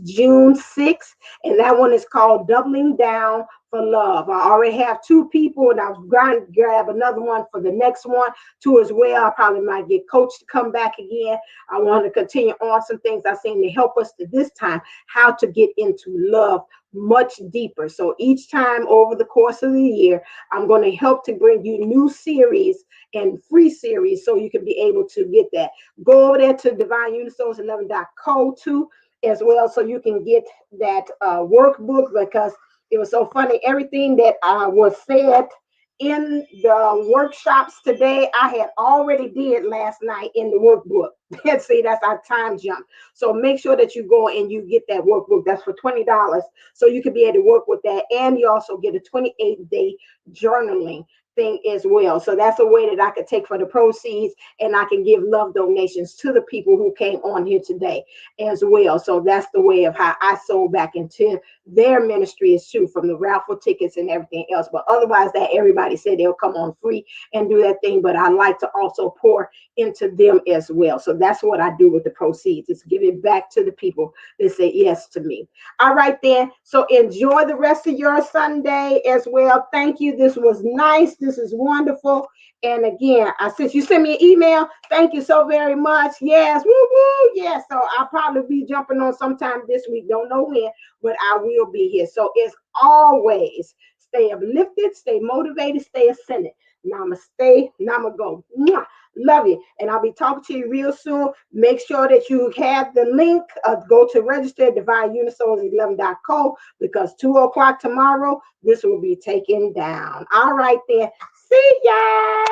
June 6th. And that one is called Doubling Down for love. I already have two people, and I was going to grab another one for the next one too as well. I probably might get Coach to come back again. I want to continue on some things I seen to help us to this time how to get into love much deeper. So each time over the course of the year, I'm going to help to bring you new series and free series so you can be able to get that. Go over there to divineunisouls11.co too as well so you can get that workbook because it was so funny. Everything that was said in the workshops today, I had already did last night in the workbook. See, that's our time jump. So make sure that you go and you get that workbook. That's for $20. So you can be able to work with that. And you also get a 28-day journaling thing as well. So that's a way that I could take for the proceeds and I can give love donations to the people who came on here today as well. So that's the way of how I sold back into their ministries too, from the raffle tickets and everything else. But otherwise, that everybody said they'll come on free and do that thing. But I like to also pour into them as well. So that's what I do with the proceeds. It's give it back to the people that say yes to me. All right, then. So enjoy the rest of your Sunday as well. Thank you. This was nice. This is wonderful. And again, since you sent me an email, thank you so very much. Yes, woo woo. Yes. So I'll probably be jumping on sometime this week. Don't know when, but I will be here. So it's always stay uplifted, stay motivated, stay ascended. Namaste, namago. Mwah. Love you. And I'll be talking to you real soon. Make sure that you have the link. Go to register at divineunisouls11.co because 2 o'clock tomorrow, this will be taken down. All right, then. See ya.